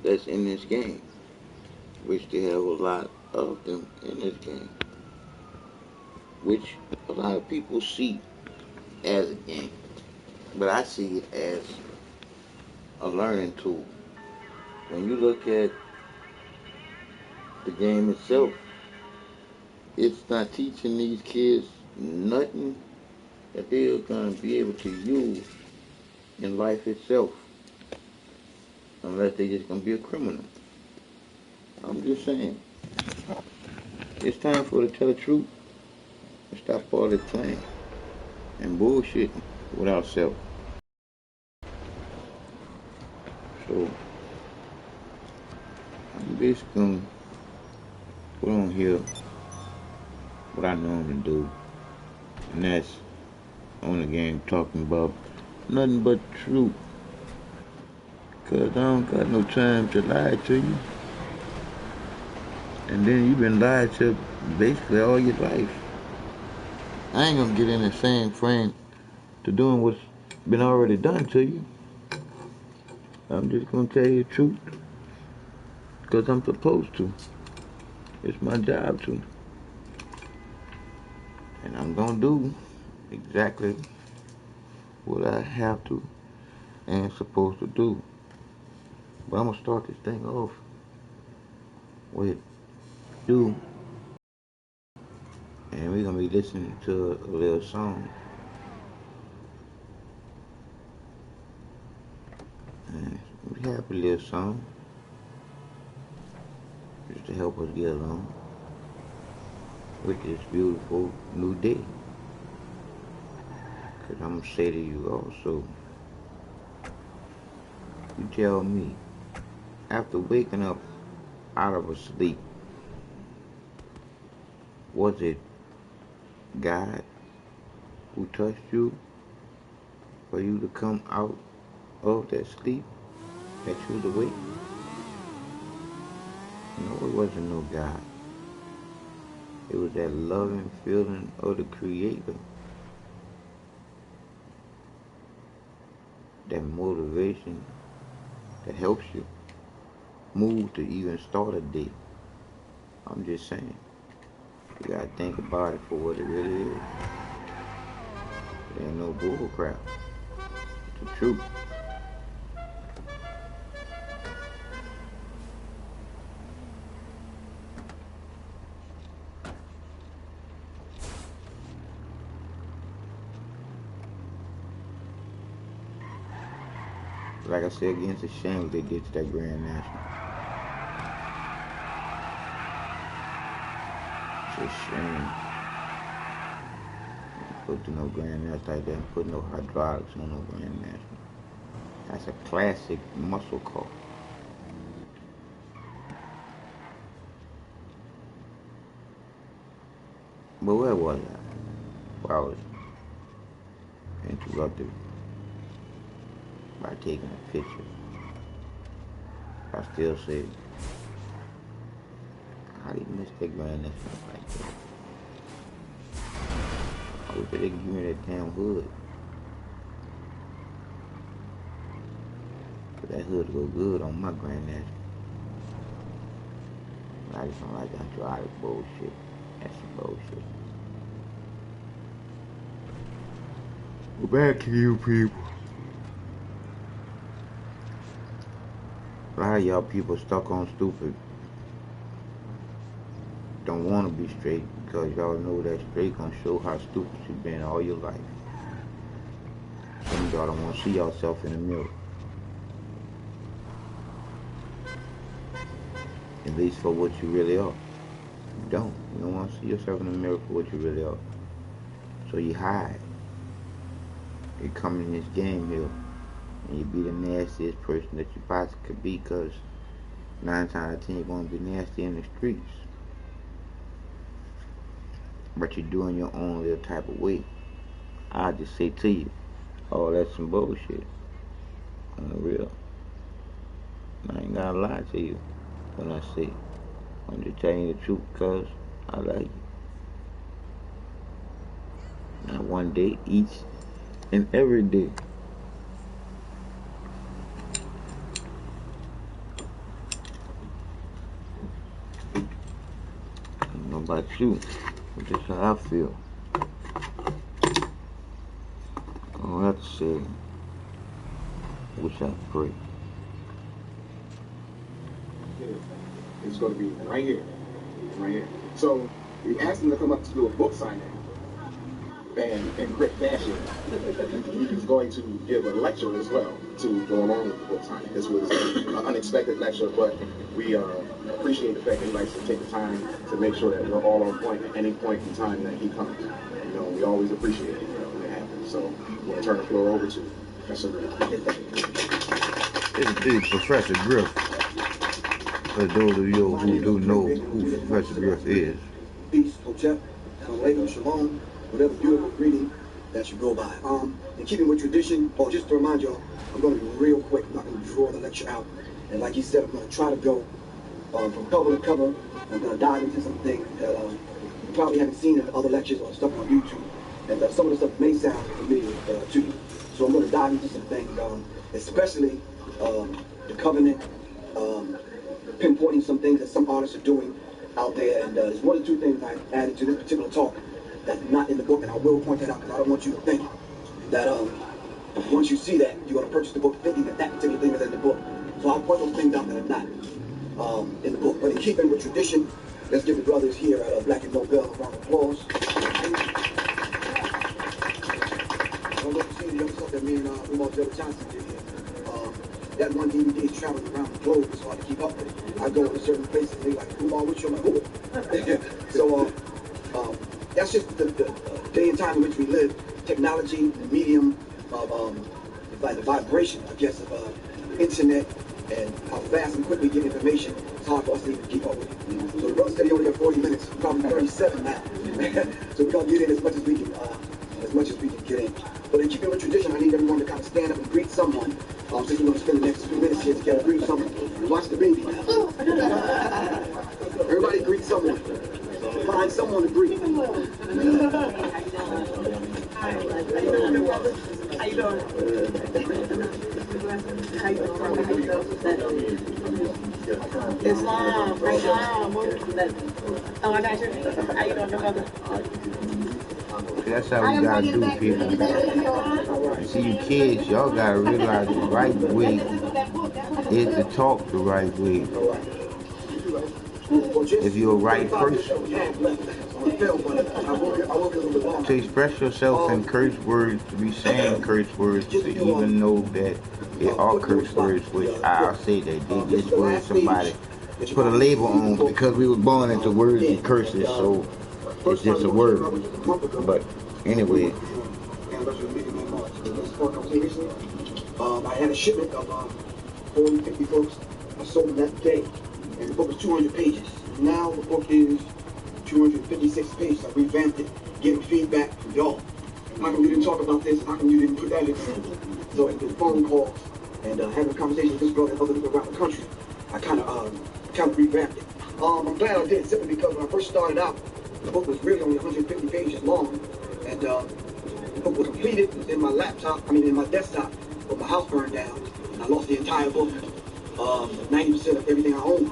that's in this game, which they have a lot of them in this game, which a lot of people see as a game, but I see it as a learning tool. When you look at the game itself, it's not teaching these kids nothing that they're going to be able to use in life itself, unless they just going to be a criminal. I'm just saying, it's time for to tell the truth and stop all this playing and bullshitting with ourselves. So I'm basically going to put on here what I normally do, and that's on the game talking about nothing but truth. Cause I don't got no time to lie to you. And then you've been lied to basically all your life. I ain't gonna get in the same frame to doing what's been already done to you. I'm just gonna tell you the truth. Cause I'm supposed to. It's my job to. And I'm gonna do exactly what I have to and supposed to do. But I'm gonna start this thing off with you, and we're gonna be listening to a little song. And we have a little song just to help us get along with this beautiful new day. Cause I'm gonna say to you also, you tell me, after waking up out of a sleep, was it God who touched you for you to come out of that sleep that you was awake? No, it wasn't no God. It was that loving feeling of the Creator, that motivation that helps you move to even start a day. I'm just saying, you gotta think about it for what it really is. It ain't no bull crap. It's the truth. Like I said again, it's a shame what they did to that Grand National. It's a shame. Put no Grand National like that and put no hydraulics on no Grand National. That's a classic muscle car. But where was I? Well, I was interrupted by taking a picture. I still say, how do you miss that Grand National like that? I wish they could give me that damn hood. But that hood go good on my Grand National. I just don't like that hydraulic bullshit. That's some bullshit. Go back to you people. A lot of y'all people stuck on stupid don't want to be straight because y'all know that straight gonna show how stupid you've been all your life. Some of y'all don't want to see yourself in the mirror. At least for what you really are. You don't want to see yourself in the mirror for what you really are. So you hide. You come in this game here and you be the nastiest person that you possibly could be, because 9 times out of 10 you're going to be nasty in the streets. But you're doing your own little type of way. I'll just say to you, oh, that's some bullshit. On the real. I ain't gotta lie to you when I say, I'm just telling you the truth because I like you. Not one day, each and every day. about you, but this is how I feel. All I have to say, which I pray. It's going to be right here. Right here. So we asked him to come up to do a book signing. And Rick Dasher, he's going to give a lecture as well to go along with the book signing. This was an unexpected lecture, but we appreciate the fact that he likes to take the time to make sure that we're all on point at any point in time that he comes. You know, we always appreciate it when it happens. So we're going to turn the floor over to Professor Griff. This is Professor Griff. For those of you who do know who Professor Griff is. Peace, Hotep, Alaikum, Shalom, whatever beautiful greeting that you go by. In keeping with tradition, just to remind y'all, I'm going to be real quick. I'm not going to draw the lecture out. And like he said, I'm going to try to go from cover to cover. I'm going to dive into some things that you probably haven't seen in other lectures or stuff on YouTube. And some of the stuff may sound familiar to you. So I'm going to dive into some things, especially the covenant, pinpointing some things that some artists are doing out there. And there's one or two things I added to this particular talk that's not in the book, and I will point that out because I don't want you to think that once you see that, you're going to purchase the book thinking that that particular thing is in the book. So I'll point those things out that are not in the book. But in keeping with tradition, let's give the brothers here at Black and Nobel a round of applause. I don't know if you see the other stuff that me and Umar Johnson did here. That one DVD is traveling around the globe. It's hard to keep up with it. I go into certain places and they're like, Umar, which you're like, who? So that's just the day and time in which we live. Technology, the medium of like the vibration, I guess, of internet and how fast and quick we get information. It's hard for us to even keep up with it. So the brother said he only got 40 minutes, probably 37 now. So we're gonna get in as much as we can get in. But in keeping with tradition, I need everyone to kind of stand up and greet someone. Since we're going to spend the next few minutes here together, greet someone. Watch the baby now. Everybody greet someone. Find someone to greet. How you doing? Islam. Oh, I got you. How you doing, brother? That's how we gotta do, people. See, you kids, y'all gotta realize the right way is to talk the right way. If you're a right person, to express yourself in curse words, to be saying curse words, to even know that they are curse words, which I'll say that they just word somebody put a label on because we were born into words and curses, so it's just a word. But anyway, I had a shipment of 40, 50 books. I sold them that day, and the book was 200 pages. Now the book is 256 pages. I revamped it, getting feedback from y'all. How come you didn't talk about this? How come you didn't put that in? So the phone calls and having a conversation with this brother and other people around the country, I kind of revamped it. I'm glad I did, simply because when I first started out, the book was really only 150 pages long, and the book was completed in my in my desktop, but my house burned down, and I lost the entire book, 90% of everything I owned.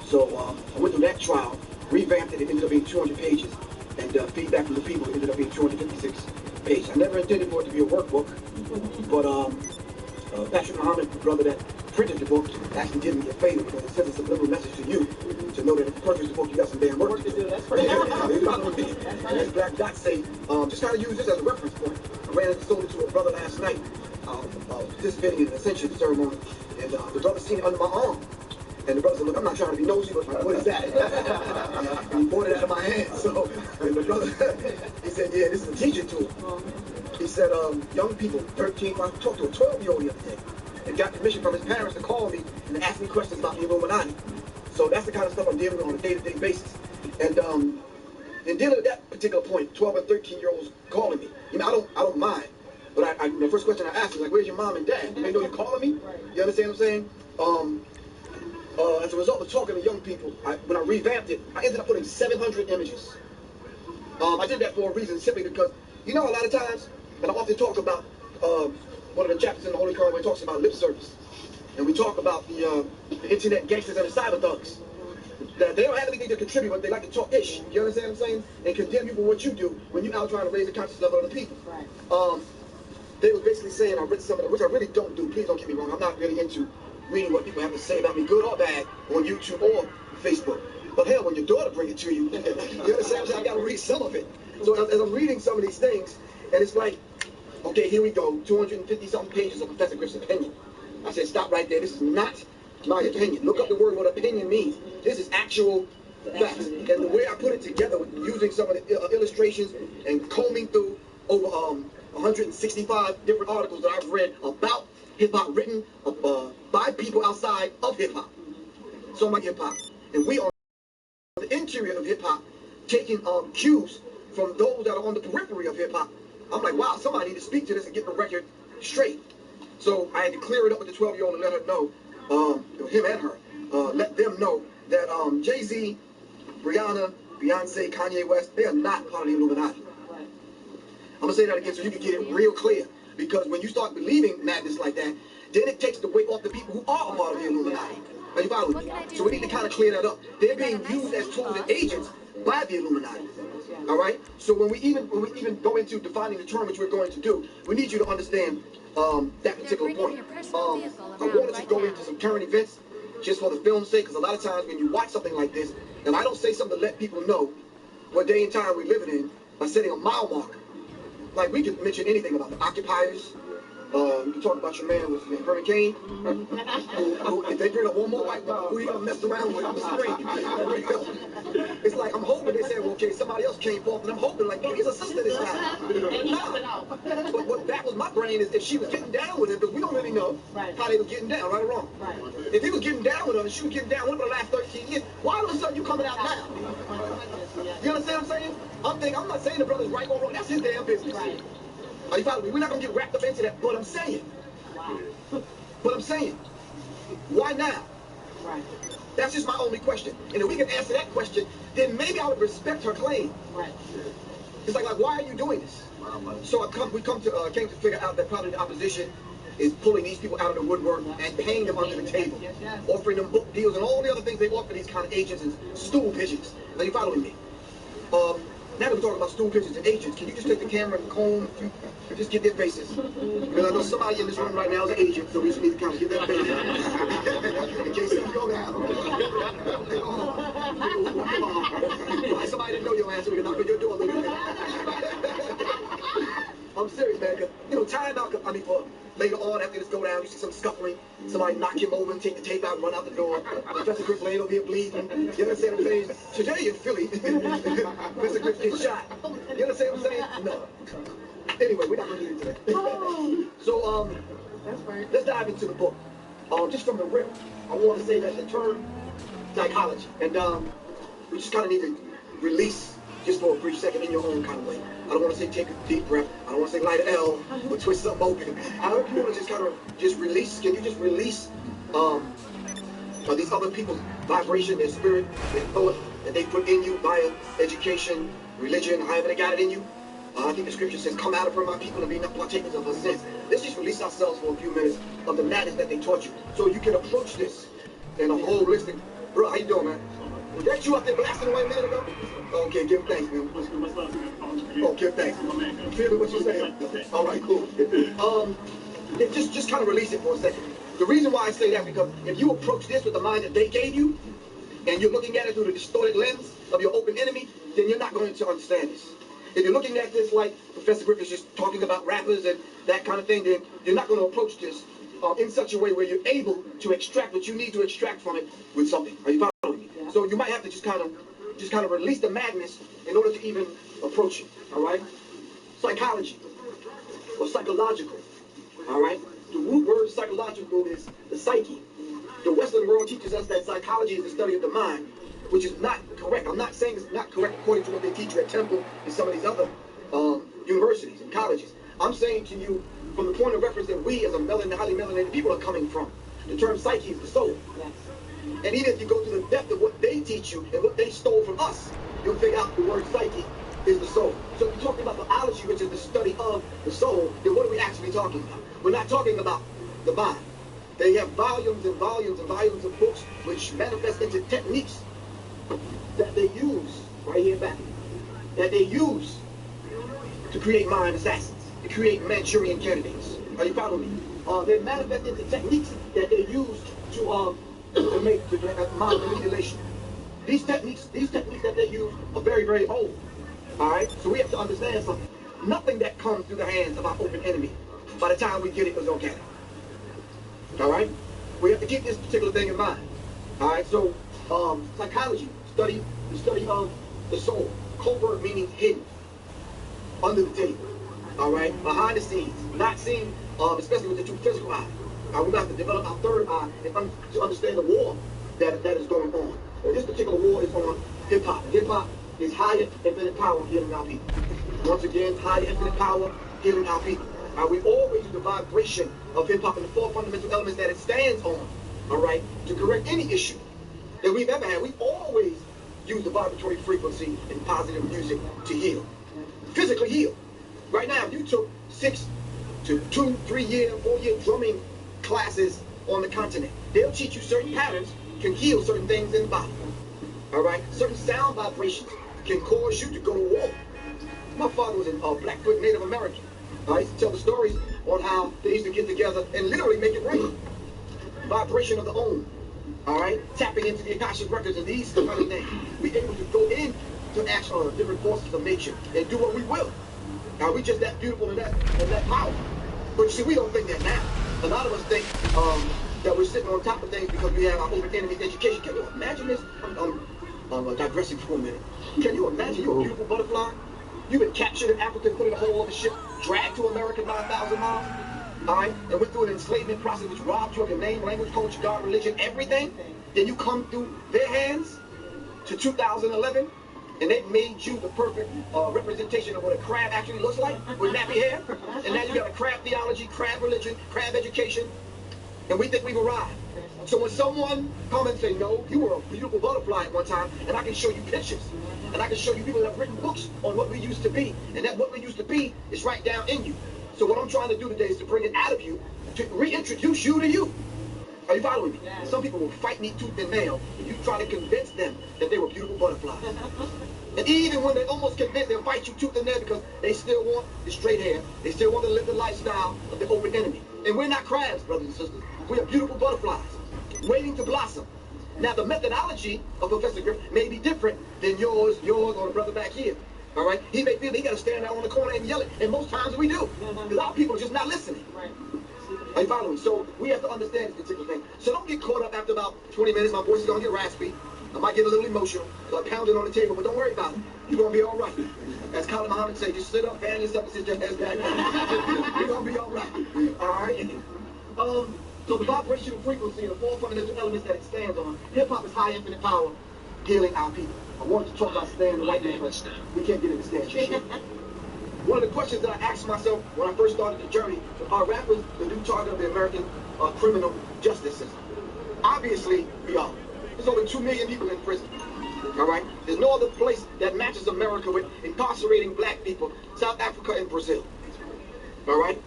So I went through that trial, revamped it, it ended up being 200 pages, and feedback from the people ended up being 256 pages. I never intended for it to be a workbook, but Patrick Muhammad, the brother that printed the book, actually did me a favor because it sends a subliminal message to you to know that if you purchase the book, you got some damn work to do. That's right. And as Black Dot say, just kind of use this as a reference point. I ran into sold it to a brother last night, participating in an ascension ceremony, and the brother seen it under my arm. And the brother said, look, I'm not trying to be nosy, but what is that? And he bought it out of my hand. So and the brother, he said, yeah, this is a teaching tool. He said, young people, 13, I talked to a 12-year-old the other day, and got permission from his parents to call me and ask me questions about the Illuminati. So that's the kind of stuff I'm dealing with on a day-to-day basis. And in dealing with that particular point, 12 and 13-year-olds calling me. You know, I don't mind. But the first question I asked is like, where's your mom and dad? Do they know you're calling me? You understand what I'm saying? As a result of talking to young people, when I revamped it, I ended up putting 700 images. I did that for a reason, simply because, you know, a lot of times, and I often talk about one of the chapters in the Holy Quran where it talks about lip service. And we talk about the internet gangsters and the cyber thugs. That they don't have anything to contribute, but they like to talk ish. You understand what I'm saying? And condemn you for what you do when you're out trying to raise the conscious level of the people. Right. They was basically saying, I read some of it, which I really don't do. Please don't get me wrong. I'm not really into reading what people have to say about me, good or bad, on YouTube or Facebook. But hell, when your daughter bring it to you, you understand what I'm saying? I got to read some of it. So as I'm reading some of these things, and it's like, okay, here we go, 250-something pages of Professor Griff's opinion. I said, stop right there. This is not my opinion. Look up the word, what opinion means. This is actual facts. And the way I put it together with using some of the illustrations and combing through over 165 different articles that I've read about hip-hop written by people outside of hip-hop. So much hip-hop. And we are on the interior of hip-hop taking cues from those that are on the periphery of hip-hop. I'm like, wow, somebody need to speak to this and get the record straight. So I had to clear it up with the 12-year-old and let her know, him and her, let them know that Jay-Z, Rihanna, Beyonce, Kanye West, they are not part of the Illuminati. I'm going to say that again so you can get it real clear. Because when you start believing madness like that, then it takes the weight off the people who are a part of the Illuminati. Are you following me? So we need to kind of clear that up. They're being used as tools and agents by the Illuminati. All right? So when we even go into defining the term, which we're going to do, we need you to understand that particular point. I wanted to go into some current events just for the film's sake, because a lot of times when you watch something like this, and I don't say something to let people know what day and time we're living in by setting a mile marker. Like, we can mention anything about the occupiers. You can talk about your man with Herman Cain. If they bring up one more white guy who you gonna mess around with, I'm screaming. It's like, I'm hoping they say, well, okay, somebody else came forth, and I'm hoping, like, maybe it's a sister this time. Nah. But what baffles my brain is if she was getting down with him, because we don't really know how they were getting down, right or wrong. If he was getting down with her and she was getting down with him for the last 13 years, why all of a sudden you coming out now? You understand what I'm saying? I'm not saying the brother's right or wrong. That's his damn business. Are you following me? We're not going to get wrapped up into that. But I'm saying. Why now? Right. That's just my only question. And if we can answer that question, then maybe I would respect her claim. Right. It's like why are you doing this? So we came to figure out that probably the opposition is pulling these people out of the woodwork and paying them under the table, offering them book deals and all the other things they offer these kind of agents and stool pigeons. Are you following me? Now that we're talking about stool pigeons and agents, can you just take the camera and comb through, just get their faces? Because I know somebody in this room right now is an agent, so we just need to kind of get that face. In case you don't have them. Somebody didn't know your answer, we can knock on your door a little bit. I'm serious, man, because, time out, for later on after this go down, you see some scuffling, somebody knock him over and take the tape out and run out the door. Professor Griff laying over here bleeding. You understand what I'm saying? Today in Philly, Professor Griff gets shot. You understand what I'm saying? No. Anyway, we're not going to get into that. So, let's dive into the book. Just from the rip, I want to say that the term psychology, and we just kind of need to release just for a brief second in your own kind of way. I don't want to say take a deep breath. I don't want to say light an L or twist something open. I hope you want to just kind of just release. Can you just release these other people's vibration, their spirit, their thought that they put in you via education, religion, however they got it in you? I think the scripture says, come out of her, my people, and be not partakers of her sins. Let's just release ourselves for a few minutes of the madness that they taught you, so you can approach this in a holistic. Bro, how you doing, man? Was that you out there blasting away a minute ago? Okay, give thanks, man. Oh, give thanks. You feel what you're saying? All right, cool. Just kind of release it for a second. The reason why I say that, because if you approach this with the mind that they gave you, and you're looking at it through the distorted lens of your open enemy, then you're not going to understand this. If you're looking at this like Professor Griff is just talking about rappers and that kind of thing, then you're not going to approach this in such a way where you're able to extract what you need to extract from it with something. Are you following me? So you might have to just kind of release the madness in order to even approach it. All right? Psychology or psychological. All right? The root word psychological is the psyche. The Western world teaches us that psychology is the study of the mind, which is not correct. I'm not saying it's not correct according to what they teach you at Temple and some of these other universities and colleges. I'm saying to you from the point of reference that we as a highly melanated people are coming from. The term psyche is the soul. Yes. And even if you go to the depth of what they teach you and what they stole from us, you'll figure out the word psyche is the soul. So if you're talking about biology, which is the study of the soul, then what are we actually talking about? We're not talking about the mind. They have volumes and volumes and volumes of books which manifest into techniques that they use, right here back, that they use to create mind assassins, to create Manchurian candidates. Are you following me? They manifest into techniques that they use to make mind manipulation. These techniques that they use are very, very old. All right, so we have to understand something. Nothing that comes through the hands of our open enemy, by the time we get it, is organic. All right, we have to keep this particular thing in mind. All right, so psychology, the study of the soul. Covert meaning hidden, under the table. All right, behind the scenes, not seen, especially with the true physical eye. We have to develop our third eye and to understand the war that is going on. This particular war is on hip hop. Hip hop is higher infinite power healing our people. Once again, higher infinite power healing our people. We always use the vibration of hip hop and the four fundamental elements that it stands on. All right, to correct any issue that we've ever had. We always use the vibratory frequency in positive music to heal, physically heal. Right now, if you took 6 to 2, 3 year, 4 year drumming classes on the continent, they'll teach you certain patterns can heal certain things in the body. All right, certain sound vibrations can cause you to go to war. My father was a Blackfoot Native American. I used to tell the stories on how they used to get together and literally make it rain. Vibration of the Om. All right, tapping into the Akashic records and these kind of things. We're able to go in to action on different forces of nature and do what we will. We just that beautiful and that powerful. But you see, we don't think that now. A lot of us think that we're sitting on top of things because we have our open enemy education. Can you imagine this? I'm digressing for a minute. Can you imagine you're a beautiful butterfly? You've been captured in Africa, put in a hole of a ship, dragged to America 9,000 miles. All right, and went through an enslavement process which robbed you of your name, language, culture, God, religion, everything. Then you come through their hands to 2011, and they made you the perfect representation of what a crab actually looks like with nappy hair. And now you got a crab theology, crab religion, crab education, and we think we've arrived. So when someone comes and say, no, you were a beautiful butterfly at one time, and I can show you pictures, and I can show you people that have written books on what we used to be, and that what we used to be is right down in you. So what I'm trying to do today is to bring it out of you, to reintroduce you to you. Are you following me? Yeah. Some people will fight me tooth and nail if you try to convince them that they were beautiful butterflies. And even when they're almost convinced, they'll fight you tooth and nail because they still want the straight hair. They still want to live the lifestyle of the open enemy. And we're not crabs, brothers and sisters. We are beautiful butterflies, waiting to blossom. Now, the methodology of Professor Griff may be different than yours, or the brother back here. All right? He may feel he got to stand out on the corner and yell it, and most times we do. Because our people are just not listening. Right. Are you following? So we have to understand this particular thing. So don't get caught up after about 20 minutes. My voice is going to get raspy. I might get a little emotional. So I pound it on the table, but don't worry about it. You're going to be all right. As Khalid Muhammad said, just sit up, fan yourself, and sit your head back. You're going to be all right. All right? So the vibrational frequency and the four fundamental elements that it stands on, hip-hop is high infinite power, healing our people. I wanted to talk about staying the white man, but we can't get into stand. One of the questions that I asked myself when I first started the journey, are rappers the new target of the American criminal justice system? Obviously, we are. There's over 2 million people in prison. All right? There's no other place that matches America with incarcerating black people, South Africa and Brazil. All right?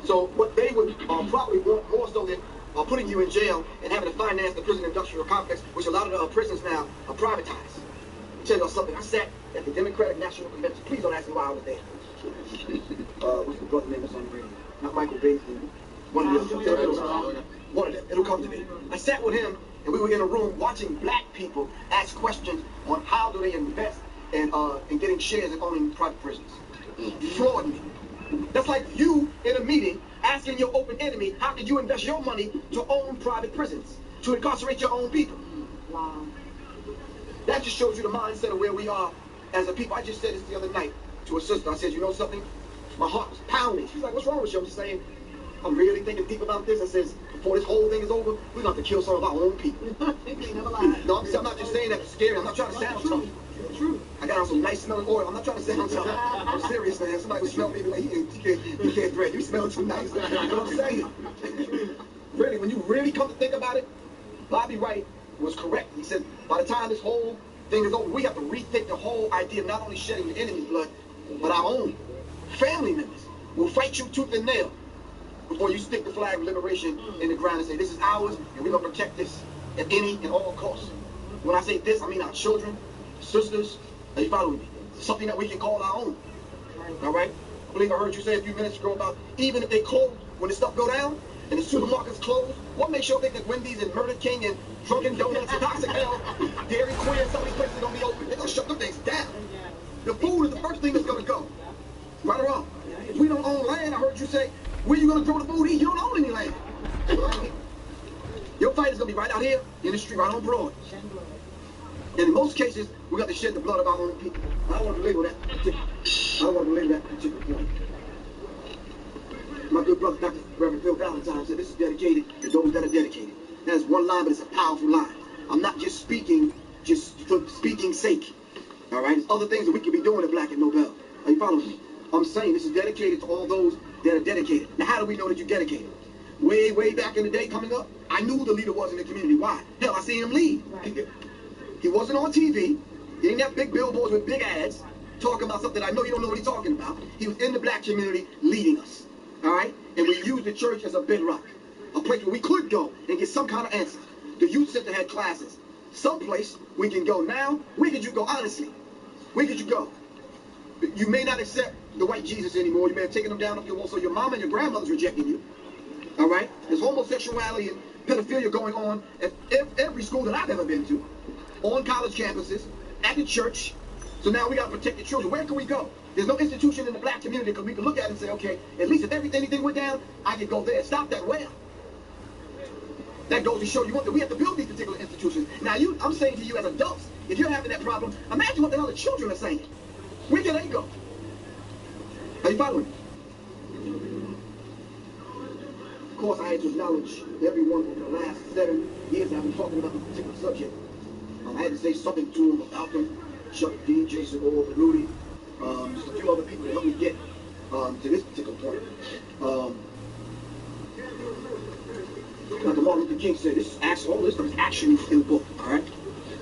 So what they would probably want more so than putting you in jail and having to finance the prison industrial complex, which a lot of the prisons now are privatized. I'll tell you something. I sat at the Democratic National Convention. Please don't ask me why I was there. What's the brother name that's on the radio? Not Michael Bates. One of them. One of them. It'll come to me. I sat with him, and we were in a room watching black people ask questions on how do they invest in getting shares in owning private prisons. Floored me. That's like you in a meeting asking your open enemy, how did you invest your money to own private prisons, to incarcerate your own people? Wow. That just shows you the mindset of where we are as a people. I just said this the other night to a sister. I said, you know something? My heart was pounding. She's like, what's wrong with you? I'm just saying, I'm really thinking deep about this. I says, before this whole thing is over, we're going to have to kill some of our own people. No, I'm not just saying that to scare you. I'm not trying to sound tough. True. I got on some nice smelling oil. I'm not trying to sound tough. I'm serious, man. Somebody would smell me like, you can't thread. You smell too nice. You know what I'm saying? Really, when you really come to think about it, Bobby Wright was correct. He said, by the time this whole thing is over, we have to rethink the whole idea of not only shedding the enemy's blood, but our own. Family members will fight you tooth and nail before you stick the flag of liberation in the ground and say, this is ours, and we're going to protect this at any and all costs. When I say this, I mean our children, sisters. Are you following me? Something that we can call our own. All right? I believe I heard you say a few minutes ago about even if they close, when the stuff go down and the supermarkets close, what makes you think that Wendy's and Murder King and Drunken Donuts and Toxic Hell, Dairy Queen, some of these places are going to be open? They're going to shut them things down. The food is the first thing that's going to go. Right or wrong? If we don't own land, I heard you say, where are you going to grow the food in? You don't own any land. Your fight is going to be right out here in the street, right on Broad. And in most cases, we got to shed the blood of our own people. I don't want to belabor that particular point. My good brother, Dr. Reverend Phil Valentine, said this is dedicated to those that are dedicated. That's one line, but it's a powerful line. I'm not just speaking for speaking's sake. All right? There's other things that we could be doing at Black and Nobel. Are you following me? I'm saying this is dedicated to all those that are dedicated. Now, how do we know that you're dedicated? Way, way back in the day coming up, I knew who the leader was in the community. Why? Hell, I seen him lead. Right. He wasn't on TV. He didn't have big billboards with big ads talking about something I know you don't know what he's talking about. He was in the black community leading us. All right? And we used the church as a bedrock, a place where we could go and get some kind of answers. The youth center had classes. Someplace we can go now. Where could you go, honestly? Where could you go? You may not accept the white Jesus anymore. You may have taken them down up your wall, so your mom and your grandmother's rejecting you. All right? There's homosexuality and pedophilia going on at every school that I've ever been to, on college campuses, at the church. So now we got to protect the children. Where can we go? There's no institution in the black community because we can look at it and say, okay, at least if anything went down, I could go there. Stop that. Where? That goes to show you that we have to build these particular institutions. Now, I'm saying to you as adults, if you're having that problem, imagine what the other children are saying. Where can they go? Are you following me? Of course, I had to acknowledge everyone over the last 7 years I've been talking about this particular subject. I had to say something to them about them. Chuck D, Jason Orr, Rudy, just a few other people to help me get to this particular point. Dr. Martin Luther King said, all this stuff is actually in the book, all right?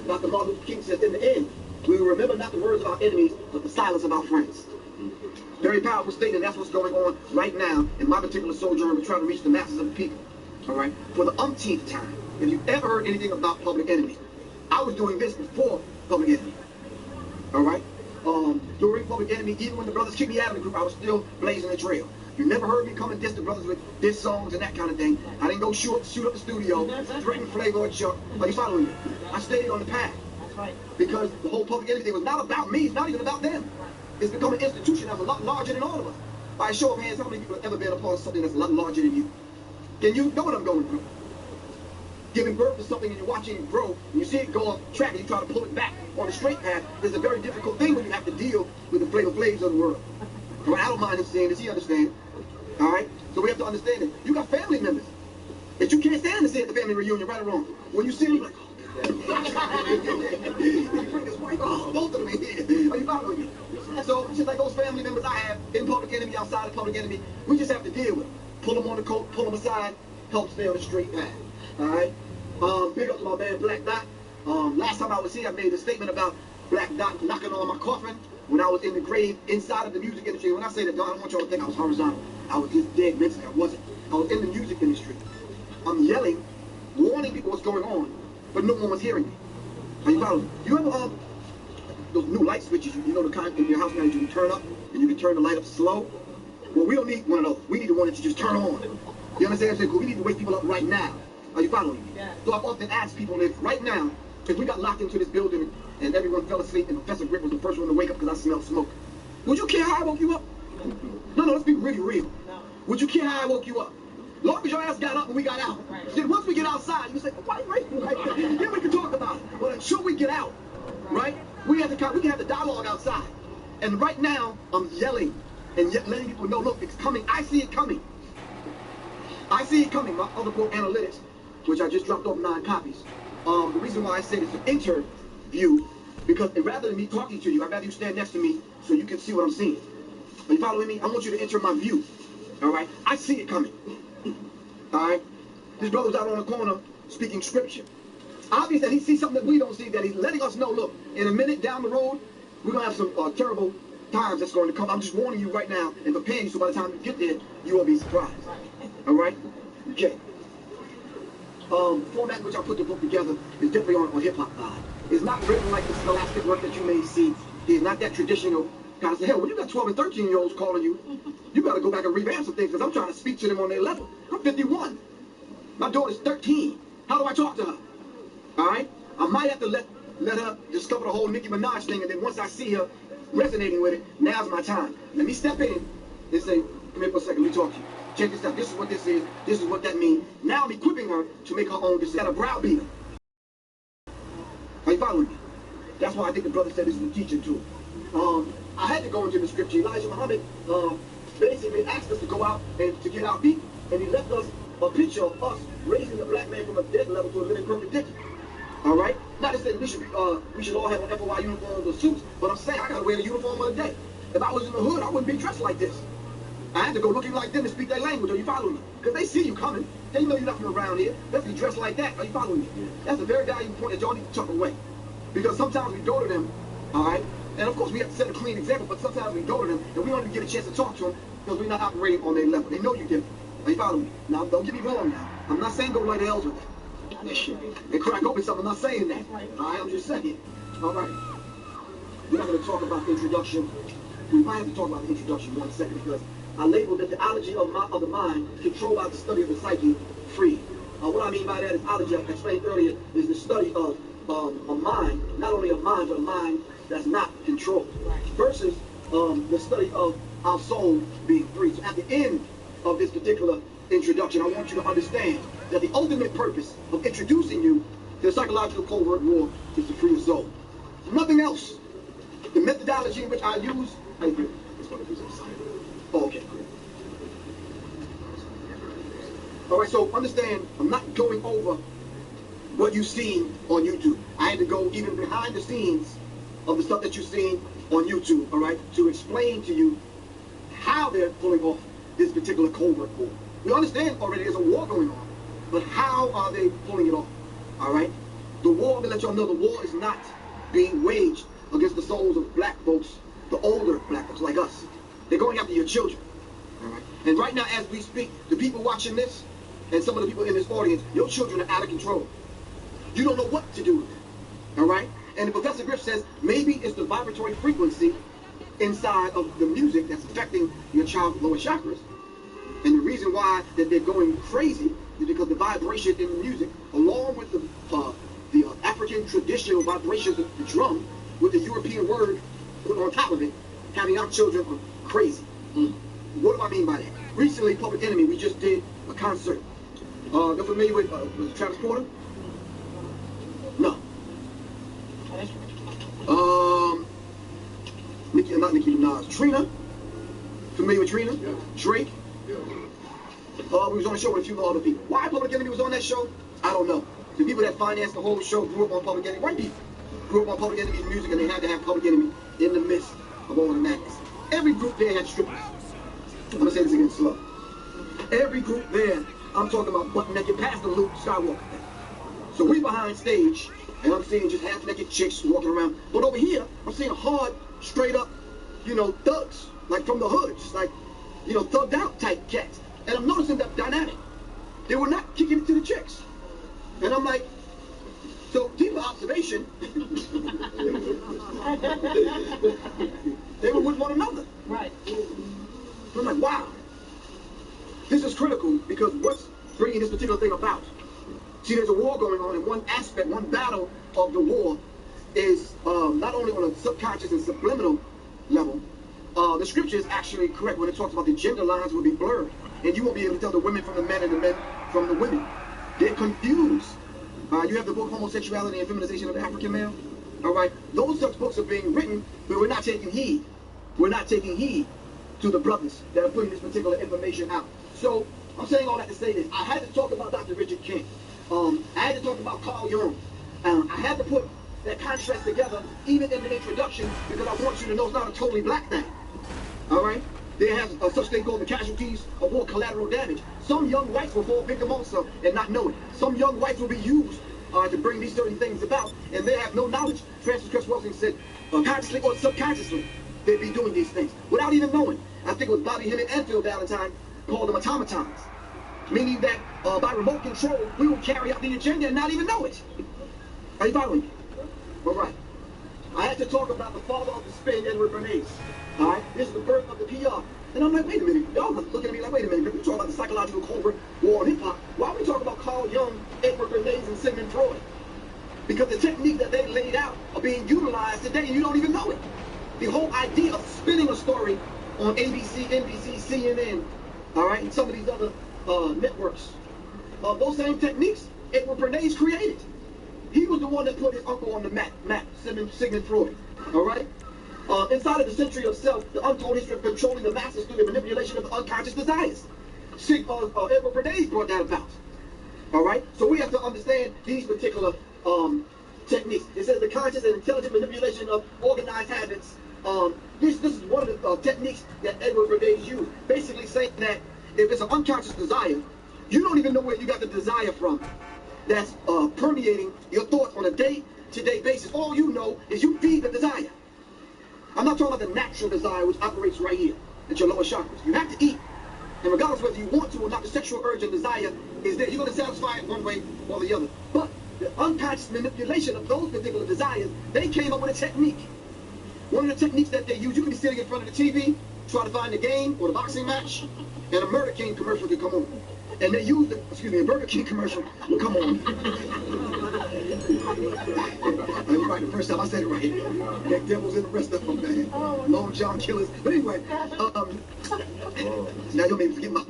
Dr. Martin Luther King says, in the end, we will remember not the words of our enemies, but the silence of our friends. Very powerful statement. That's what's going on right now in my particular sojourn. We're trying to reach the masses of the people, all right? For the umpteenth time, if you've ever heard anything about Public Enemy, I was doing this before Public Enemy, all right? During Public Enemy, even when the brothers kicked me out of the group, I was still blazing the trail. You never heard me come and diss the brothers with diss songs and that kind of thing. I didn't go shoot up the studio, threaten Flavor or Chuck. Are you following me? I stayed on the path. Because the whole Public Enemy thing was not about me. It's not even about them. It's become an institution that's a lot larger than all of us. By a show of hands, how many people have ever been a part of something that's a lot larger than you? Can you know what I'm going through? Giving birth to something and you're watching it grow, and you see it go off track and you try to pull it back on the straight path is a very difficult thing when you have to deal with the Flavor Flavs of the world. Right? I don't mind him saying this, he understands. All right? So we have to understand that you got family members that you can't stand to see at the family reunion, right or wrong. When you see them, you're like, you bring this white, both of them in here. Are you following me? So just like those family members I have in Public Enemy, outside of Public Enemy, we just have to deal with them. Pull them on the coat, pull them aside, help stay on the straight path. All right? Big up to my man Black Dot. Last time I was here, I made a statement about Black Dot knocking on my coffin when I was in the grave inside of the music industry. When I say that, I don't want y'all to think I was horizontal. I was just dead mentally. I wasn't. I was in the music industry. I'm yelling, warning people what's going on, but no one was hearing me. Are you following? You ever those new light switches? You know the kind in your house now that you can turn up and you can turn the light up slow. Well, we don't need one of those. We need the one that you just turn on. You understand what I'm saying? We need to wake people up right now. Are you following me? Yeah. So I've often asked people if right now, if we got locked into this building and everyone fell asleep and Professor Grip was the first one to wake up because I smelled smoke, would you care how I woke you up? No, let's be really real. No. Would you care how I woke you up? Long as your ass got up and we got out. Right. Then once we get outside, you say, why right? Then we can talk about it. But until we get out, right? We can have the dialogue outside. And right now, I'm yelling and letting people know, look, it's coming. I see it coming. I see it coming. My other book, Analytics, which I just dropped off 9 copies. The reason why I said it's an interview, because rather than me talking to you, I'd rather you stand next to me so you can see what I'm seeing. Are you following me? I want you to enter my view. All right? I see it coming. All right? This brother's out on the corner speaking scripture. Obvious that he sees something that we don't see, that he's letting us know, look, in a minute down the road, we're going to have some terrible times that's going to come. I'm just warning you right now and preparing you so by the time you get there, you won't be surprised. All right? Okay. format in which I put the book together is definitely on hip-hop vibe. It's not written like the scholastic work that you may see. It's not that traditional kind of say, hell, when you got 12 and 13-year-olds calling you, you got to go back and revamp some things because I'm trying to speak to them on their level. I'm 51. My daughter's 13. How do I talk to her? All right? I might have to let her discover the whole Nicki Minaj thing, and then once I see her resonating with it, now's my time. Let me step in and say, come here for a second, let me talk to you. Check this out. This is what this is. This is what that means. Now I'm equipping her to make her own decision. A browbeater. Are you following me? That's why I think the brother said this is a teaching tool. I had to go into the scripture. Elijah Muhammad basically asked us to go out and to get our people. And he left us a picture of us raising a black man from a dead level to a living perfect dick. All right? Not to say we should all have an FOI uniforms or suits, but I'm saying I got to wear the uniform of the day. If I was in the hood, I wouldn't be dressed like this. I had to go looking like them and speak their language. Are you following me? Because they see you coming. They know you're not from around here. Let's be dressed like that. Are you following me? That's a very valuable point that y'all need to tuck away. Because sometimes we go to them, all right? And of course, we have to set a clean example, but sometimes we go to them and we don't even get a chance to talk to them because we're not operating on their level. They know you're different. Are you following me? Now, don't get me wrong now. I'm not saying go light the L's with that. And crack open something. I'm not saying that. All right? I'm just saying. All right. We're not going to talk about the introduction. We might have to talk about the introduction 1 second because I labeled the theology of the mind, controlled by the study of the psyche, free. What I mean by that is ology, I explained earlier, is the study of a mind, not only a mind, but a mind that's not controlled, versus the study of our soul being free. So at the end of this particular introduction, I want you to understand that the ultimate purpose of introducing you to the psychological covert war is to free your soul. Nothing else. The methodology in which I use, it's going to be some science. Oh, okay, great. All right, so understand, I'm not going over what you've seen on YouTube. I had to go even behind the scenes of the stuff that you've seen on YouTube, all right, to explain to you how they're pulling off this particular covert war. We understand already there's a war going on, but how are they pulling it off, all right? The war, I'm going to let y'all know, the war is not being waged against the souls of black folks, the older black folks like us. They're going after your children, all right? And right now, as we speak, the people watching this, and some of the people in this audience, your children are out of control. You don't know what to do with them, all right? And Professor Griff says maybe it's the vibratory frequency inside of the music that's affecting your child's lower chakras. And the reason why that they're going crazy is because the vibration in the music, along with the African traditional vibrations of the drum, with the European word put on top of it, having our children crazy. What do I mean by that? Recently, Public Enemy, we just did a concert. You're familiar with Travis Porter? No. Not Nicki Minaj. Trina? Familiar with Trina? Yeah. Drake? Yeah. We was on the show with a few other people. Why Public Enemy was on that show? I don't know. The people that financed the whole show grew up on Public Enemy. White people grew up on Public Enemy's music, and they had to have Public Enemy in the midst of all the madness. Every group there had strippers. I'm gonna say this again slow. Every group there, I'm talking about butt naked past the Luke Skywalker thing. So we behind stage, and I'm seeing just half naked chicks walking around. But over here, I'm seeing hard, straight up, thugs, like from the hood, just like, thugged out type cats. And I'm noticing that dynamic. They were not kicking it to the chicks. And I'm like, so deeper observation, they were with one another. Right. I'm like, wow. This is critical because what's bringing this particular thing about? See, there's a war going on, and one aspect, one battle of the war is not only on a subconscious and subliminal level. The scripture is actually correct when it talks about the gender lines will be blurred, and you won't be able to tell the women from the men and the men from the women. They're confused. You have the book Homosexuality and Feminization of the African Male. All right, those such books are being written, but we're not taking heed. We're not taking heed to the brothers that are putting this particular information out. So I'm saying all that to say this. I had to talk about Dr. Richard King. I had to talk about Carl Jung. I had to put that contrast together, even in the introduction, because I want you to know it's not a totally black thing. All right? There has a such thing called the casualties of war, collateral damage. Some young whites will fall victim also and not know it. Some young whites will be used to bring these certain things about, and they have no knowledge. Francis Cress Welsing said, consciously or subconsciously, they'd be doing these things without even knowing. I think it was Bobby Hemmett and Phil Valentine called them automatons. Meaning that by remote control, we will carry out the agenda and not even know it. Are you following me? All right. I had to talk about the father of the spin, Edward Bernays. All right? This is the birth of the PR. And I'm like, wait a minute. Y'all looking at me like, wait a minute. We talk about the psychological covert war on hip-hop. Why are we talking about Carl Jung, Edward Bernays, and Sigmund Freud? Because the techniques that they laid out are being utilized today, and you don't even know it. The whole idea of spinning a story on ABC, NBC, CNN, all right, and some of these other networks, those same techniques Edward Bernays created. He was the one that put his uncle on the map, Sigmund Freud, all right? Inside of the century of self, the untold history of controlling the masses through the manipulation of the unconscious desires. Edward Bernays brought that about, all right? So we have to understand these particular techniques. It says the conscious and intelligent manipulation of organized habits. This is one of the techniques that Edward Bernays used. Basically saying that if it's an unconscious desire, you don't even know where you got the desire from. That's permeating your thoughts on a day-to-day basis. All you know is you feed the desire. I'm not talking about the natural desire which operates right here at your lower chakras. You have to eat. And regardless whether you want to or not, the sexual urge and desire is there. You're going to satisfy it one way or the other. But the unconscious manipulation of those particular desires, they came up with a technique. One of the techniques that they use, you can be sitting in front of the TV, try to find the game or the boxing match, and a Murder King commercial could come on. And they use the, a Burger King commercial will come on. You're right, the first time I said it right. Neck Devils and the rest of them, man. Long John Killers. But anyway, now you'll maybe forget my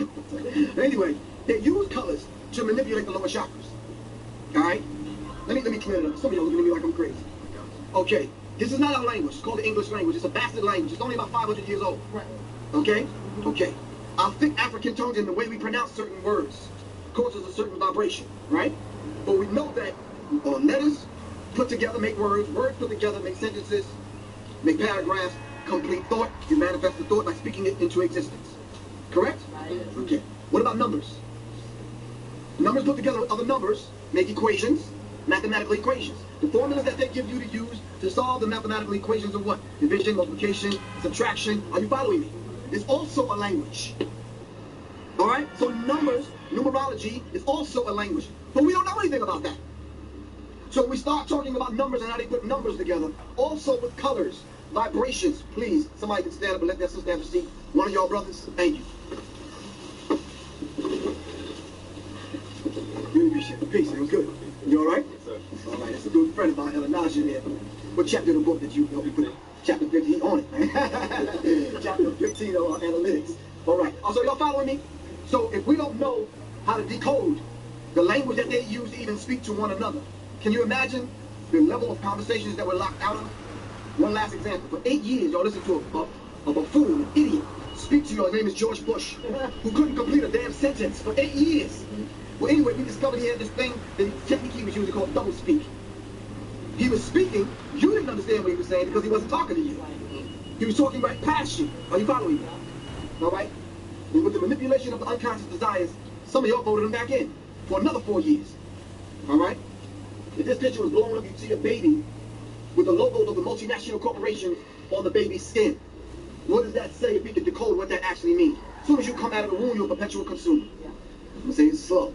But anyway, they use colors to manipulate the lower chakras. Alright? Let me clear it up. Some of y'all looking at me like I'm crazy. Okay. This is not our language. It's called the English language. It's a bastard language. It's only about 500 years old. Okay? Okay. Our thick African tones and the way we pronounce certain words causes a certain vibration, right? But we know that letters put together make words put together make sentences, make paragraphs, complete thought. You manifest the thought by speaking it into existence. Correct? Okay. What about numbers? Numbers put together with other numbers make equations, mathematical equations. The formulas that they give you to use to solve the mathematical equations are what? Division, multiplication, subtraction. Are you following me? It's also a language. All right? So numbers, numerology is also a language. But we don't know anything about that. So we start talking about numbers and how they put numbers together. Also with colors, vibrations. Please, somebody can stand up and let that sister have a seat. One of y'all brothers. Thank you. Really appreciate the peace. It was good. You all right? Yes, sir. All right. That's a good friend of mine, Ella Naja there. What chapter of the book did you help me put it? Chapter 15 on it. Chapter 15 on analytics. All right. Also, y'all following me? So if we don't know how to decode the language that they use to even speak to one another, can you imagine the level of conversations that were locked out of? One last example. For 8 years, y'all listened to a buffoon, an idiot, speak to you. His name is George Bush, who couldn't complete a damn sentence for 8 years. Well, anyway, we discovered he had this thing, the technique he was using called double speak. He was speaking, you didn't understand what he was saying because he wasn't talking to you. He was talking right past you. Are you following me? All right? And with the manipulation of the unconscious desires, some of y'all voted him back in for another 4 years. All right? If this picture was blown up, you'd see a baby with the logos of the multinational corporation on the baby's skin. What does that say if we can decode what that actually means? As soon as you come out of the womb, you're a perpetual consumer. I'm going to say it slow.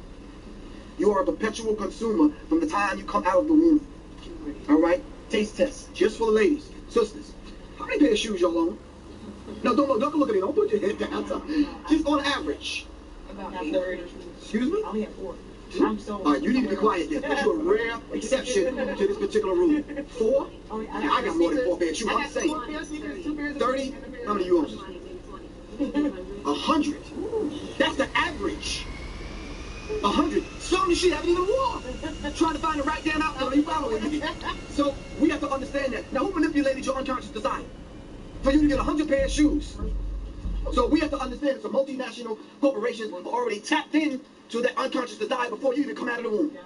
You are a perpetual consumer from the time you come out of the womb. All right? Taste test. Just for the ladies. Sisters. How many pair of shoes y'all own? No, don't look at me. Don't put your head down. Just on average. About 8. Excuse me? I only have 4. I'm so... All right, you need to be quiet then. You're a rare exception to this particular rule. 4? I got more than 4 pairs of shoes. I'm saying. 30? How many you own? 100. That's the average. 100. Some you shit haven't even worn. Trying to find the right damn outfit. Are you following me? So we have to understand that. Now, who manipulated your unconscious desire? For you to get 100 pairs of shoes. So we have to understand that some multinational corporations are already tapped in to that unconscious desire before you even come out of the womb.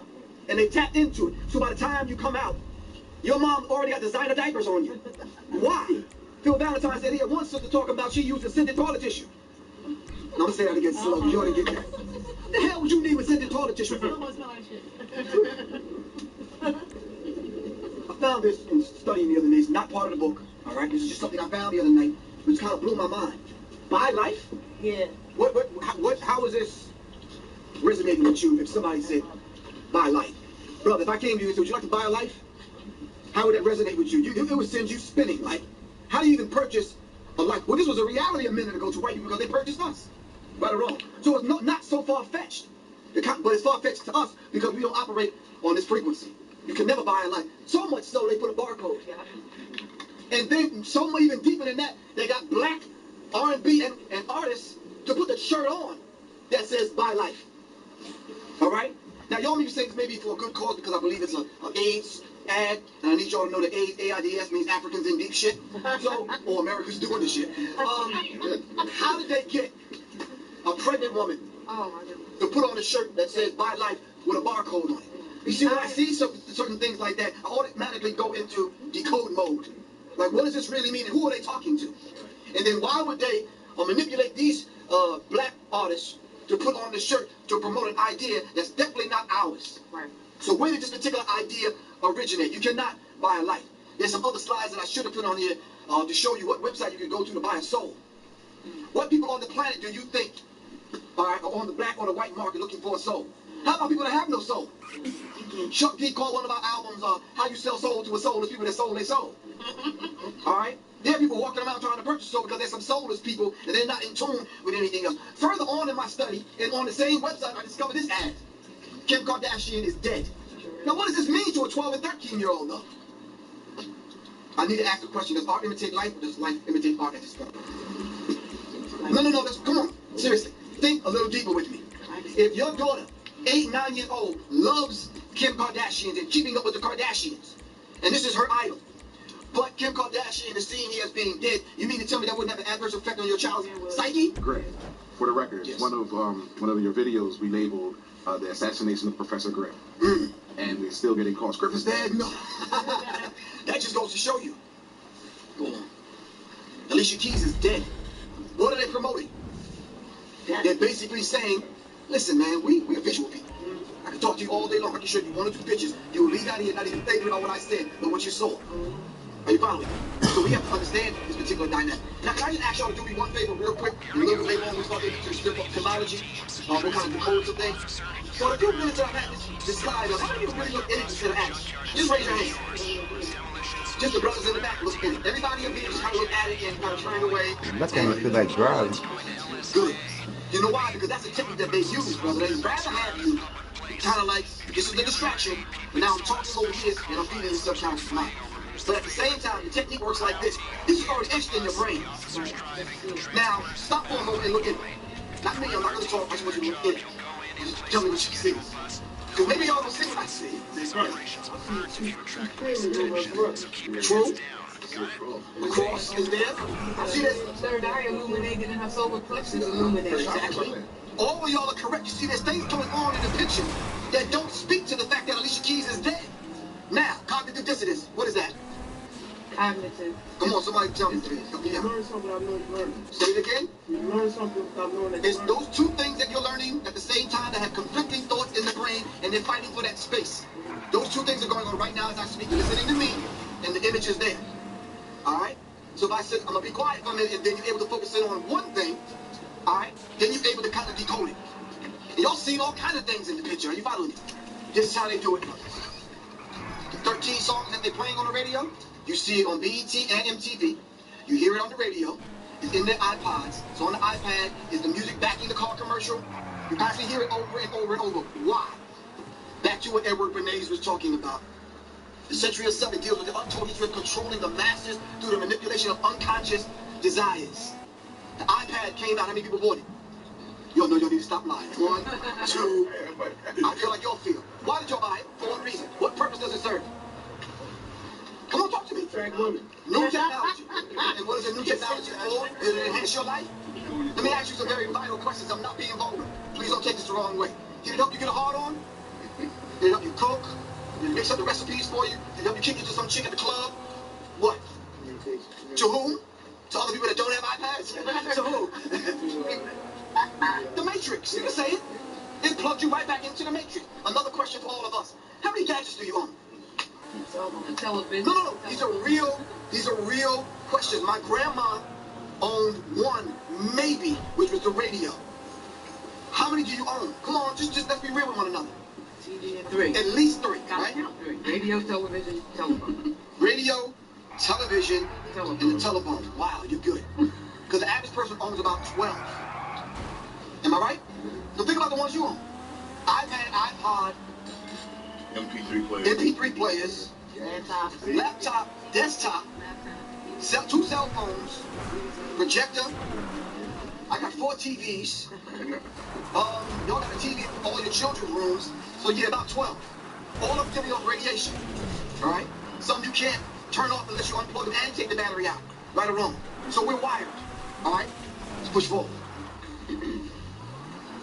And they tapped into it. So by the time you come out, your mom already got designer diapers on you. Why? Phil Valentine said he had one sister talking about she used scented toilet tissue. Now, I'm going to say that again slow. You ought to get that. What the hell would you need with scented toilet tissue for? I found this in studying the other day. It's not part of the book. All right? This is just something I found the other night, which kind of blew my mind. By life? Yeah. How is this resonate with you if somebody said, buy life? Brother, if I came to you and said, would you like to buy a life? How would that resonate with you? It would send you spinning. Like, how do you even purchase a life? Well, this was a reality a minute ago to white people because they purchased us. Right or wrong? So it's not so far-fetched. But it's far-fetched to us because we don't operate on this frequency. You can never buy a life. So much so they put a barcode. And then so much even deeper than that, they got black R&B and artists to put the shirt on that says buy life. All right? Now, y'all may be saying this maybe for a good cause because I believe it's an AIDS ad, and I need y'all to know that AIDS means Africans in deep shit. So, or Americans doing this shit. How did they get a pregnant woman to put on a shirt that says buy life with a barcode on it? You see, when I see certain things like that, I automatically go into decode mode. Like, what does this really mean, and who are they talking to? And then why would they manipulate these black artists to put on the shirt to promote an idea that's definitely not ours? Right. So where did this particular idea originate? You cannot buy a life. There's some other slides that I should have put on here to show you what website you can go to buy a soul. What people on the planet do you think are on the black or the white market looking for a soul? How about people that have no soul? Chuck D called one of our albums, How You Sell Soul to a Soulless People That Sold Their Soul. All right? There are people walking around trying to purchase soul because there's some soulless people and they're not in tune with anything else. Further on in my study, and on the same website, I discovered this ad. Kim Kardashian is dead. Now, what does this mean to a 12 and 13-year-old, though? I need to ask the question, does art imitate life, or does life imitate art at this point? No, come on. Seriously. Think a little deeper with me. If your daughter, 8, 9 years old, loves Kim Kardashian and keeping up with the Kardashians, and this is her idol, but Kim Kardashian is seen here as being dead, you mean to tell me that wouldn't have an adverse effect on your child's psyche? Great. For the record, yes. one of your videos we labeled the assassination of Professor Griff. And we're still getting calls. Griff is dead? No. That just goes to show you. Go on. Alicia Keys is dead. What are they promoting? They're basically saying, listen, man, we're visual people. I can talk to you all day long. I can show you 1 or 2 pictures. You will leave out here not even thinking about what I said, but what you saw. Are you following me? So we have to understand this particular dynamic. Now, can I just ask y'all to do me one favor real quick? A little bit later on, we start getting into symbology. What kind of decode some things. So in a few minutes that I've had this slide up, how many people really look in it instead of at it? Just raise your hand. Just the brothers in the back look in it. Everybody up here just kind of look at it and kind of turn away. That kind of feel like driving. Good. You know why? Because that's a technique that they use, brother. They'd rather have you kind of like, this is the distraction, but now I'm talking over here and I'm feeding this subconscious mind. But at the same time, the technique works like this. This is already etched in your brain. Now, stop for a moment and look at it. Not me, I'm not going to talk, I just want you to look at it. Just tell me what you see. Because maybe y'all don't see what I see. True. The cross is there. See this? Third eye illuminated and her solar plexus illuminated. Exactly. All of y'all are correct. You see, there's things going on in the picture that don't speak to the fact that Alicia Keys is dead. Now, cognitive dissonance. What is that? Cognitive. Come on, somebody tell me. You learn something I've learned. Say it again. You learn something I've learned. It's those 2 things that you're learning at the same time that have conflicting thoughts in the brain, and they're fighting for that space. Those 2 things are going on right now as I speak. You're listening to me, and the image is there. All right? So if I said, I'm going to be quiet for a minute, and then you're able to focus in on one thing, all right? Then you're able to kind of decode it. And y'all seen all kind of things in the picture. Are you following me? This is how they do it. The 13 songs that they're playing on the radio, you see it on BET and MTV. You hear it on the radio. It's in their iPods. So on the iPad is the music backing the car commercial. You constantly hear it over and over and over. Why? Back to what Edward Bernays was talking about. The Century of Seven deals with the untold history of controlling the masses through the manipulation of unconscious desires. The iPad came out. How many people bought it? Y'all know y'all need to stop lying. 1, 2. I feel like y'all feel. Why did y'all buy it? For one reason. What purpose does it serve? Come on, talk to me. Track women. New technology. And what is a new technology for? Does it enhance your life? Let me ask you some very vital questions. I'm not being vulgar. Please don't take this the wrong way. Did it help you get a hard on? Did it help you cook? Did it mix up the recipes for you? Did it help you kick into some chick at the club? What? To whom? To other people that don't have iPads? To who? The Matrix. You can say it. It plugged you right back into the Matrix. Another question for all of us. How many gadgets do you own? Television. No. These are real questions. My grandma owned one, maybe, which was the radio. How How many do you own? Come on, just let's be real with one another. TV and 3. At least 3, Gotta right? count 3. Radio, television, telephone. Radio, television, Telephone. and the telephone. Wow, you're good. Because the average person owns about 12. Am I right? So think about the ones you own. iPad, iPod, MP3 players. MP3 players, laptop, desktop, 2 cell phones, projector. I got 4 TVs. Y'all got a TV in all your children's rooms, so yeah, about 12. All of them giving off radiation. All right? Some you can't turn off unless you unplug them and take the battery out. Right or wrong. So we're wired. All right? Let's push forward.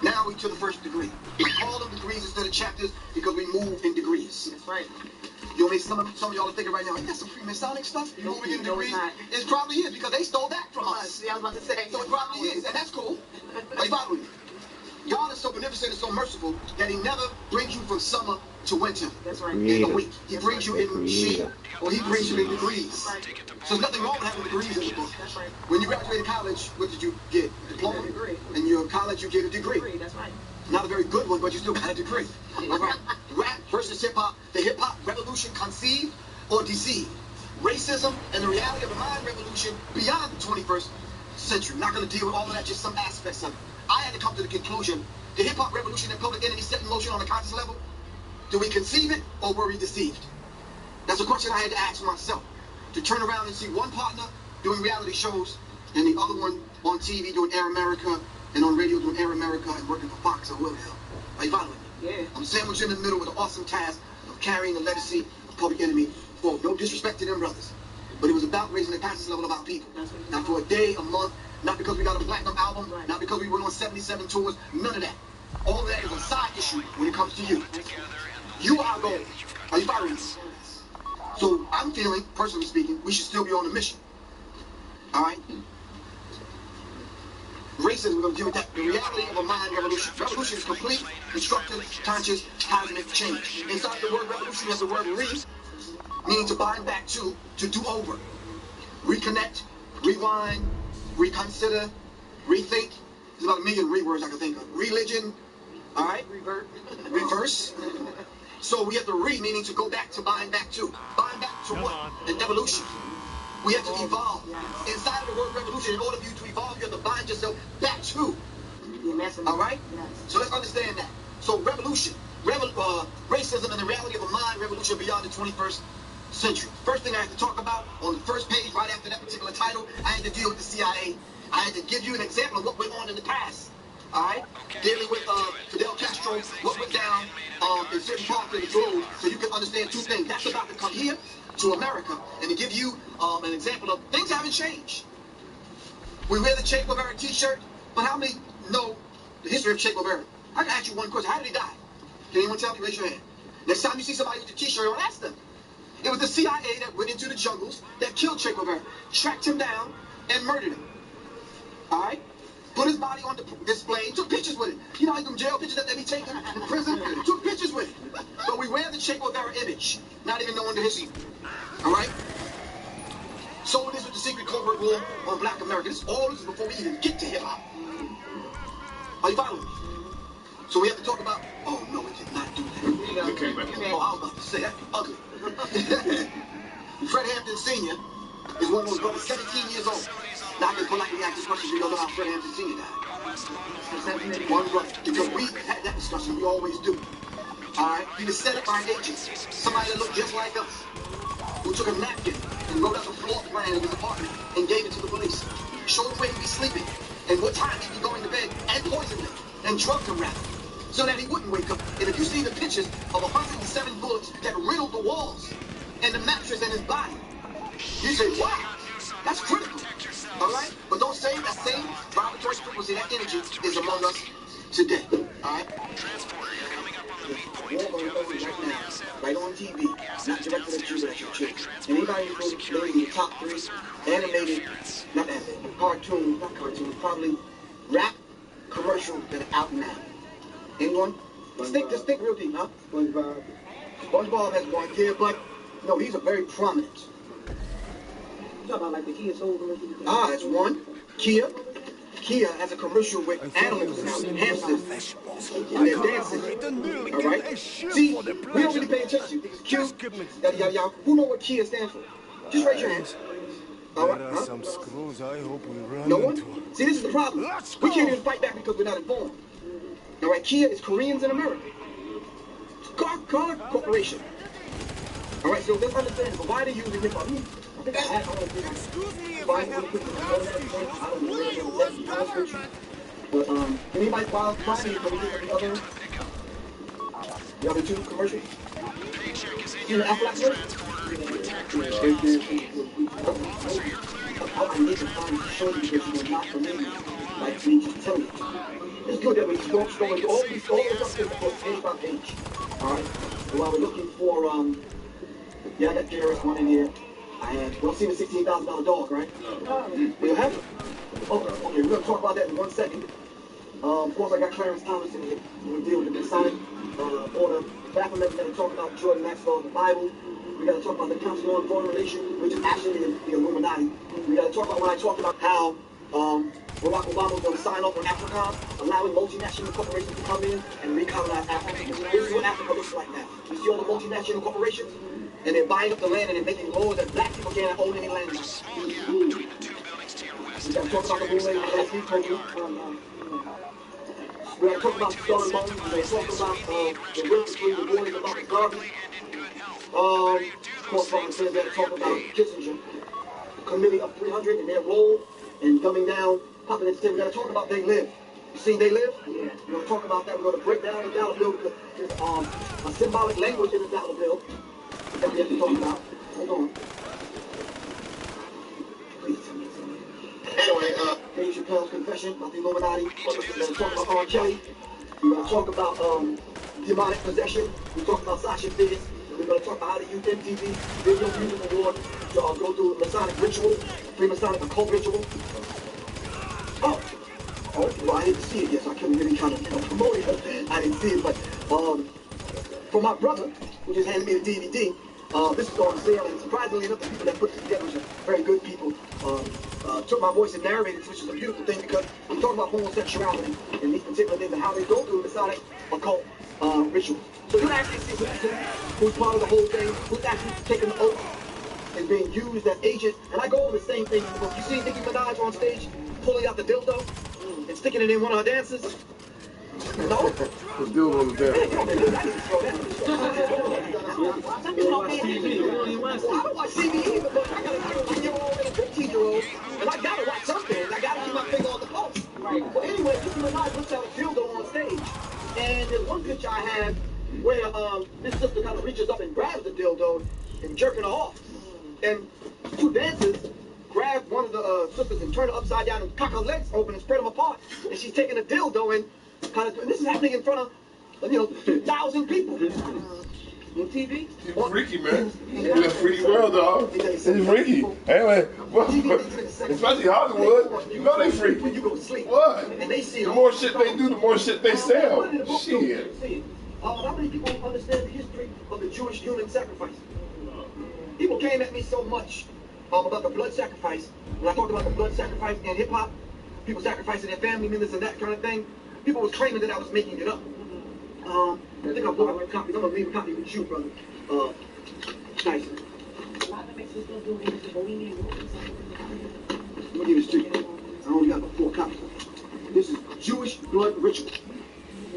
Now we to the first degree. We call them degrees instead of chapters because we move in degrees. That's right. You know, some of y'all are thinking right now, ain't that some Freemasonic stuff? Moving in degrees? It probably is because they stole that from us. Yeah, I was about to say. So it probably is, and that's cool. Are you following me? God is so beneficent and so merciful that he never brings you from summer to winter. That's right. In a week. He brings you in shade, or he brings you in degrees. Right. So there's nothing wrong with having degrees in the book. That's right. When you graduated college, what did you get? Diploma? A degree. In your college, you get a degree. That's right. Not a very good one, but you still got a degree. All right. Rap versus hip-hop. The hip-hop revolution conceived or deceived. Racism and the reality of the mind revolution beyond the 21st century. Not going to deal with all of that, just some aspects of it. I had to come to the conclusion, the hip-hop revolution and Public Enemy set in motion on a conscious level, do we conceive it or were we deceived? That's a question I had to ask myself. To turn around and see one partner doing reality shows and the other one on TV doing Air America and on radio doing Air America and working for Fox or whatever. Are you following me? Yeah. I'm sandwiched in the middle with the awesome task of carrying the legacy of Public Enemy for no disrespect to them brothers. But it was about raising the conscious level of our people. Not for a day, a month, not because we got a platinum album, not because we went on 77 tours, none of that. All of that is a side issue when it comes to you. You are our goal. Are you following me? So I'm feeling, personally speaking, we should still be on the mission. All right? Racism, we're going to deal with that. The reality of a mind revolution. Revolution is complete, constructive, conscious, cosmic change. Inside the word revolution, you have the word re, meaning to bind back to do over. Reconnect, rewind, reconsider, rethink. There's about a million rewords I can think of. Religion, all right? Reverse. So we have the re, meaning to go back to bind back to. Bind back to what? An evolution. We have to evolve. Inside of the word revolution, in order for you to evolve, you have to bind yourself back to. All right? So let's understand that. So revolution, racism and the reality of a mind revolution beyond the 21st century. First thing I have to talk about on the first page, right after that particular title, I had to deal with the CIA. I had to give you an example of what went on in the past. All right? Dealing with Fidel Castro, what went down in certain parts of the globe, so you can understand two things. That's about to come here to America, and to give you an example of things haven't changed. We wear the Che Guevara t-shirt, but how many know the history of Che Guevara? I can ask you one question. How did he die? Can anyone tell me? Raise your hand. Next time you see somebody with a t-shirt on, ask them. It was the CIA that went into the jungles that killed Che Guevara, tracked him down, and murdered him. All right? Put his body on the display, took pictures with it. You know, like them jail pictures that they be taking in prison? Took pictures with it. But we wear the Che Guevara image, not even knowing the history. All right? So it is with the secret covert war on Black America. This is before we even get to hip-hop. Are you following me? So we have to talk about, oh, no, we did not do that. Okay, man. Oh, I was about to say, that's ugly. Fred Hampton Sr. is one of those brothers, 17 years old. Now I can politely ask this question so you don't know how Fred Hampton Sr. died. One brother. Because we had that discussion, we always do. Alright? He was set up by an agent. Somebody that looked just like us. Who took a napkin and wrote up a floor plan of his apartment and gave it to the police. Showed him where he'd be sleeping and what time he'd be going to bed, and poisoned him and drugged him rather, so that he wouldn't wake up. And if you see the pictures of 107 bullets that riddled the walls and the mattress in his body, you say, wow, that's critical. All right? But don't say that same vibratory frequency, that energy is among us today. All right? War going over right now, right on TV, not directed at you, but at your children. And anybody who's naming the top 3 animated, not animated, cartoons, not cartoons, probably rap commercials that are out now. Anyone? Just think real deep, huh? SpongeBob. SpongeBob has one here, but no, these are very prominent. You talking about like the Kia Soul commercial? That's one. Kia. Kia has a commercial with animals now, hamsters, and they're dancing. All right? See, we don't really pay attention. It's cute, yada, yada, yada. Who know what Kia stands for? Just raise your hand. All right? There are some screws I hope we run No one? into. See, this is the problem. We can't even fight back because we're not informed. All right? Kia is Koreans in America. Car Corporation. All right, so let's understand. But why they using hip-hop music? I think I had all of this. Excuse me if I have But anybody file Friday? Can we get the other? The other two commercials? You know, after that I need to find show you because you're not familiar. Like me to tell you. It's good that we start showing all these stuff in the book, page by page. Alright? While we're looking for yeah, I got Garrett's one in here. I had well seen a $16,000 dog, right? We'll have it. Okay, we're gonna talk about that in 1 second. Of course I got Clarence Thomas in here. We'll deal with the Masonic order. Back when we're gonna talk about Jordan Maxwell in the Bible. We gotta talk about the Council on Foreign Relations, which is actually the Illuminati. We gotta talk about when I talked about how Barack Obama was going to sign off on Africa, allowing multinational corporations to come in and recolonize Africa. This is what Africa looks like now. You see all the multinational corporations, and they're buying up the land and they're making laws that black people can't own any land. We gotta talk about the ruling last week, we're going to talk about stolen loans. We're going to talk about the rift between the warnings about the Garvey. Of course, we're going to talk about Kissinger, the Committee of 300 and their role in dumbing down popular state. We're going to talk about They Live. You seen They Live? Yeah. We're going to talk about that. We're going to break down the dollar bill because there's a symbolic language in the dollar bill that we have to talk about. Hold on. Please tell me something. Anyway, Dave Chappelle's confession about the Illuminati. We're going to talk about R. Kelly. We're going to talk about demonic possession. We're talking about Sasha Fierce. We're going to talk about how to use MTV Video Music Award to go through Masonic ritual, Freemasonic occult ritual. Oh, well, I didn't see it yet, so I couldn't really kind of promote it. I didn't see it, but for my brother, who just handed me the DVD, this is on sale, and surprisingly enough, the people that put this together are very good people. Took my voice and narrated it, which is a beautiful thing because I'm talking about homosexuality and these particular things and how they go through Masonic occult rituals. So you actually see who's part of the whole thing, who's actually taking the oath and being used as agent. And I go over the same thing in the book. You see Nicki Minaj on stage pulling out the dildo and sticking it in one of her dances? No? The dildo on the dance. I don't watch TV either, but I got a 13-year-old and a 15-year-old, and I gotta watch something. I gotta keep my finger on the pulse. Right. Well, anyway, Nicki Minaj looks at a dildo on stage, and there's one picture I have where this sister kind of reaches up and grabs the dildo and jerking her off. And two dancers grab one of the sisters and turn her upside down and cock her legs open and spread them apart. And she's taking a dildo and kind of, and this is happening in front of, 2,000 people. On TV? It's freaky, man. It's a freaky world, dog. It's freaky. Anyway, especially Hollywood, you know they freaky. You go to sleep. What? And they see the more shit they do, the more shit they sell. Shit. How many people understand the history of the Jewish human sacrifice? People came at me so much about the blood sacrifice. When I talked about the blood sacrifice in hip-hop, people sacrificing their family members and that kind of thing, people were claiming that I was making it up. I think I bought a copy. I'm going to leave a copy with you, brother. Nice. I'm going to give this to you. I only got about 4 copies. This is Jewish blood ritual.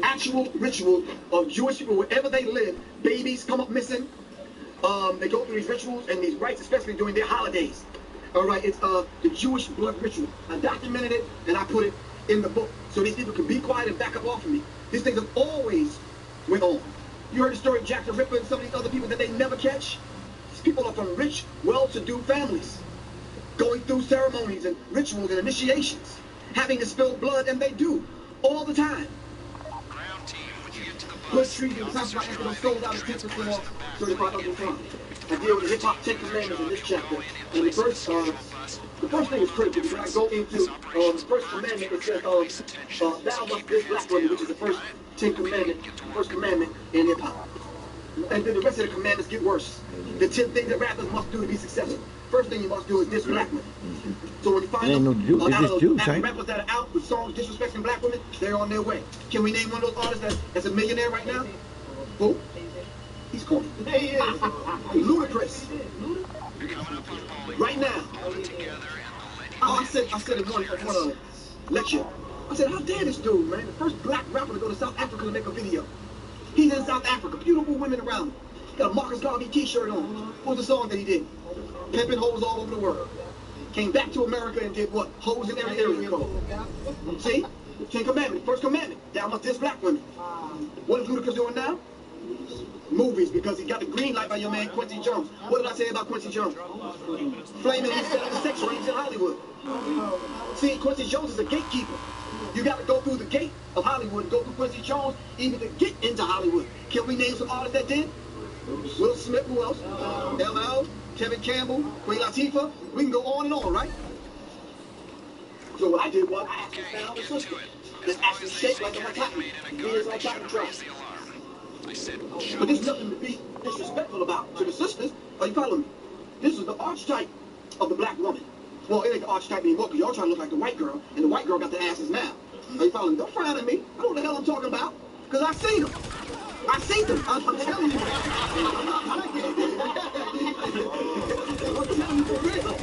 Actual ritual of Jewish people wherever they live. Babies come up missing. They go through these rituals and these rites, especially during their holidays. All right, it's the Jewish blood ritual. I documented it and I put it in the book so these people can be quiet and back up off of me. These things have always went on. You heard the story of Jack the Ripper and some of these other people that they never catch? These people are from rich, well-to-do families, going through ceremonies and rituals and initiations, having to spill blood, and they do all the time. Blood trees and South Africa sold out of 10% off certified Uncle Tom. I deal with the hip-hop 10 commandments in this chapter. And the first thing is critical because I go into the first commandment. It says, thou must be black woman, which is the first 10 commandment, first commandment in hip-hop. And then the rest of the commandments get worse. The 10 things that rappers must do to be successful. First thing you must do is diss black women. So when you find them, rappers that are out with songs disrespecting black women, they're on their way. Can we name one of those artists that's a millionaire right now? Who? He's corny. He is. Ludacris. Right now. I said in one lecture, I said, how dare this dude, man? The first black rapper to go to South Africa to make a video. He's in South Africa, beautiful women around him. Got a Marcus Garvey t-shirt on. What was the song that he did? Pimping hoes all over the world. Came back to America and did what? Hoes in every area code. See? 10 commandments. First commandment. Thou must diss black women. What is Ludacris doing now? Movies, because he got the green light by your man Quincy Jones. What did I say about Quincy Jones? Flaming his sex rings in Hollywood. See, Quincy Jones is a gatekeeper. You got to go through the gate of Hollywood and go through Quincy Jones even to get into Hollywood. Can we name some artists that did? Will Smith, who else? LL, Kevin Campbell, Queen Latifah. We can go on and on, right? So what I did was I actually found a sister that's actually shaped like a cotton. Here's like cotton trust. But there's nothing to be disrespectful about to the sisters. Are you following me? This is the archetype of the black woman. Well, it ain't the archetype anymore because y'all trying to look like the white girl, and the white girl got the asses now. Are you following me? Don't frown at me. I know what the hell I'm talking about because I seen them. I seen them. I'm telling you. I'm telling you for real.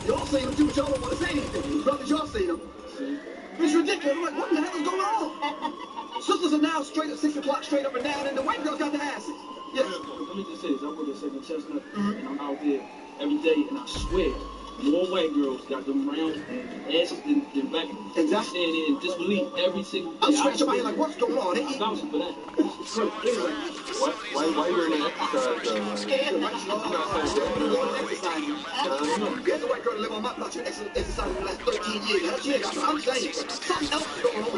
Y'all seen them too, but y'all don't want to say anything. Brothers, y'all seen them. It's ridiculous. I'm like, what the hell is going on? Sisters are now straight at 6 o'clock, straight up and down, and the white girls got the asses. Yes. Let me just say this. I work at Second Chestnut, and I'm out there every day, and I swear, more white girls got them round asses than black girls. Exactly. Stand in disbelief every single day. I'm scratching my head like, what's going on? They eat. I'm for that. Why you're in exercise? There's a white girl that live on my block. She exercising for the last 13 years. She ain't got I'm saying something else is going on.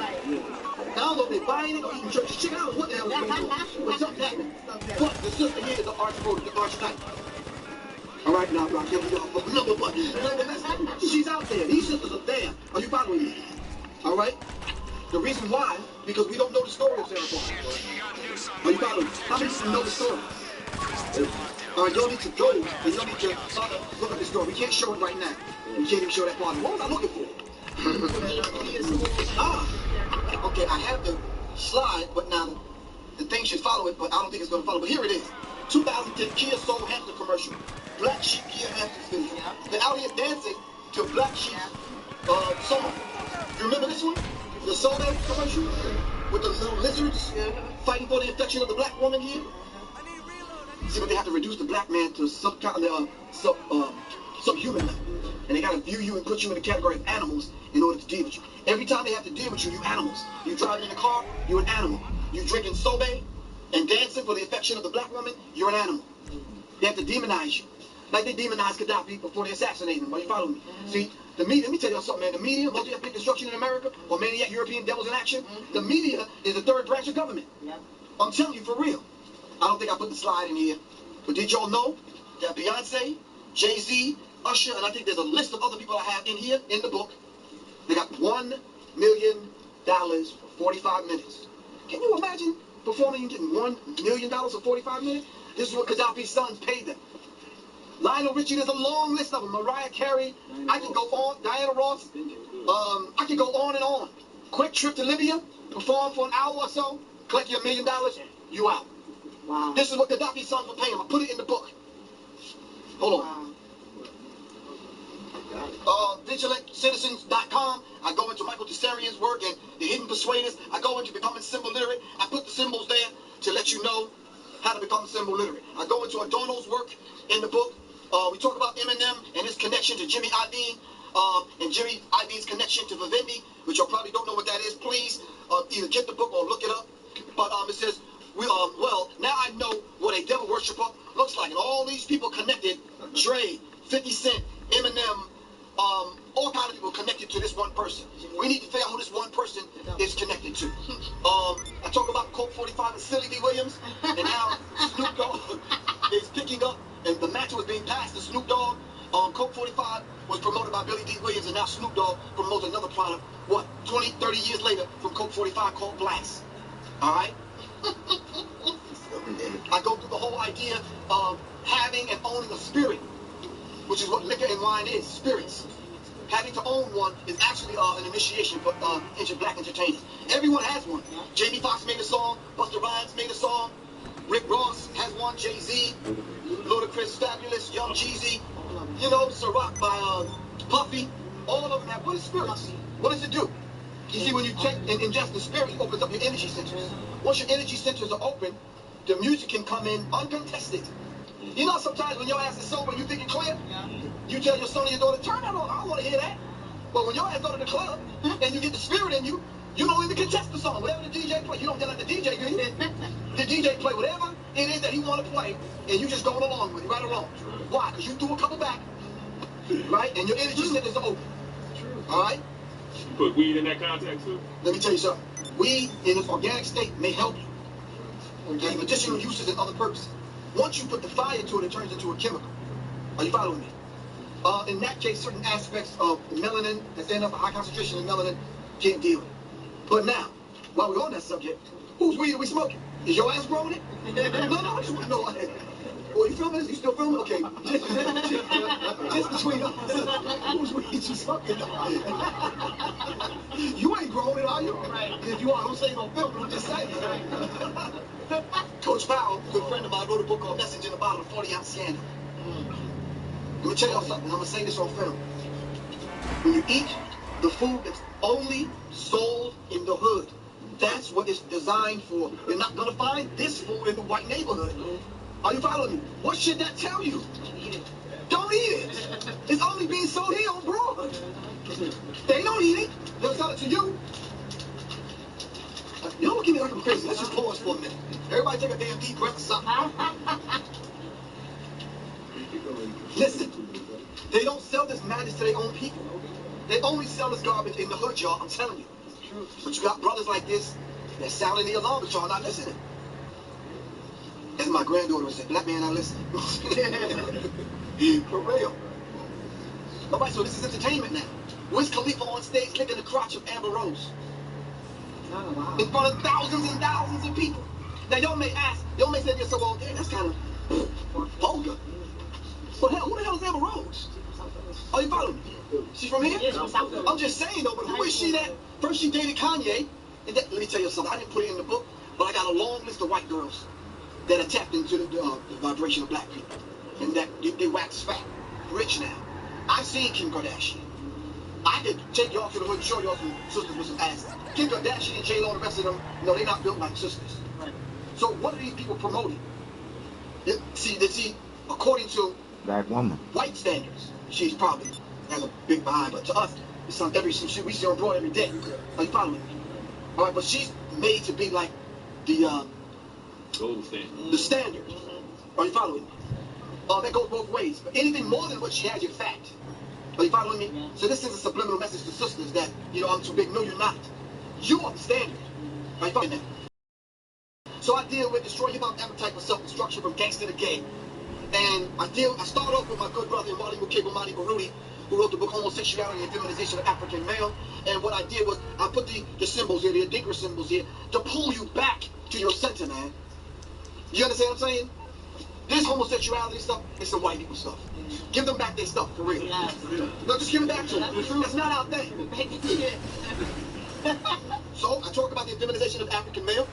I don't know if they're buying it or eating church chicken. I don't know what the hell is going on. But something's happening. But the sister here is the archetype. All right, now, Rock, here we go. But she's out there. These sisters are there. Are you following me? All right? The reason why, because we don't know the story of Sarah Paul. Are you following me? How many people know the story? All right, y'all need to go, and y'all need to look at the story. We can't show it right now. We can't even show that part. What was I looking for? Okay, I have the slide, but now the thing should follow it, but I don't think it's going to follow. But here it is. 2010 Kia Soul Hamster commercial. Black Sheep Kia Hamster video. They're out here dancing to Black Sheep song. You remember this one? The Soul Hamster commercial? With the little lizards fighting for the infection of the black woman here? See, but they have to reduce the black man to subhuman level. And they got to view you and put you in the category of animals in order to deal with you. Every time they have to deal with you, you animals. You driving in the car, you're an animal. You drinking sobe and dancing for the affection of the black woman, you're an animal. They have to demonize you. Like they demonized Gaddafi before they assassinated him. Are you following me? See, the media, let me tell y'all something, man. The media, multi-ethnic destruction in America, or maniac European devils in action, the media is the third branch of government. I'm telling you for real. I don't think I put the slide in here. But did y'all know that Beyonce, Jay-Z, Usher, and I think there's a list of other people I have in here, in the book, they got $1 million for 45 minutes. Can you imagine performing and getting $1 million for 45 minutes? This is what Gaddafi's sons paid them. Lionel Richie, there's a long list of them. Mariah Carey, I can go on. Diana Ross, I can go on and on. Quick trip to Libya, perform for an hour or so, collect your $1 million, you out. Wow. This is what Gaddafi's sons were paying him. I put it in the book. Hold on. VigilantCitizens.com. I go into Michael Tessarian's work and the Hidden Persuaders. I go into becoming symbol literate. I put the symbols there to let you know how to become symbol literate. I go into Adorno's work in the book. We talk about Eminem and his connection to Jimmy Iovine, and Jimmy Iovine's connection to Vivendi, which y'all probably don't know what that is. Please either get the book or look it up. But it says, well, now I know what a devil worshiper looks like. And all these people connected, Dre, 50 Cent, Eminem, all kind of people connected to this one person. We need to figure out who this one person is connected to. I talk about Colt 45 and Silly D. Williams, and how Snoop Dogg is picking up, and the match was being passed to Snoop Dogg. Colt 45 was promoted by Billy D. Williams, and now Snoop Dogg promotes another product, 20, 30 years later from Colt 45 called Blast. All right? I go through the whole idea of having and owning a spirit, which is what liquor and wine is, spirits. Having to own one is actually an initiation for black entertainers. Everyone has one. Jamie Foxx made a song, Busta Rhymes made a song, Rick Ross has one, Jay-Z, Ludacris, Fabulous, Young Jeezy, you know, Ciroc by Puffy. All of them have what is spirits? What does it do? You see, when you take and ingest the spirit, it opens up your energy centers. Once your energy centers are open, the music can come in uncontested. You know, sometimes when your ass is sober and you think you're clear, you tell your son or your daughter, turn that on, I don't want to hear that. But when your ass go to the club and you get the spirit in you, you don't even contest the song. Whatever the DJ play, you don't get like the DJ, do you? The DJ play whatever it is that he want to play, and you just going along with it, right or wrong. Why? Because you threw a couple back, right? And your energy centers are open. All right? You put weed in that context too? Let me tell you something. Weed in its organic state may help you. There's medicinal uses and other purposes. Once you put the fire to it, it turns into a chemical. Are you following me? In that case, certain aspects of melanin, that's enough a high concentration of melanin, can't deal with it. But now, while we're on that subject, whose weed are we smoking? Is your ass growing it? No, I just want to know. Oh, you filming this? You still filming? Okay. Just between us. Whose weed you smoking? You ain't growing it, are you? Right. If you are, don't say no film, I'm just saying. Coach Powell, a good friend of mine, wrote a book called Message in a Bottle, 40-ounce scandal. Let me tell y'all something. I'm going to say this on film. When you eat the food that's only sold in the hood, that's what it's designed for. You're not going to find this food in the white neighborhood. Are you following me? What should that tell you? Don't eat it. It's only being sold here on Broad. They don't eat it. They'll sell it to you. Y'all look at me like I'm crazy. Let's just pause for a minute. Everybody take a damn deep breath or something. Listen, they don't sell this madness to their own people. They only sell this garbage in the hood, y'all. I'm telling you. But you got brothers like this that sounding the alarm, but y'all not listening. As my granddaughter would say, black man, I listen. For real. All right, so this is entertainment now. Wiz Khalifa on stage licking the crotch of Amber Rose. Oh, wow. In front of thousands and thousands of people. Now, y'all may ask, y'all may say to yourself, well, damn, that's kind of vulgar. But hell, who the hell is Amber Rose? Are you following me? She's from here? I'm just saying, though, but who is she that? First, she dated Kanye. And let me tell you something. I didn't put it in the book, but I got a long list of white girls that are tapped into the vibration of black people. And that they wax fat, rich now. I've seen Kim Kardashian. I could take y'all to the hood and show y'all some sisters with some ass. Kim Kardashian, J-Lo, and the rest of them, no, they're not built like sisters. Right. So what are these people promoting? See, according to Black woman. White standards, she's probably has a big behind, but to us, it's some shit we see on Broad every day. Are you following me? All right, but she's made to be like the gold standard. The standard. Are you following me? That goes both ways. But anything more than what she has, you're fat. Are you following me? Yeah. So this is a subliminal message to sisters that, you know, I'm too big. No, you're not. You are the standard. Are you following me? So I deal with destroy your mouth appetite for self-destruction from gangster to gay. And I start off with my good brother in Wally Mukebe Madi Baruti, who wrote the book Homosexuality and Feminization of African Male. And what I did was I put the symbols here, the Adinkra symbols here, to pull you back to your center, man. You understand what I'm saying? This homosexuality stuff is some white people stuff. Give them back their stuff, for real. Yeah. No, just give it back to them. That's not our thing. So, I talk about the feminization of African male.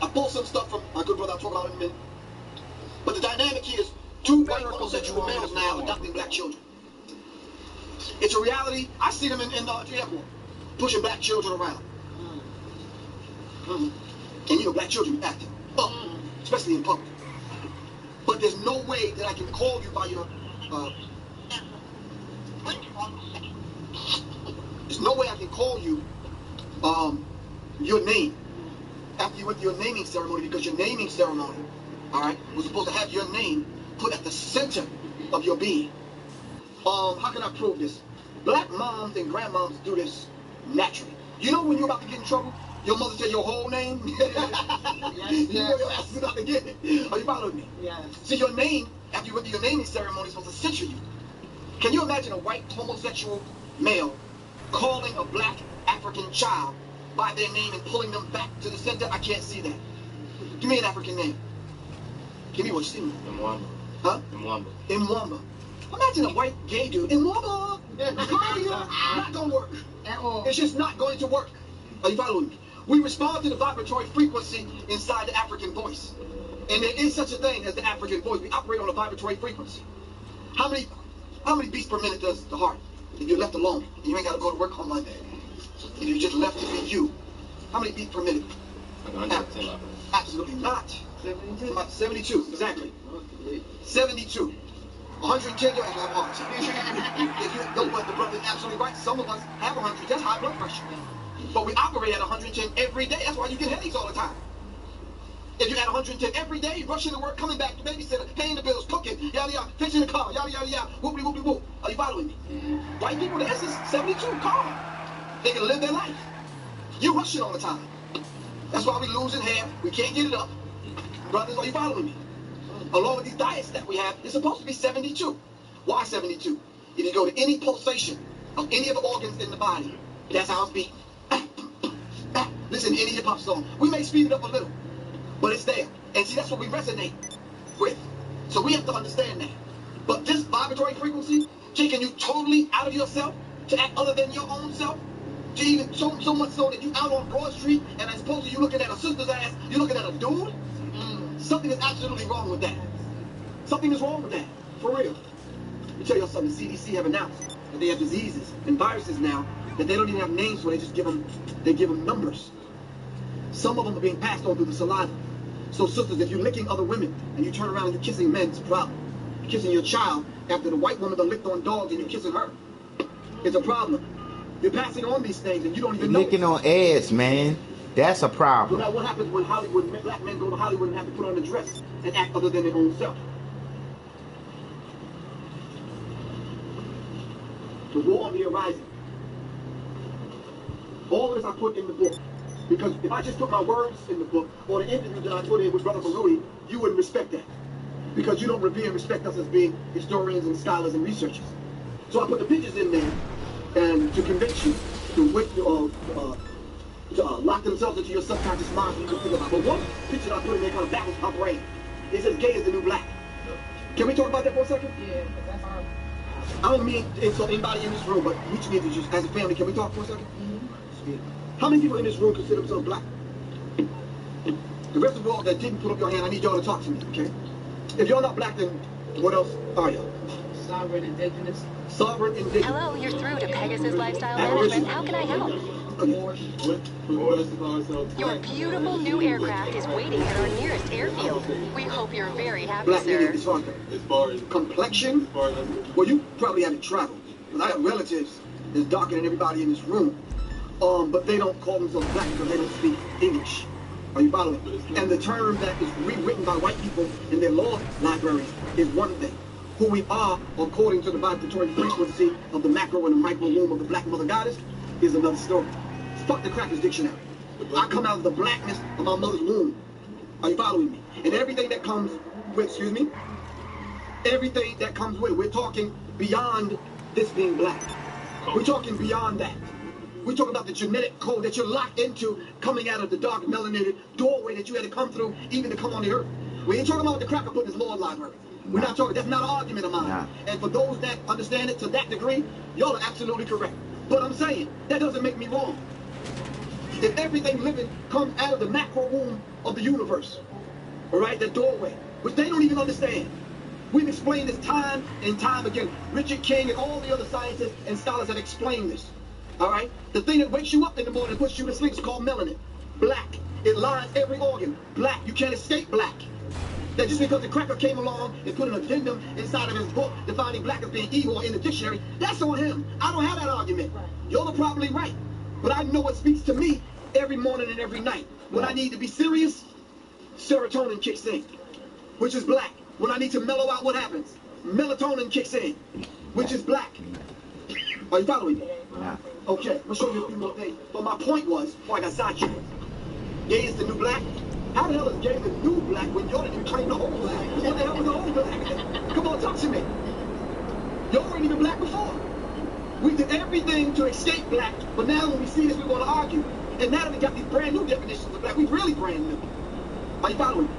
I pull some stuff from my good brother I'll talk about in a minute. But the dynamic here is 2 white homosexual males now adopting black children. It's a reality. I see them in the airport, pushing black children around. And you know, black children be acting up, especially in public. But there's no way that I can call you by your, there's no way I can call you, your name after you went to your naming ceremony, because your naming ceremony, all right, was supposed to have your name put at the center of your being. How can I prove this? Black moms and grandmoms do this naturally. You know when you're about to get in trouble, your mother tell your whole name? Yes. You know your ass is about to get it. Are you following me? Yes. See, your name, after you went to your naming ceremony, is supposed to center you. Can you imagine a white homosexual male calling a black African child by their name and pulling them back to the center? I can't see that. Give me an African name. Give me what you see me. Mwamba. Huh? Mwamba. In Mwamba. Imagine a white gay dude in Mwamba. Not gonna work. At all. It's just not going to work. Are you following me? We respond to the vibratory frequency inside the African voice. And there is such a thing as the African voice. We operate on a vibratory frequency. How many beats per minute does the heart? If you're left alone and you ain't got to go to work on Monday, and you're just left to be you, how many beats per minute? 110. Absolutely not. 72. About 72, exactly. 72. 110 you have to have heart. If you know what the brother is absolutely right, some of us have 100. That's high blood pressure. But we operate at 110 every day. That's why you get headaches all the time. If you're at 110 every day, rushing to work, coming back to babysitter, paying the bills, cooking, yada yada, fixing the car, yada yada yada, whoopity whoopity whoop. Are you following me? White people, this is 72 calm. They can live their life. You're rushing all the time. That's why we losing hair. We can't get it up. Brothers, are you following me? Along with these diets that we have, it's supposed to be 72. Why 72? If you go to any pulsation of any of the organs in the body, that's how it's beating. Listen to any hip hop song. We may speed it up a little, but it's there. And see, that's what we resonate with. So we have to understand that. But this vibratory frequency, taking you totally out of yourself to act other than your own self, to even so much so that you out on Broad Street and as opposed to you looking at a sister's ass, you're looking at a dude. Something is absolutely wrong with that. Something is wrong with that. For real. Let me tell you something. The CDC have announced that they have diseases and viruses now that they don't even have names for. They just give them numbers. Some of them are being passed on through the saliva. So sisters, if you're licking other women and you turn around and you're kissing men, it's a problem. You're kissing your child after the white woman that licked on dogs and you're kissing her. It's a problem. You're passing on these things and you don't even know. Licking on ass, man. That's a problem. So now what happens when Hollywood, black men go to Hollywood and have to put on a dress and act other than their own self? The war on the horizon. All of this I put in the book. Because if I just put my words in the book, or the interview that I put in with Brother Baruti, you wouldn't respect that. Because you don't revere and respect us as being historians and scholars and researchers. So I put the pictures in there and to convince you to lock themselves into your subconscious mind so you can think about. But one picture that I put in there kind of baffles my brain. It says gay is the new black. Can we talk about that for a second? Yeah, because that's our... I don't mean to insult anybody in this room, but we just need to just, as a family, can we talk for a second? Mm-hmm. How many people in this room consider themselves black? The rest of you all that didn't put up your hand, I need y'all to talk to me, okay? If y'all not black, then what else are y'all? Sovereign, indigenous. Sovereign, indigenous. Hello, you're through to Pegasus Lifestyle Management. How can I help? Your beautiful new aircraft is waiting at our nearest airfield. We hope you're very happy, Black meaning sir. As far as complexion? Well, you probably haven't traveled. Because I have relatives that's darker than everybody in this room. But they don't call themselves black because they don't speak English. Are you following? And the term that is rewritten by white people in their law libraries is one thing. Who we are, according to the vibratory frequency of the macro and the micro womb of the black mother goddess, is another story. Fuck the Crackers Dictionary. I come out of the blackness of my mother's womb. Are you following me? And everything that comes with, excuse me? Everything that comes with, we're talking beyond this being black. We're talking beyond that. We're talking about the genetic code that you're locked into coming out of the dark melanated doorway that you had to come through even to come on the earth. We ain't talking about the cracker put in his law library. We're not talking, that's not an argument of mine. Nah. And for those that understand it to that degree, y'all are absolutely correct. But I'm saying, that doesn't make me wrong. If everything living comes out of the macro womb of the universe, all right, that doorway, which they don't even understand. We've explained this time and time again. Richard King and all the other scientists and scholars have explained this. All right? The thing that wakes you up in the morning and puts you to sleep is called melanin. Black. It lines every organ. Black. You can't escape black. That just because the cracker came along and put an addendum inside of his book defining black as being evil or in the dictionary, that's on him. I don't have that argument. Y'all are probably right. But I know what speaks to me every morning and every night. When I need to be serious, serotonin kicks in, which is black. When I need to mellow out, what happens? Melatonin kicks in, which is black. Are you following me? Nah. Okay, I'm gonna show you a few more things. But my point was, before I got sidetracked, gay is the new black. How the hell is gay the new black when y'all didn't even claim the old black? What the hell was the old black? Come on, talk to me. Y'all weren't even black before. We did everything to escape black, but now when we see this, we want to argue. And now that we got these brand new definitions of black, we really brand new. Are you following me?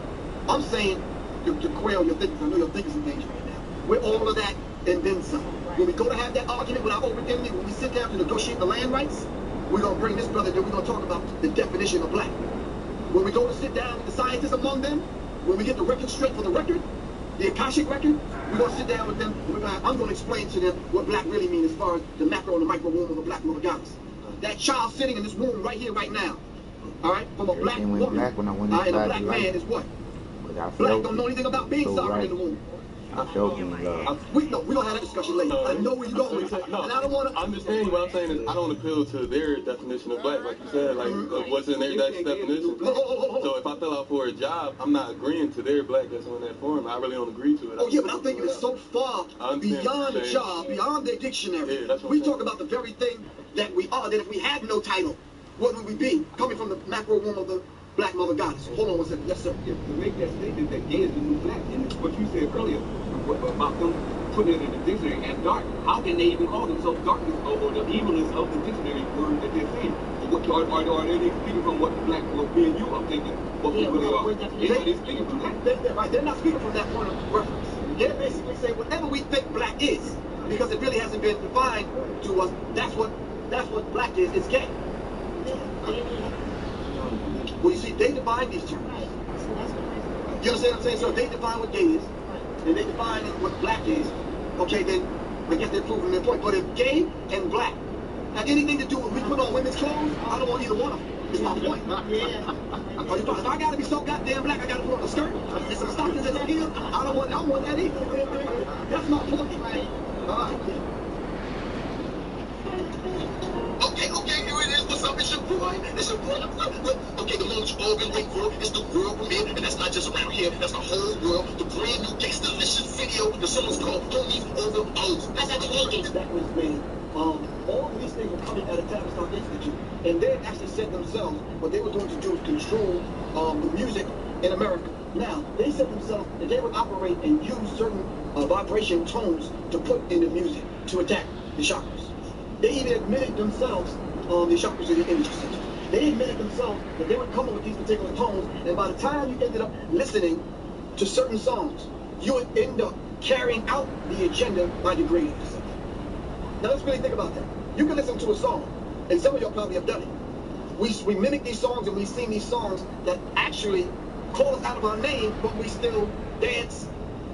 I'm saying to quail your thinking. I know your thinking's in danger right now. We're all of that and then some. When we go to have that argument with our open enemy, when we sit down to negotiate the land rights, we're going to bring this brother there. We're going to talk about the definition of black. When we go to sit down with the scientists among them, when we get the record straight for the record, the Akashic record, we're going to sit down with them. I'm going to explain to them what black really means as far as the macro and the micro womb of a black mother goddess. That child sitting in this womb right here, right now, all right, from a black woman, and a black man is what? Black don't know anything about being sovereign in the womb. We don't have that discussion later. I know where you're going with it, and I don't want to. I understand what I'm saying is I don't appeal to their definition of black, like you said, like what's in their definition. So if I fill out for a job, I'm not agreeing to their black that's on that form. I really don't agree to it. Oh yeah, but I'm thinking it's so far beyond the job, beyond their dictionary. Yeah, we talk about the very thing that we are. That if we had no title, what would we be? Coming from the macro womb of the black mother goddess. Hold on one second. Yes, sir. To make that statement that gay is the new black, and what you said earlier about them putting it in the dictionary as dark, how can they even call themselves darkness or the evilness of the dictionary word that they're saying? Are they speaking from what the black or being you are thinking? What people really are? They're speaking from that. Right, they're not speaking from that point of reference. They're basically saying whatever we think black is, because it really hasn't been defined to us. That's what black is. It's gay. Well, you see, they define these terms. You understand what I'm saying? So if they define what gay is, and they define what black is, okay, then I guess they're proving their point. But if gay and black have anything to do with we put on women's clothes, I don't want either one of them. It's my point. If I gotta be so goddamn black, I gotta put on a skirt and some stockings and some heels. I don't want that either. That's my point. All right. Okay, here it is. What's up? It's your boy. Okay, the moment you all been waiting for. It's the world premiere, and that's not just around here. That's the whole world. The brand new Gangsta-licious video. The song's called Homies Over O's. That's how that was made. All of these things were coming at a Tavistock Institute, and they actually said themselves what they were going to do is control the music in America. Now, they said themselves that they would operate and use certain vibration tones to put in the music to attack the chakras. They even admitted themselves, the chakras in the energy center. They admitted themselves that they would come up with these particular tones, and by the time you ended up listening to certain songs, you would end up carrying out the agenda by degrading yourself. Now let's really think about that. You can listen to a song, and some of y'all probably have done it. We mimic these songs and we sing these songs that actually call us out of our name, but we still dance.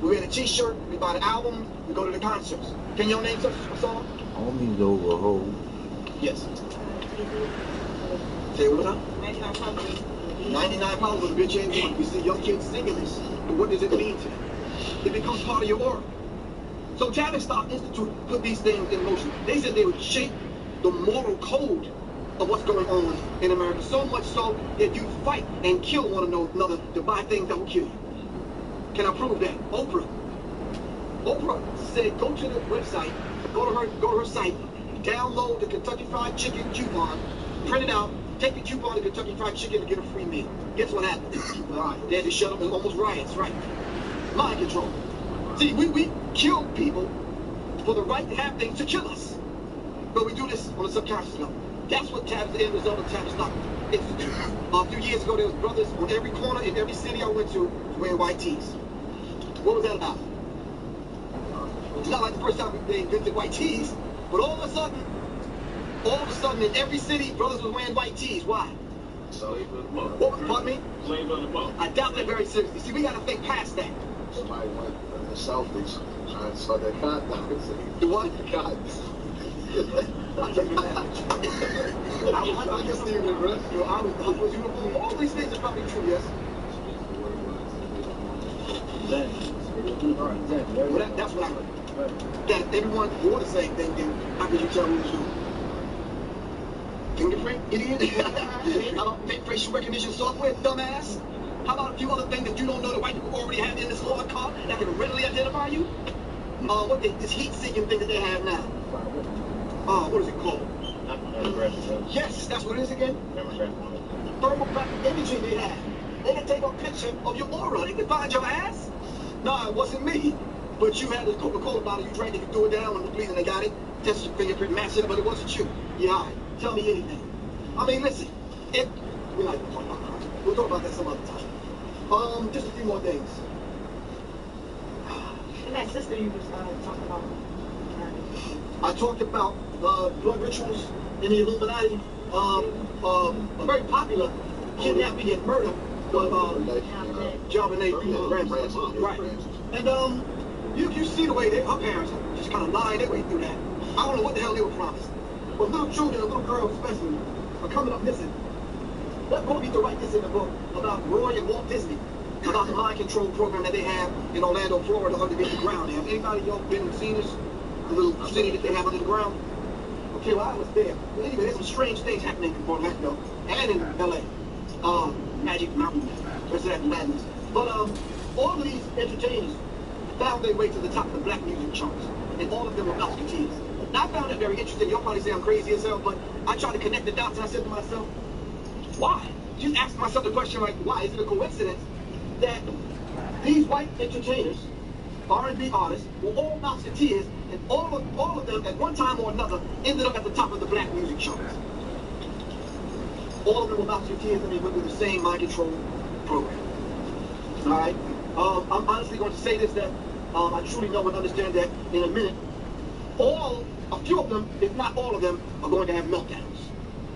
We wear the t-shirt, we buy the album, we go to the concerts. Can y'all name such a song? Homies over hoes. Yes. Say it one more time. 99 pounds of the bitch ain't one. We see young kids singing this. But what does it mean to them? It becomes part of your aura. So Tavistock Institute put these things in motion. They said they would shape the moral code of what's going on in America, so much so that you fight and kill one another to buy things that will kill you. Can I prove that? Oprah said go to the website, go to her site, download the Kentucky Fried Chicken coupon, print it out, take the coupon to Kentucky Fried Chicken to get a free meal. Guess what happened? They had to shut up. It was almost riots, right? Mind control. See, we kill people for the right to have things to kill us. But we do this on a subconscious level. That's what the end result of Tavistock Institute. A few years ago, there was brothers on every corner in every city I went to wearing white tees. What was that about? It's not like the first time they invented white tees, but all of a sudden in every city, brothers were wearing white tees. Why? Pardon me? I doubt that very seriously. See, we got to think past that. Somebody went in the Southeast trying to start their condoms. The what? Condoms. All these things are probably true, yes? Well, that's what I heard. That everyone wore the same thing, then how could you tell who was who? Fingerprint, idiot? Facial recognition software, dumbass? How about a few other things that you don't know the white people already have in this smart car that can readily identify you? This heat-seeking thing that they have now. What is it called? Yes, that's what it is again. Thermographic imaging they have. They can take a picture of your aura. They can find your ass. No, it wasn't me. But you had this Coca-Cola bottle you drank, they could do it down when the police and they got it. Test your fingerprint, match it, but it wasn't you. Yeah, all right. Tell me anything. I mean, listen. We're not going to talk about crime. We'll talk about that some other time. Just a few more things. that sister you just talked about? I talked about blood rituals in the Illuminati. A very popular kidnapping and murder of John Benet Ramsey. Right. And you see the way her parents just kind of lied their way through that. I don't know what the hell they were promised. But little children, little girls especially, are coming up missing. What brought me to write this in the book about Roy and Walt Disney, about the mind control program that they have in Orlando, Florida, underneath the ground. Have anybody y'all been and seen this? The little city that they have under the ground? Okay, well, I was there. Anyway, there's some strange things happening in Orlando and in LA. Magic Mountain, where's that madness? But all of these entertainers found their way to the top of the black music charts, and all of them were musketeers. Now, I found that very interesting. Y'all probably say I'm crazy as hell, but I tried to connect the dots, and I said to myself, why? Just ask myself the question, like, why? Is it a coincidence that these white entertainers, R&B artists, were all musketeers, and all of them, at one time or another, ended up at the top of the black music charts? All of them were musketeers, and they went through the same mind control program. All right? I'm honestly going to say this, that I truly know and understand that in a minute, a few of them, if not all of them, are going to have meltdowns.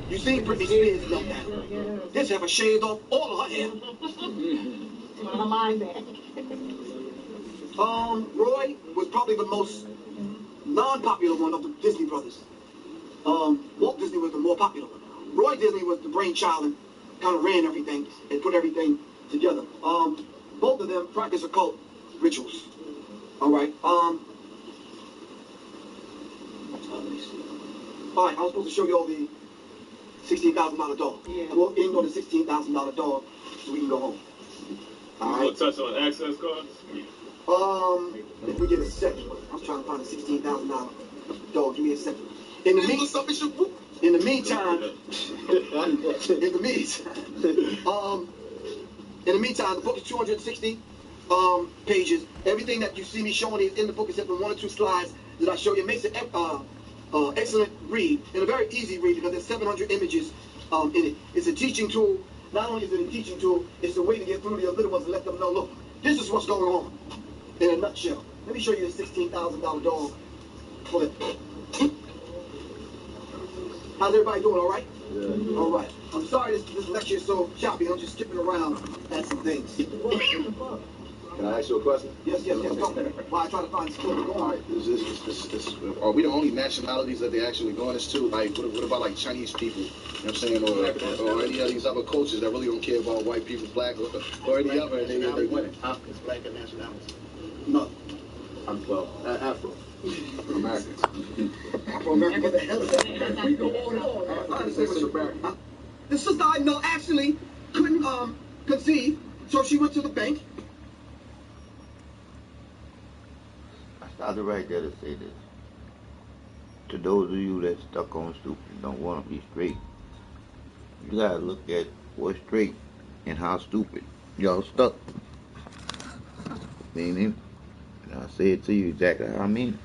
You seen Britney Spears meltdown. This ever shaved off all of her hair. My mind back. Roy was probably the most non-popular one of the Disney brothers. Walt Disney was the more popular one. Roy Disney was the brainchild and kind of ran everything and put everything together. Both of them practice occult rituals. All right. Let me see. All right, I was supposed to show you all the $16,000 dog. Yeah. We'll end on the $16,000 dog so we can go home. All right. We'll touch on access cards. If we get a second, I was trying to find a $16,000 dog. Give me a second. In the meantime, the book is 260 pages. Everything that you see me showing is in the book except for one or two slides that I show you. It makes it excellent read and a very easy read because there's 700 images in it. It's a teaching tool. Not only is it a teaching tool, it's a way to get through to your little ones and let them know, look, this is what's going on in a nutshell. Let me show you the $16,000 dog clip. How's everybody doing, all right? Yeah. All right. I'm sorry this lecture is so choppy. I'm just skipping around at some things. Can I ask you a question? Yes, go. While I try to find this clip. Go on. Are we the only nationalities that they actually going this to? Like, what about like Chinese people? You know what I'm saying? Or any of these other cultures that really don't care about white people, black, or any other, and they win. Africans, black and nationalities. No. Afro. Americans. Afro-American, what the hell is that? We go on and on. I understand what American. The sister I know actually couldn't conceive, so she went to the bank. I started right there to say this. To those of you that stuck on stupid and don't want to be straight, you gotta look at what's straight and how stupid y'all stuck. Meaning, and I'll say it to you exactly how I mean it.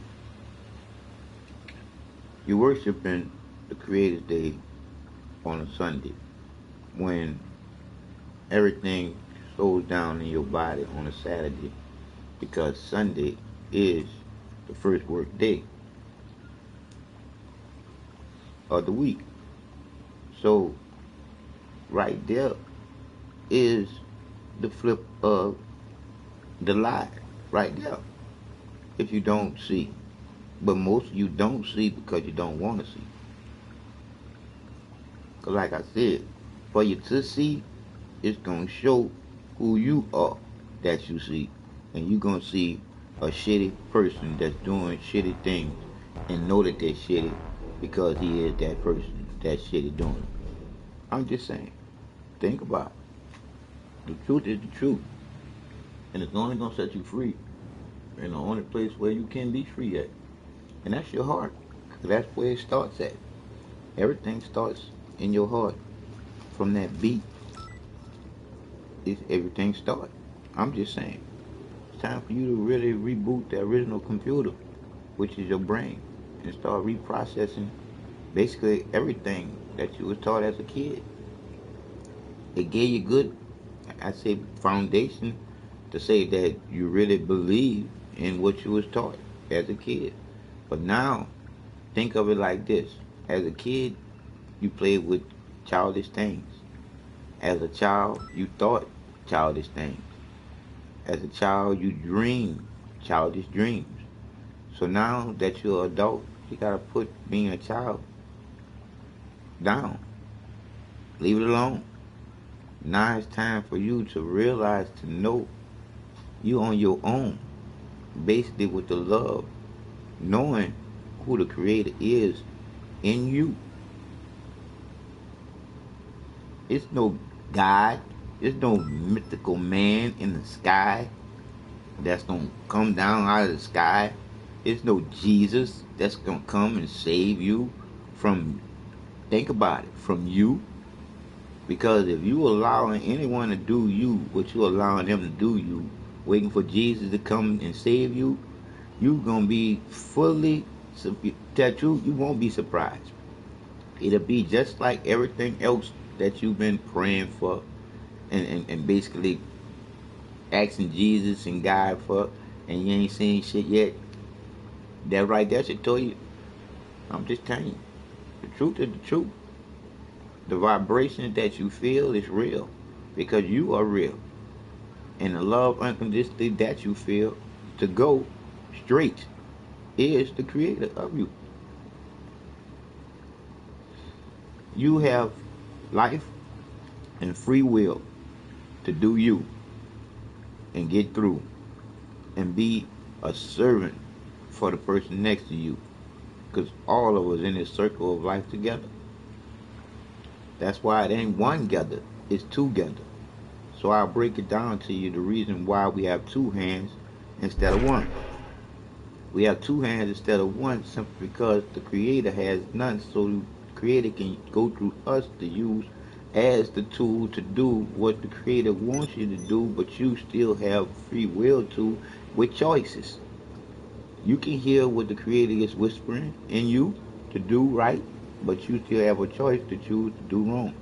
You're worshiping the Creator's Day on a Sunday when everything slows down in your body on a Saturday because Sunday is the first work day of the week. So right there is the flip of the lie right there. If you don't see. But most of you don't see because you don't want to see. Because like I said, for you to see, it's going to show who you are that you see. And you're going to see a shitty person that's doing shitty things and know that they're shitty because he is that person that's shitty doing it. I'm just saying, think about it. The truth is the truth. And it's only going to set you free. And the only place where you can be free at. And that's your heart. Because that's where it starts at. Everything starts in your heart. From that beat, everything starts. I'm just saying. It's time for you to really reboot the original computer, which is your brain, and start reprocessing basically everything that you was taught as a kid. It gave you good, I say, foundation to say that you really believe in what you was taught as a kid. But now, think of it like this. As a kid, you played with childish things. As a child, you thought childish things. As a child, you dreamed childish dreams. So now that you're an adult, you gotta put being a child down. Leave it alone. Now it's time for you to realize, to know you on your own. Basically with the love, knowing who the creator is in you. It's no God, it's no mythical man in the sky that's gonna come down out of the sky. It's no Jesus that's gonna come and save you from, think about it, from you. Because if you allowing anyone to do you, what you allowing them to do you, waiting for Jesus to come and save you, you gonna be fully, tell the truth, you won't be surprised. It'll be just like everything else that you've been praying for and basically asking Jesus and God for, and you ain't seen shit yet. That right there should tell you, I'm just telling you, the truth is the truth. The vibration that you feel is real because you are real. And the love unconditionally that you feel to go straight is the creator of you. You have life and free will to do you and get through and be a servant for the person next to you. Because all of us in this circle of life together. That's why it ain't one together, it's together. So I'll break it down to you the reason why we have two hands instead of one. We have two hands instead of one simply because the Creator has none. So the Creator can go through us to use as the tool to do what the Creator wants you to do, but you still have free will to with choices. You can hear what the Creator is whispering in you to do right, but you still have a choice to choose to do wrong.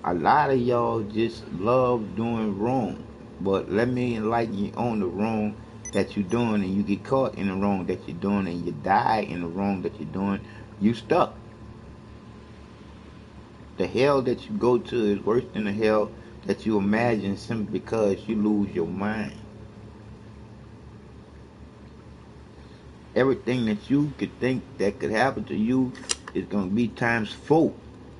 A lot of y'all just love doing wrong, but let me enlighten you on the wrong that you're doing, and you get caught in the wrong that you're doing, and you die in the wrong that you're doing. You stuck. The hell that you go to is worse than the hell that you imagine simply because you lose your mind. Everything that you could think that could happen to you is going to be times 4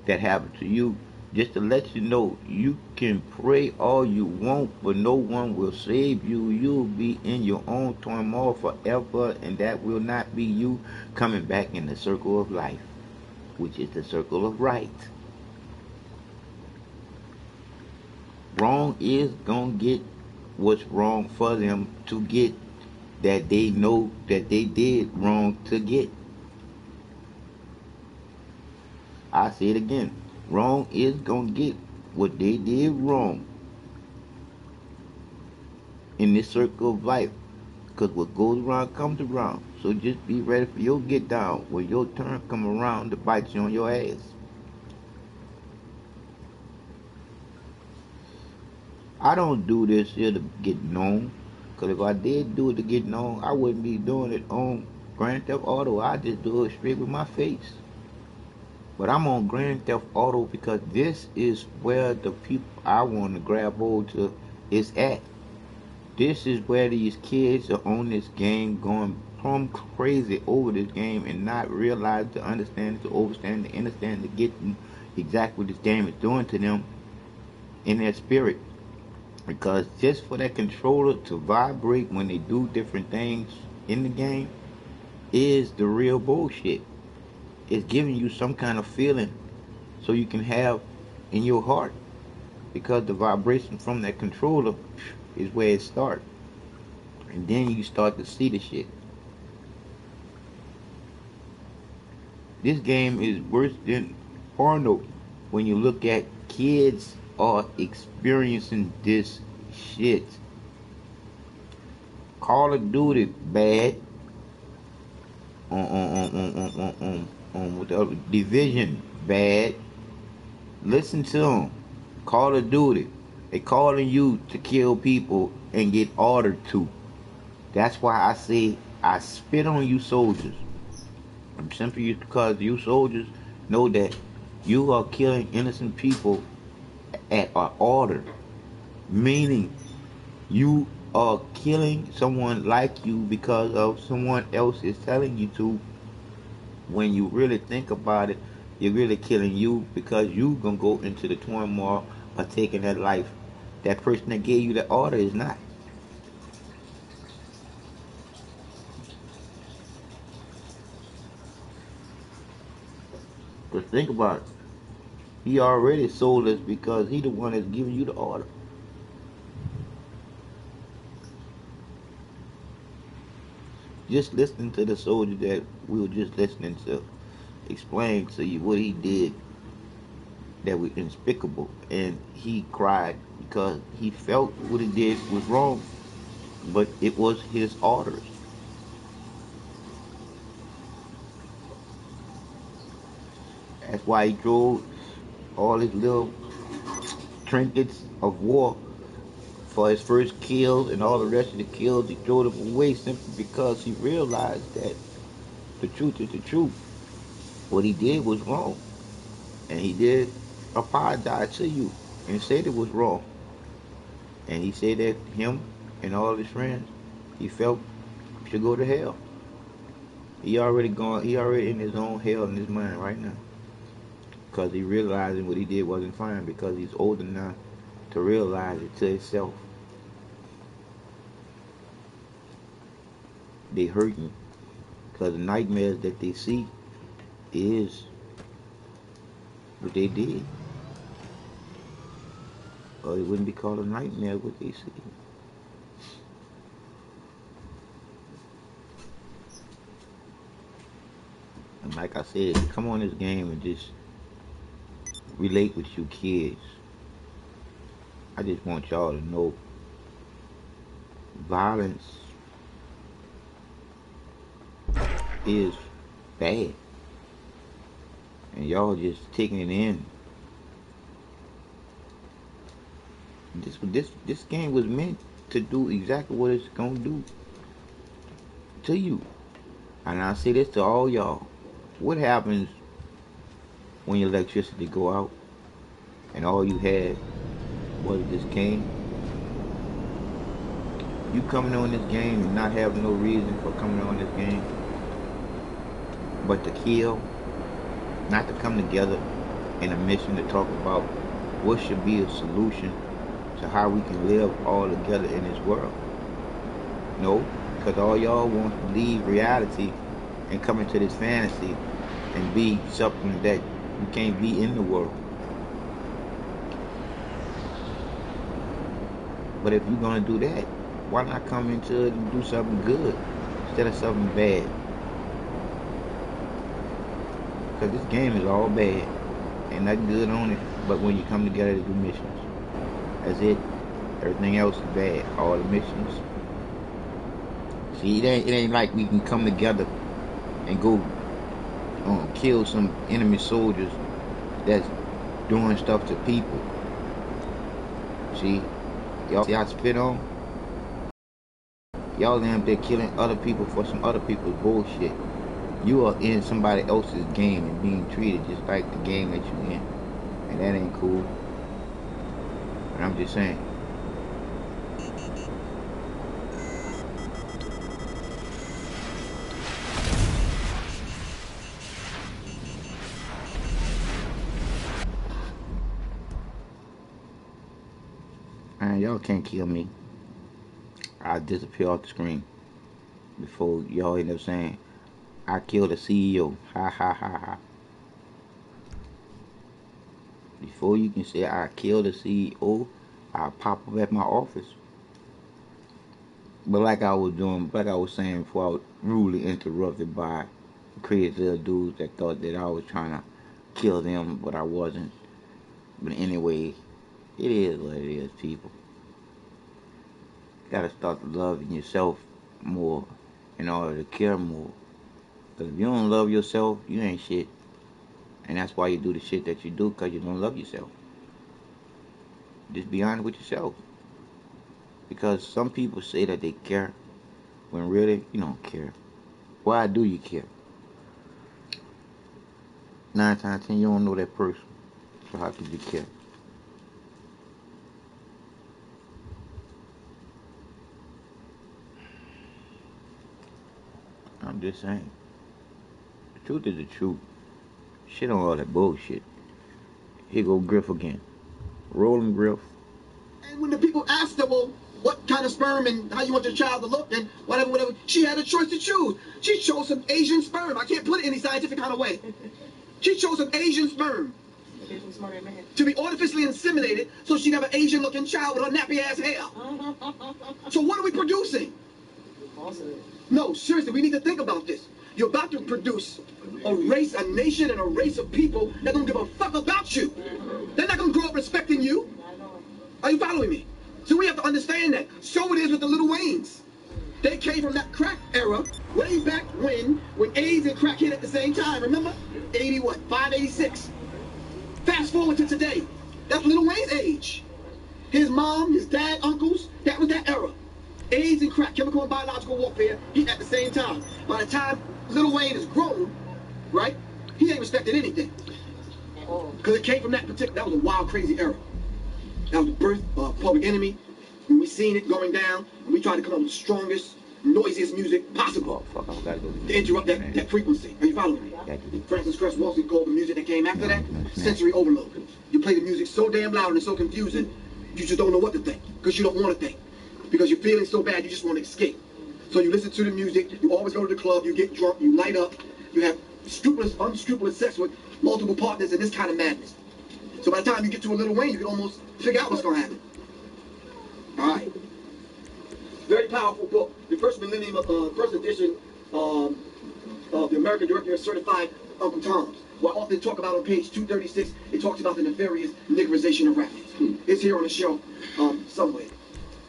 that happened to you. Just to let you know, you can pray all you want, but no one will save you. You'll be in your own turmoil forever, and that will not be you coming back in the circle of life, which is the circle of right. Wrong is going to get what's wrong for them to get, that they know that they did wrong to get. I say it again. Wrong is going to get what they did wrong in this circle of life. Because what goes around comes around. So just be ready for your get down when your turn come around to bite you on your ass. I don't do this here to get known. Because if I did do it to get known, I wouldn't be doing it on Grand Theft Auto. I just do it straight with my face. But I'm on Grand Theft Auto because this is where the people I want to grab hold to is at. This is where these kids are on this game going plumb crazy over this game and not realize, to understand, to overstand, to understand, to get exactly what this game is doing to them in their spirit. Because just for that controller to vibrate when they do different things in the game is the real bullshit. It's giving you some kind of feeling so you can have in your heart, because the vibration from that controller is where it starts, and then you start to see the shit. This game is worse than porno when you look at kids are experiencing this shit. Call of Duty bad on with the Division bad. Listen to them. Call of Duty. They calling you to kill people and get ordered to. That's why I say I spit on you soldiers. Simply because you soldiers know that you are killing innocent people at our order. Meaning you are killing someone like you because of someone else is telling you to. When you really think about it, you're really killing you because you gonna go into the turmoil of taking that life. That person that gave you the order is not. But think about it. He already sold us because he the one that's giving you the order. Just listening to the soldier that we were just listening to explain to you what he did that was despicable, and he cried because he felt what he did was wrong, but it was his orders. That's why he drove all his little trinkets of war for his first kills and all the rest of the kills. He threw them away simply because he realized that the truth is the truth. What he did was wrong, and he did apologize to you and said it was wrong. And he said that him and all his friends, he felt should go to hell. He already gone. He already in his own hell in his mind right now because he realizing what he did wasn't fine because he's old enough to realize it to himself. They hurting because the nightmares that they see is what they did, or it wouldn't be called a nightmare what they see. And like I said, come on this game and just relate with you kids. I just want y'all to know violence is bad, and y'all just taking it in. This game was meant to do exactly what it's gonna do to you. And I say this to all y'all: what happens when your electricity go out and all you had was this game? You coming on this game and not having no reason for coming on this game, but to kill, not to come together in a mission to talk about what should be a solution to how we can live all together in this world. No, because all y'all want to leave reality and come into this fantasy and be something that you can't be in the world. But if you're gonna do that, why not come into it and do something good instead of something bad? Because this game is all bad. Ain't nothing good on it, but when you come together to do missions. That's it. Everything else is bad. All the missions. See, it ain't like we can come together and go kill some enemy soldiers that's doing stuff to people. See, y'all see I spit on? Y'all in there killing other people for some other people's bullshit. You are in somebody else's game and being treated just like the game that you in. And that ain't cool. And I'm just saying. Man, y'all can't kill me. I'll disappear off the screen before y'all end up saying, I killed the CEO. Ha ha ha ha. Before you can say I killed the CEO, I'll pop up at my office. But like I was doing, like I was saying before I was rudely interrupted by crazy little dudes that thought that I was trying to kill them, but I wasn't. But anyway, it is what it is, people. You gotta start loving yourself more in order to care more. Because if you don't love yourself, you ain't shit. And that's why you do the shit that you do, because you don't love yourself. Just be honest with yourself. Because some people say that they care, when really you don't care. Why do you care? 9 times out of 10, you don't know that person. So how could you care? I'm just saying. The truth is the truth. Shit on all that bullshit. Here go Griff again. Rolling Griff. And when the people asked her, well, what kind of sperm and how you want your child to look and whatever, she had a choice to choose. She chose some Asian sperm. I can't put it any scientific kind of way. She chose some Asian sperm to be artificially inseminated so she'd have an Asian-looking child with her nappy-ass hair. So what are we producing? No, seriously, we need to think about this. You're about to produce a race, a nation, and a race of people that don't give a fuck about you. They're not going to grow up respecting you. Are you following me? So we have to understand that. So it is with the Little Waynes. They came from that crack era, way back when AIDS and crack hit at the same time. Remember? 586. Fast forward to today. That's Little Wayne's age. His mom, his dad, uncles, that was that era. AIDS and crack, chemical and biological warfare, hit at the same time. By the time Little Wayne is grown, right, he ain't respecting anything. Because it came from that particular, that was a wild, crazy era. That was the birth of Public Enemy. When we seen it going down, and we tried to come up with the strongest, noisiest music possible to interrupt that frequency. Are you following me? Francis Cress Walton called the music that came after that sensory overload. You play the music so damn loud and so confusing, you just don't know what to think, because you don't want to think. Because you're feeling so bad, you just want to escape. So you listen to the music, you always go to the club, you get drunk, you light up, you have unscrupulous sex with multiple partners and this kind of madness. So by the time you get to a Little Wayne, you can almost figure out what's going to happen. All right. Very powerful book. The first millennium, first edition of the American Directory of Certified Uncle Toms. What I often talk about on page 236, it talks about the nefarious niggerization of rappers. It's here on the shelf somewhere.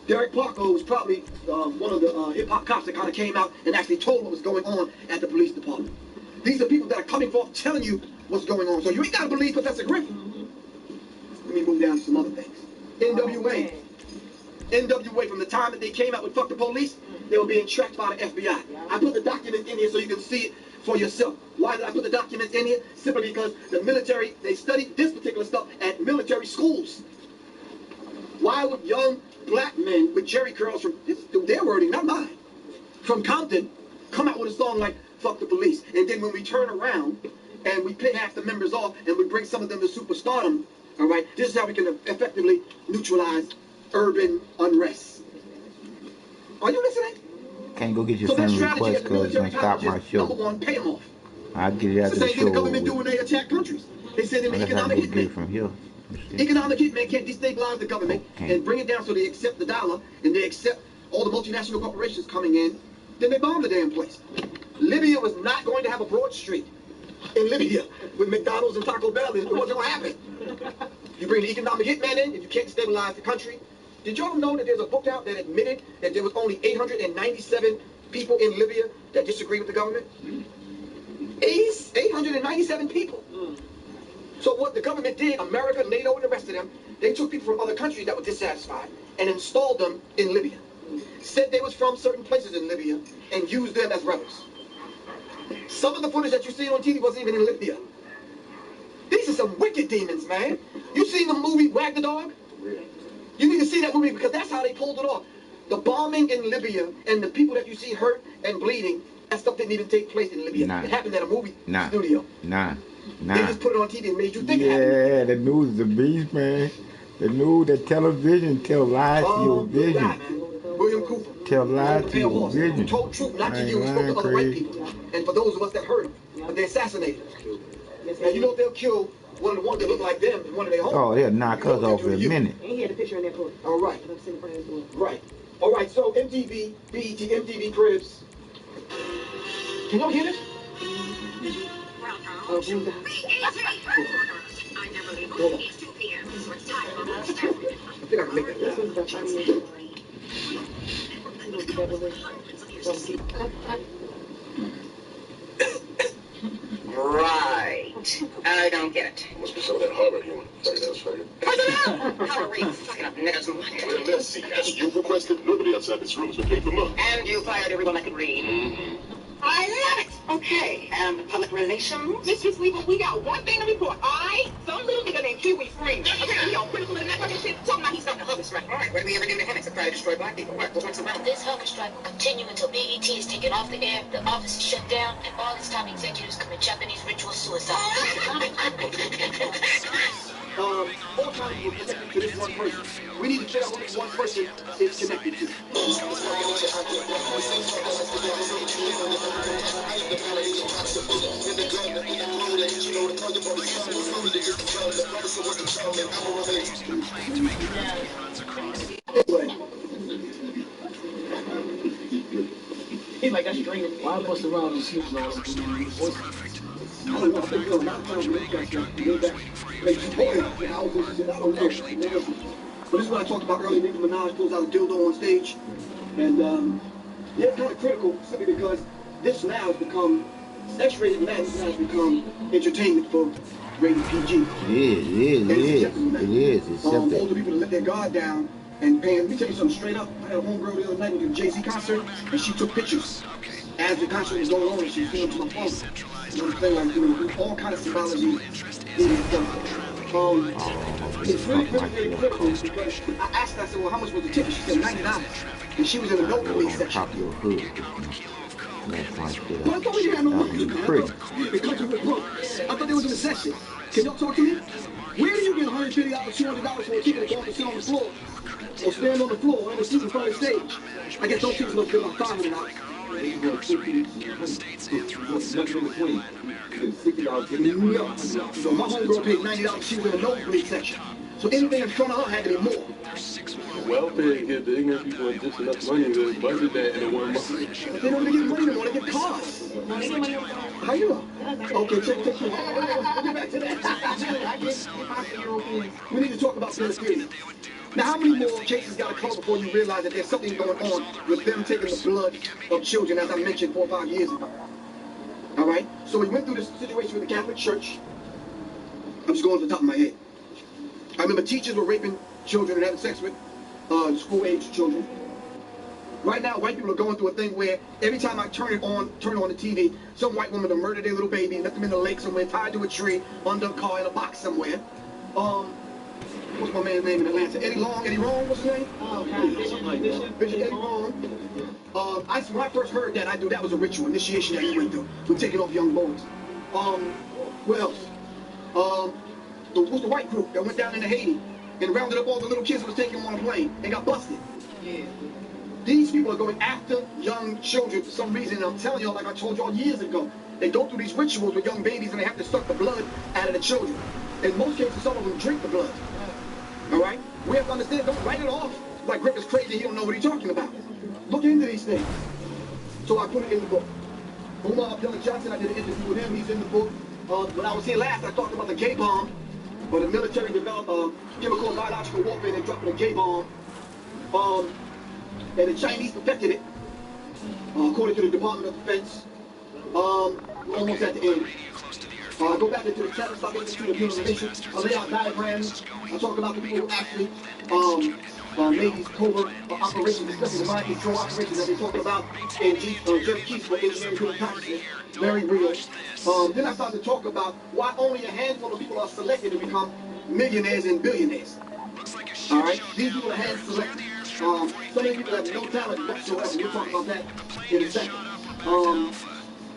Derek Parker was probably one of the hip-hop cops that kind of came out and actually told what was going on at the police department. These are people that are coming forth telling you what's going on. So you ain't got to believe Professor Griffin. Let me move down to some other things. NWA. NWA, from the time that they came out with Fuck the Police, they were being tracked by the FBI. I put the documents in here so you can see it for yourself. Why did I put the documents in here? Simply because the military, they studied this particular stuff at military schools. Why would young black men with jerry curls from, this is their wording, not mine, from Compton, come out with a song like Fuck the Police? And then when we turn around and we pay half the members off and we bring some of them to superstardom, all right, this is how we can effectively neutralize urban unrest. Are you listening? Can't go get your friend request because it's going to stop my show. Number one, pay them off. I'll get it after the show. It's the same thing the government do when they attack countries. They send in economic hitmen. From here. Economic hitmen can't destabilize the government and bring it down so they accept the dollar and they accept all the multinational corporations coming in. Then they bomb the damn place. Libya was not going to have a Broad Street in Libya with McDonald's and Taco Bell. It wasn't going to happen. You bring the economic hitman in and you can't stabilize the country. Did y'all know that there's a book out that admitted that there was only 897 people in Libya that disagree with the government? 897 people. So what the government did, America, NATO, and the rest of them, they took people from other countries that were dissatisfied and installed them in Libya. Said they was from certain places in Libya and used them as rebels. Some of the footage that you see on TV wasn't even in Libya. These are some wicked demons, man. You seen the movie Wag the Dog? You need to see that movie because that's how they pulled it off. The bombing in Libya and the people that you see hurt and bleeding, that stuff didn't even take place in Libya. It happened at a movie studio. They just put it on TV and made you think it happened. Yeah, the news is a beast, man. The news, the television tell lies to your vision. William Cooper. Tell lies to your vision. Who told truth not to use spoke to other white people. And for those of us that heard him, but they assassinated him. And you know they'll kill one of the ones that look like them in one of their homes. Oh, they'll knock us off in a minute. And he had a picture in that book. All right. Right. All right, so MTV, BET, MTV Cribs. Can y'all hear this? I never leave home. It's 2 p.m. So it's time for lunch. I think I can make that. Right. don't. I don't get it. Must be some of that Harvard humor. Sorry, that was funny. Halloween, fucking up niggers and what. Well, let's see. As you requested, nobody outside this room has been paid for months. And you fired everyone that could read. I love it. Okay, and public relations? Mistress Weaver, we got one thing to report. Some little nigga named Kiwi Free. Okay, we all critical of that fucking shit. Talking about he stopped the hunger strike. All right, what did we ever do to him except try to destroy black people? What's around? This hunger strike will continue until BET is taken off the air, the office is shut down, and all its top executives commit Japanese ritual suicide. All kinds of connected to this one person. We need to figure out what this one person is connected to. He's like, that's strange. Why bust around and sleep now? I don't know. I think a lot of times we look at that. Like, but this is what I talked about earlier. Nicki Minaj pulls out a dildo on stage. And, yeah, it's kind of critical simply because this now has become, X-rated now has become entertainment for rated PG. It is. Older people let their guard down and pay. Let me tell you something straight up. I had a homegirl the other night with a Jay-Z concert, and she took pictures as the concert was going on, and she filmed to my phone. You know what I'm saying? Like, you know, all kind of symbology in this stuff. It's really critical because I asked her, I said, well, how much was the ticket? She said $90. And she was in the nosebleed section. Top your hood. That's like But I thought we didn't have no money. The country was broke. I thought there was a recession. Can y'all talk to me? Where do you get $150, $200 for a ticket to go up and sit on the floor? Or stand on the floor and sit in front of the stage? I guess those tickets must be about $500. So my homegirl paid $90. She was in the nosebleed section. So anything in front of her had to be more. Welfare give the ignorant people just enough money to budget that in a 1 month. They don't get money, they want to get cars. How you know? Okay, check. We'll get back to that. We need to talk about pedophilia. Now, how many more cases got to come before you realize that there's something going on with them taking the blood of children, as I mentioned 4 or 5 years ago? All right? So we went through this situation with the Catholic Church. I'm just going to the top of my head. I remember teachers were raping children and having sex with school-age children. Right now, white people are going through a thing where every time I turn on the TV, some white woman will murder their little baby and let them in the lake somewhere, tied to a tree, under a car, in a box somewhere. What's my man's name in Atlanta? Eddie Long, what's his name? Bishop Eddie Long. When I first heard that, I knew that was a ritual initiation that he went through with taking off young boys. What else? What's the white group that went down into Haiti and rounded up all the little kids that was taking them on a plane and got busted? Yeah. These people are going after young children for some reason, and I'm telling y'all, like I told y'all years ago, they go through these rituals with young babies and they have to suck the blood out of the children. In most cases, some of them drink the blood. All right? We have to understand, don't write it off like Griff is crazy, he don't know what he's talking about. Look into these things. So I put it in the book. Omar Abdullah Johnson, I did an interview with him, he's in the book. When I was here last, I talked about the gay bomb, where the military developed chemical and biological warfare and dropping a gay bomb. And the Chinese perfected it, according to the Department of Defense. We're almost at the end. I go back into the Chatham Institute of Human Relations. I lay out diagrams. I talk about the people who actually made these covert operations, especially the mind control operations that they talk about in Jeff Keith's book, Engineering Human Consciousness. Very real. Then I started to talk about why only a handful of people are selected to become millionaires and billionaires. All right? These people are hand selected. Some of the people have no talent whatsoever. We'll talk about that in a second.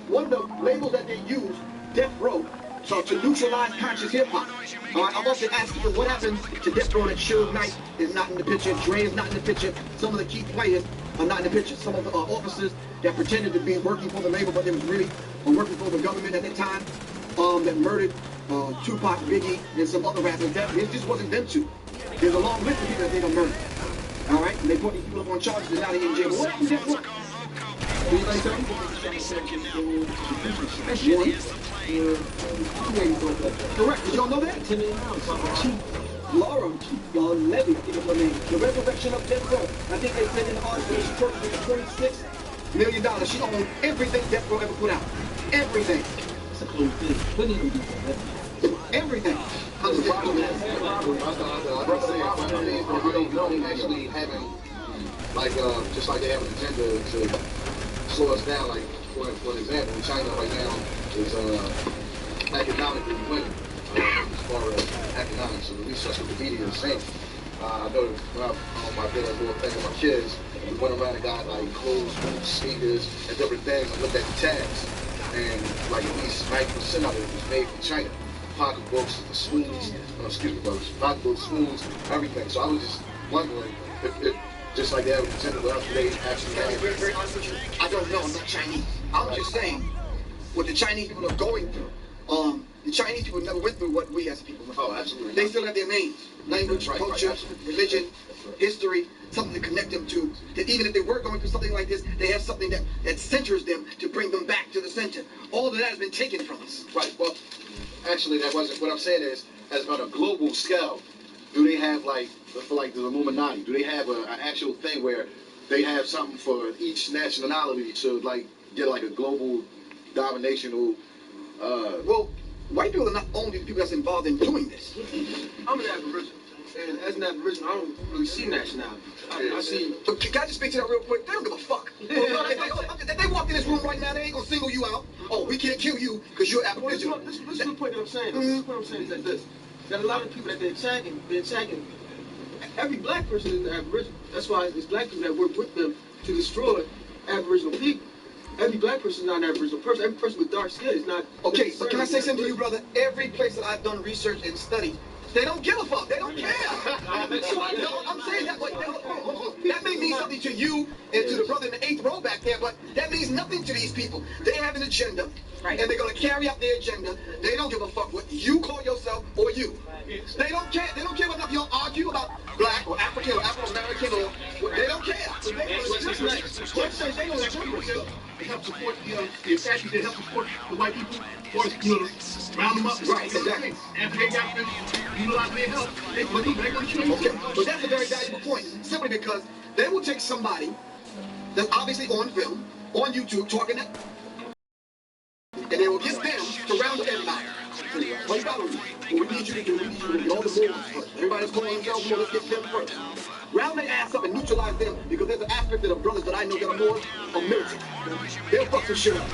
One of the labels that they use, Death Row, to neutralize conscious hip-hop. I'm often asking you what happens to Death Row that Suge Knight is not in the picture, Dre is not in the picture, some of the key players are not in the picture. Some of the officers that pretended to be working for the label, but they was really working for the government at that time, that murdered Tupac, Biggie, and some other rappers. It just wasn't them two. There's a long list of people that they don't murder. All right, and they put these people up on charges and now they're in jail. What happened to Death Row? Anybody tell me? That's one. Correct. Did y'all know that? Laura Levy, I think is her name. The resurrection of Death Row. I think they said in the article she purchased for $26 million. She owned everything Death Row ever put out. Everything. It's a closed thing. Plenty of them do that. Everything. I don't know, actually having, like, just like they have an agenda to slow us down. Like, for example, China right now is economically winning as far as economics, at least that's what the media is saying. I know when I did a little thing with my kids, we went around and got like clothes, boots, sneakers, and different things. I looked at the tags, and like at least 90% of it was made from China. Pocketbooks, the spoons, excuse me, brothers, pocketbooks, spoons, everything. So I was just wondering if just like they have an agenda with us, they actually have. Very honest with you, I don't know. I'm not Chinese. I'm just saying what the Chinese people are going through. The Chinese people never went through what we as people went through. Oh, absolutely. They still have their names, language, culture, religion, history, something to connect them to. That even if they were going through something like this, they have something that centers them to bring them back to the center. All of that has been taken from us. Right. Well, actually, that wasn't what I'm saying. Is as on a global scale, do they have like for like the Illuminati? Do they have an actual thing where they have something for each nationality to like get like a global dominational? Well, white people are not only the people that's involved in doing this. I'm an Aboriginal, and as an Aboriginal, I don't really see nationality. I see. But can I just speak to that real quick? They don't give a fuck. If they walk in this room right now, they ain't gonna single you out. Oh, we can't kill you because you're Aboriginal. This is the point that I'm saying. This is what I'm saying is that this. That a lot of people that they're attacking. Every black person is an Aboriginal. That's why it's black people that work with them to destroy Aboriginal people. Every black person is not an Aboriginal person. Every person with dark skin is not. Okay, but can I say something to you, brother? Every place that I've done research and studied, they don't give a fuck. They don't care. I'm saying that, but that may mean something to you and to the brother in the 8th row back there, but that means nothing to these people. They have an agenda, and they're going to carry out their agenda. They don't give a fuck what you call yourself or you. They don't care. They don't care enough you don't argue about black or African or Afro-American or they don't care. Let's say they don't help support the attacking to help support the white people, or round them up. Right, exactly. After they got them, utilize their help, they believe they're going to kill you. Okay, but that's a very valuable point. Simply because they will take somebody that's obviously on film, on YouTube, talking that, and they will get them to round up everybody. What we need you to do, we need you to get all the morals first. Everybody's calling themselves more, let's get them first. Round their ass up and neutralize them, because there's an aspect of the brothers that I know that are more militant. They'll fuck some shit up.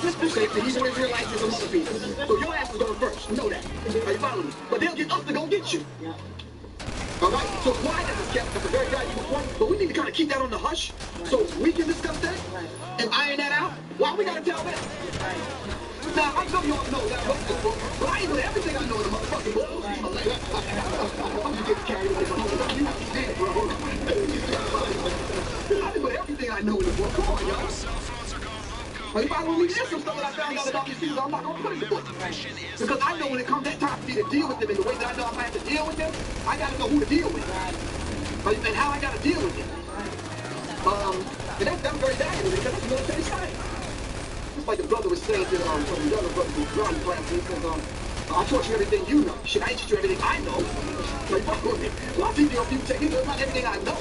You say the Hebrew Israelites and some other people. So your ass is going first. You know that. Are you following me? But they'll get us to go get you. Alright? So quietness is kept. That's a very valuable point. But we need to kind of keep that on the hush so we can discuss that and iron that out. Why we gotta tell them? Now, I know y'all know that book, but I ain't know everything I know in the motherfucking book. I'm just getting carried away. You did, bro. I didn't know everything I know in the book. Come on, y'all. But if I don't read some stuff that I found out about these people, I'm not going to put it in the book. Because I know when it comes that time for me to deal with them in the way that I know I might have to deal with them, I got to know who to deal with. And how I got to deal with them. And that's very valuable because that's military science. Just like the brother was saying to some of the other brothers who run classes, he says, I taught you everything you know. Shit, I ain't teach you everything I know. Like, well, I teach you a few techniques, but not everything I know.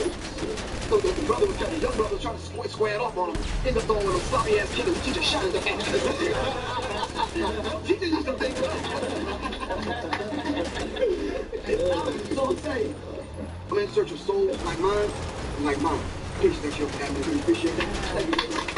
So the brother was trying, the young brother was trying to square it off on him. End up throwing a sloppy ass kid who teach a shot in the ass. Teaching you some things. So I'm saying, I'm in search of souls like mine and like mine. Please, thank you for having me. Really appreciate that. Thank you very much.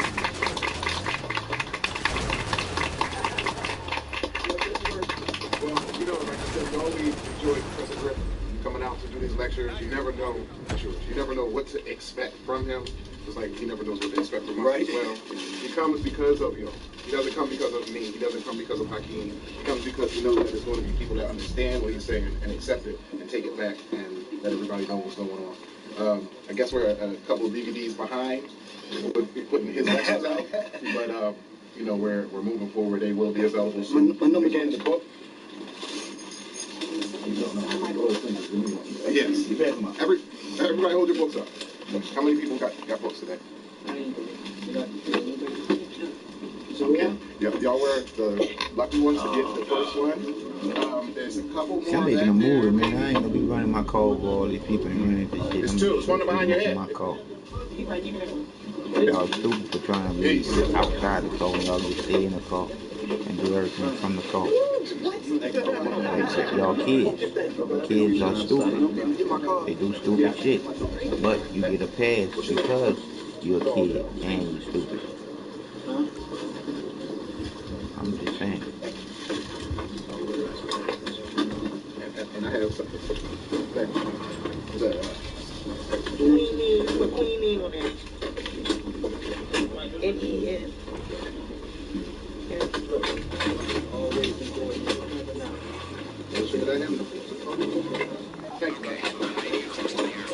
I always enjoy Professor Trutth coming out to do these lectures. You never know what to expect from him. It's like he never knows what to expect from us as well. He comes because of He doesn't come because of me. He doesn't come because of Hakeem. He comes because he knows that there's going to be people that understand what he's saying and accept it and take it back and let everybody know what's going on. I guess we're a couple of DVDs behind. We'll be putting his lectures out, but we're moving forward. They will be available soon. My number again, the book. Yes. Everybody hold your books up. How many people got books today? Okay. Y'all were the lucky ones to get the first one. There's a couple more. I'm making a movie, man. I ain't gonna be running my code for all these people and running this shit. It's two. It's one behind your head. My code. Y'all stupid for trying to be outside the code. Y'all just stay in the code. and do everything from the car. Except y'all kids. Kids are stupid. They do stupid shit. But you get a pass because you're a kid and you're stupid. I'm just saying. And I have something. Put quinine on there. N-E-N. Thank you, man.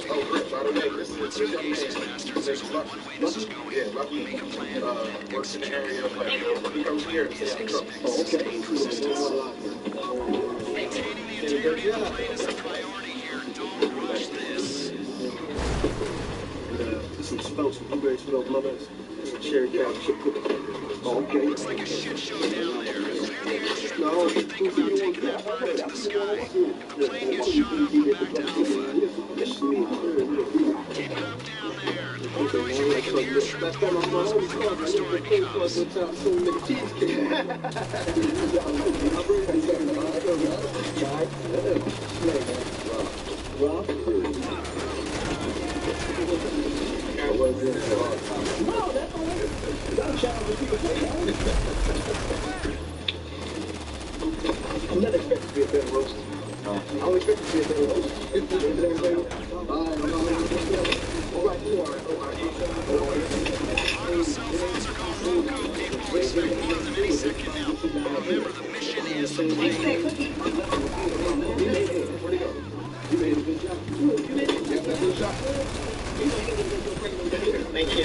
Oh, Rick, by the way, this is young man. Yeah, Lucky. Works in the area, but he comes here and says, oh, okay. Some spells, some blueberries for those mothers, some cherry cap, chip cookies. Oh, okay. Looks like a shit show down there. No, Everything fountain keeps burning to the sky. If a plane gets shot up, we're back down to foot. Keep it up down there. The border is making the airstrip more possible for restoring jobs. I'm not expecting to be a better roast. I don't expect to be a better roast. Auto cell phones are going full go. People to expect more than any second now. Remember, the mission is to play. Thank you.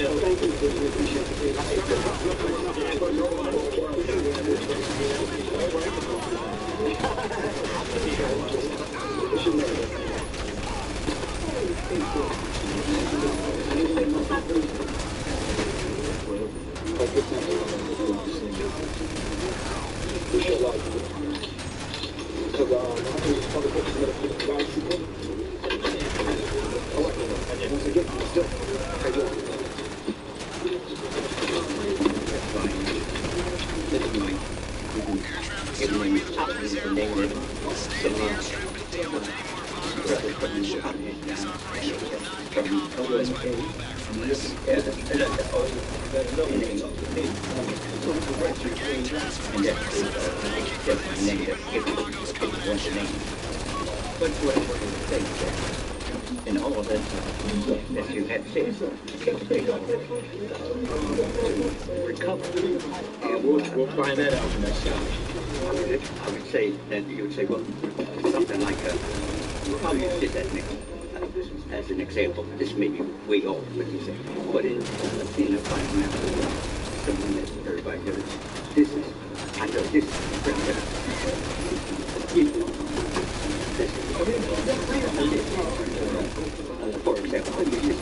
And all that you had said recover. And we'll find that out next time. I would say that you would say, well, something like how you did that next. As an example, this may be way off what you say, but in a fine manner, something that everybody knows. This is, I know this is for example, you just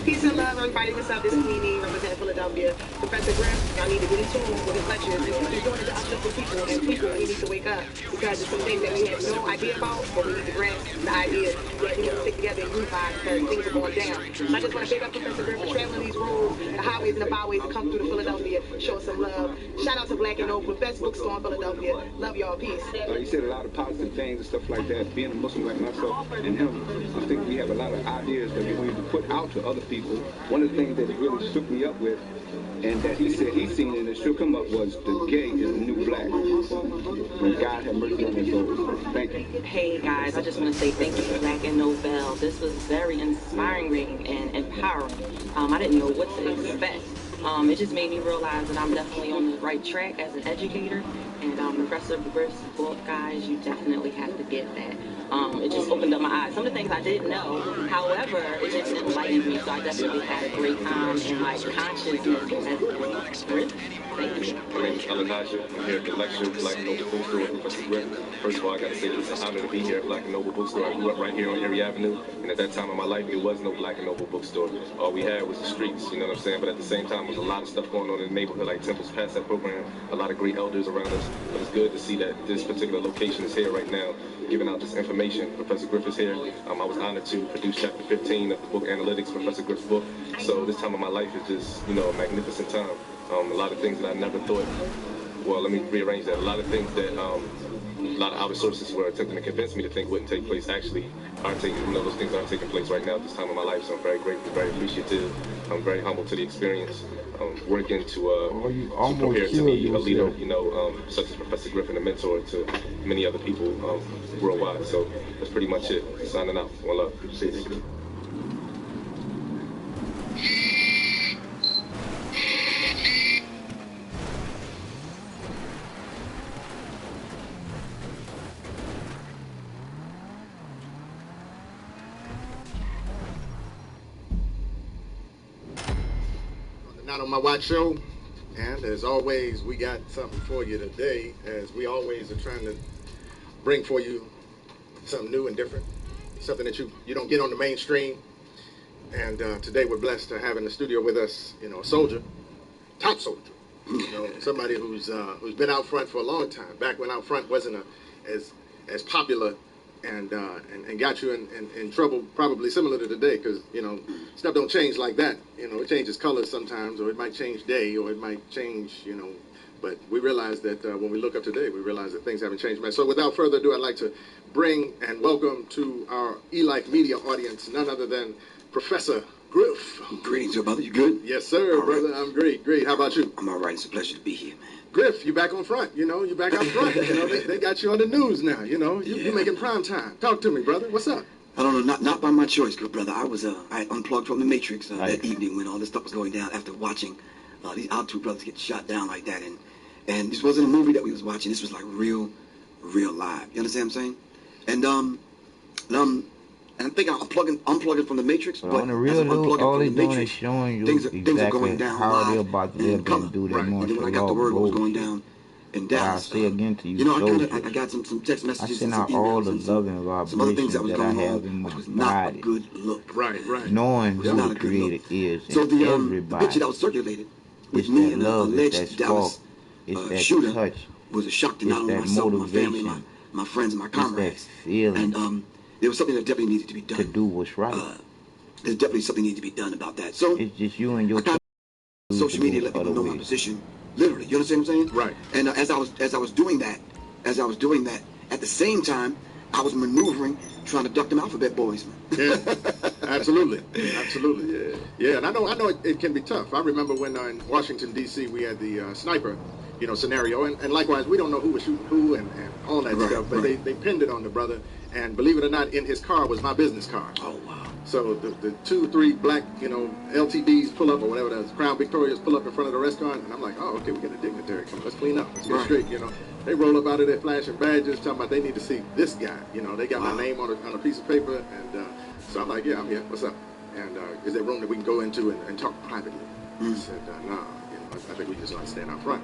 Peace and love, everybody. What's up? This is Nene, representing Philadelphia. Professor Grimm, y'all need to get in tune with his lectures. He's doing it to uplift people, and people, we need to wake up. Because there's some things that we have no idea about, but we need to grasp the ideas that we need to stick together and unify because things are going down. So I just want to pick up Professor Grimm for traveling these roads, the highways and the byways, and come through to Philadelphia, show us some love. Shout out to Black and Noble, the best bookstore in Philadelphia. Love y'all. Peace. You said a lot of positive things and stuff like that. Being a Muslim like myself and him, I think we have a lot of ideas that we need to put out to other people. One of the things that really shook me up with, and that he said he's seen and it shook him up, was the gay is the new black. When God had mercy on his souls. Thank you. Hey guys, I just want to say thank you for Black and Nobel. This was very inspiring and empowering. I didn't know what to expect. It just made me realize that I'm definitely on the right track as an educator. And Professor Griff's book, guys, you definitely have to get that. It just opened up my eyes. Some of the things I didn't know, however, it just enlightened me, so I definitely had a great time, and my consciousness has been rich. Thank you. My name is Elijah. I'm here at the lecture, Black and Noble Bookstore with Professor Griff. First of all, I got to say that it's an honor to be here at Black and Noble Bookstore. I grew up right here on Erie Avenue, and at that time of my life, there was no Black and Noble Bookstore. All we had was the streets, you know what I'm saying? But at the same time, there was a lot of stuff going on in the neighborhood, like Temple's Past that program, a lot of great elders around us. But it's good to see that this particular location is here right now, giving out this information. Professor Griff is here. I was honored to produce chapter 15 of the book Analytics, Professor Griff's book. So this time of my life is just, you know, a magnificent time. A lot of things that I never thought, well, let me rearrange that. A lot of things that a lot of outer sources were attempting to convince me to think wouldn't take place actually are taking, you know, those things aren't taking place right now at this time of my life. So I'm very grateful, very appreciative. I'm very humble to the experience. Working to prepare to be a leader, you know, such as Professor Griff and a mentor to many other people worldwide. So that's pretty much it. Signing out. One love. See you. Not on my watch show, and as always, we got something for you today, as we always are trying to bring for you something new and different, something that you don't get on the mainstream. And today we're blessed to have in the studio with us, you know, a soldier, top soldier, you know, somebody who's been out front for a long time, back when out front wasn't as popular. And got you in trouble, probably similar to today, because, you know, stuff don't change like that. You know, it changes colors sometimes, or it might change day, or it might change, you know. But we realize that when we look up today, we realize that things haven't changed much. So without further ado, I'd like to bring and welcome to our eLife Media audience none other than Professor Griff. Greetings, brother. You good? Yes, sir, brother. Right. I'm great. How about you? I'm all right. It's a pleasure to be here, man. Griff, you back on front, you know, you back out front. You know, they got you on the news now, you know, you're making prime time. Talk to me, brother. What's up? I don't know, not by my choice, good brother. I unplugged from the Matrix that evening when all this stuff was going down after watching these our two brothers get shot down like that. And this wasn't a movie that we was watching. This was like real live. You understand what I'm saying? And I think I'm unplugging from the Matrix. But on the real news, all they're doing is showing you exactly how they're about to live and do their martial law. And then when I got the word what was going down in Dallas, I'll say again to you, you know, I got some text messages. I sent out all the love and vibrations that I have in my body. Not a good look. Right. Knowing who the Creator is, so and the everybody. picture that was circulated with it's me that and love, an alleged it's that Dallas spark, it's that shooter touch, was a shock to not only myself, my family, my friends, and my comrades. And there was something that definitely needed to be done. To do what's right. There's definitely something needed to be done about that. So it's just you and your social media let people know my position. Literally, you understand what I'm saying? Right. And as I was doing that, at the same time, I was maneuvering, trying to duck them alphabet boys. Yeah, absolutely. Yeah. And I know it can be tough. I remember when in Washington D.C. we had the sniper, you know, scenario, and likewise we don't know who was shooting who and all that stuff, but they pinned it on the brother, and believe it or not, in his car was my business card. Oh wow. So the 2-3 black, you know, LTDs pull up, or whatever that is, Crown Victorias pull up in front of the restaurant, and I'm like, oh, okay, we got a dignitary coming. Let's clean up. Let's get straight, you know. They roll up out of there flashing badges, talking about they need to see this guy. You know, they got my name on a piece of paper, and so I'm like, yeah, I'm here. What's up? And is there room that we can go into and talk privately? He said, nah, you know, I think we just want to stand out front.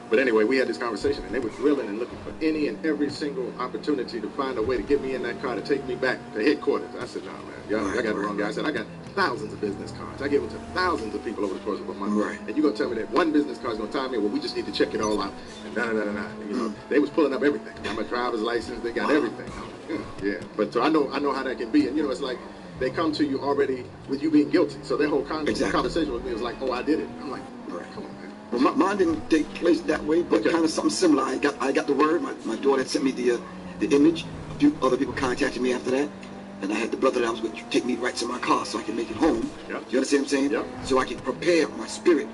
But anyway, we had this conversation, and they were drilling and looking for any and every single opportunity to find a way to get me in that car to take me back to headquarters. I said, no, man, y'all got the wrong guy. I said, I got thousands of business cards. I give them to thousands of people over the course of a month. Right. And you're going to tell me that one business card is going to tie me? Well, we just need to check it all out. And da-da-da-da-da. You know, they was pulling up everything. I got my driver's license. They got everything. Yeah. But so I know how that can be. And, you know, it's like they come to you already with you being guilty. So their whole conversation with me was like, oh, I did it. I'm like, come on, man. Well, mine didn't take place that way, but kind of something similar. I got the word. My daughter had sent me the image. A few other people contacted me after that, and I had the brother that I was going to take me right to my car so I could make it home. Yep. You understand what I'm saying? Yep. So I could prepare my spirit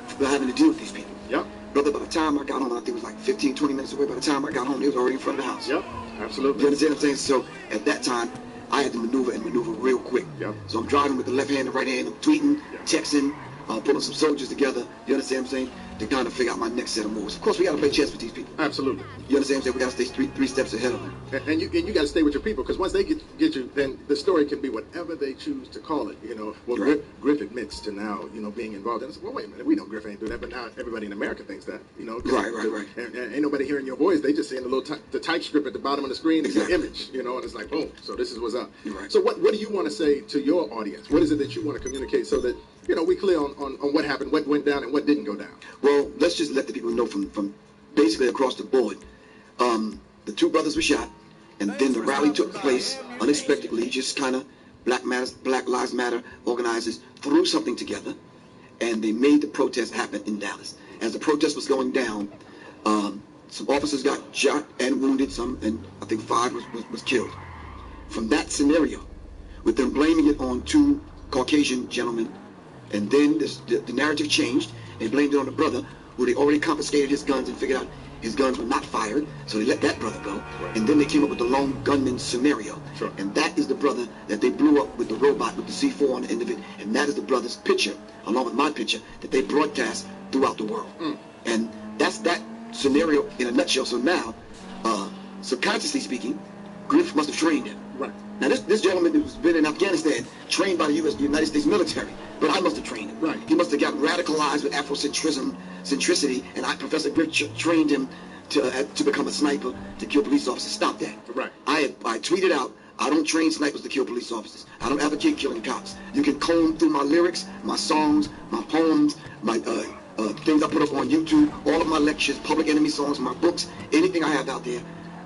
for having to deal with these people. Yep. Brother, by the time I got home, I think it was like 15, 20 minutes away. By the time I got home, they was already in front of the house. Yep. Absolutely. You understand what I'm saying? So at that time, I had to maneuver real quick. Yep. So I'm driving with the left hand and right hand. I'm tweeting, texting, pulling some soldiers together. You understand what I'm saying? to kind of figure out my next set of moves. Of course, we got to play chess with these people. Absolutely. You understand what I'm saying? We got to stay three steps ahead of them. And you got to stay with your people, because once they get you, then the story can be whatever they choose to call it. You know, well, Right. Griff admits to now, you know, being involved in this. Well, wait a minute, we know Griff ain't do that, but now everybody in America thinks that. You know, Right. And ain't nobody hearing your voice. They just seeing the typescript at the bottom of the screen, Exactly. the image. You know, and it's like, boom. So this is what's up. Right. So what do you want to say to your audience? What is it that you want to communicate so that, you know, we clear on what happened, what went down, and what didn't go down? Well, let's just let the people know from basically across the board. The two brothers were shot, and then the rally took place unexpectedly. Just kind of Black Lives Matter organizers threw something together, and they made the protest happen in Dallas. As the protest was going down, some officers got shot and wounded, and I think 5 was killed. From that scenario, with them blaming it on 2 Caucasian gentlemen, and then the narrative changed. They blamed it on the brother, who they already confiscated his guns and figured out his guns were not fired, so they let that brother go. Right. And then they came up with the lone gunman scenario. Sure. And that is the brother that they blew up with the robot with the C4 on the end of it. And that is the brother's picture, along with my picture, that they broadcast throughout the world. And that's that scenario in a nutshell. So now, subconsciously speaking, Griff must have trained him. Right. Now this gentleman who's been in Afghanistan, trained by the United States military, but I must have trained him. Right. He must have got radicalized with Afrocentricity, and Professor Griff trained him to become a sniper, to kill police officers. Stop that. Right. I tweeted out, I don't train snipers to kill police officers. I don't advocate killing cops. You can comb through my lyrics, my songs, my poems, my things I put up on YouTube, all of my lectures, Public Enemy songs, my books, anything I have out there.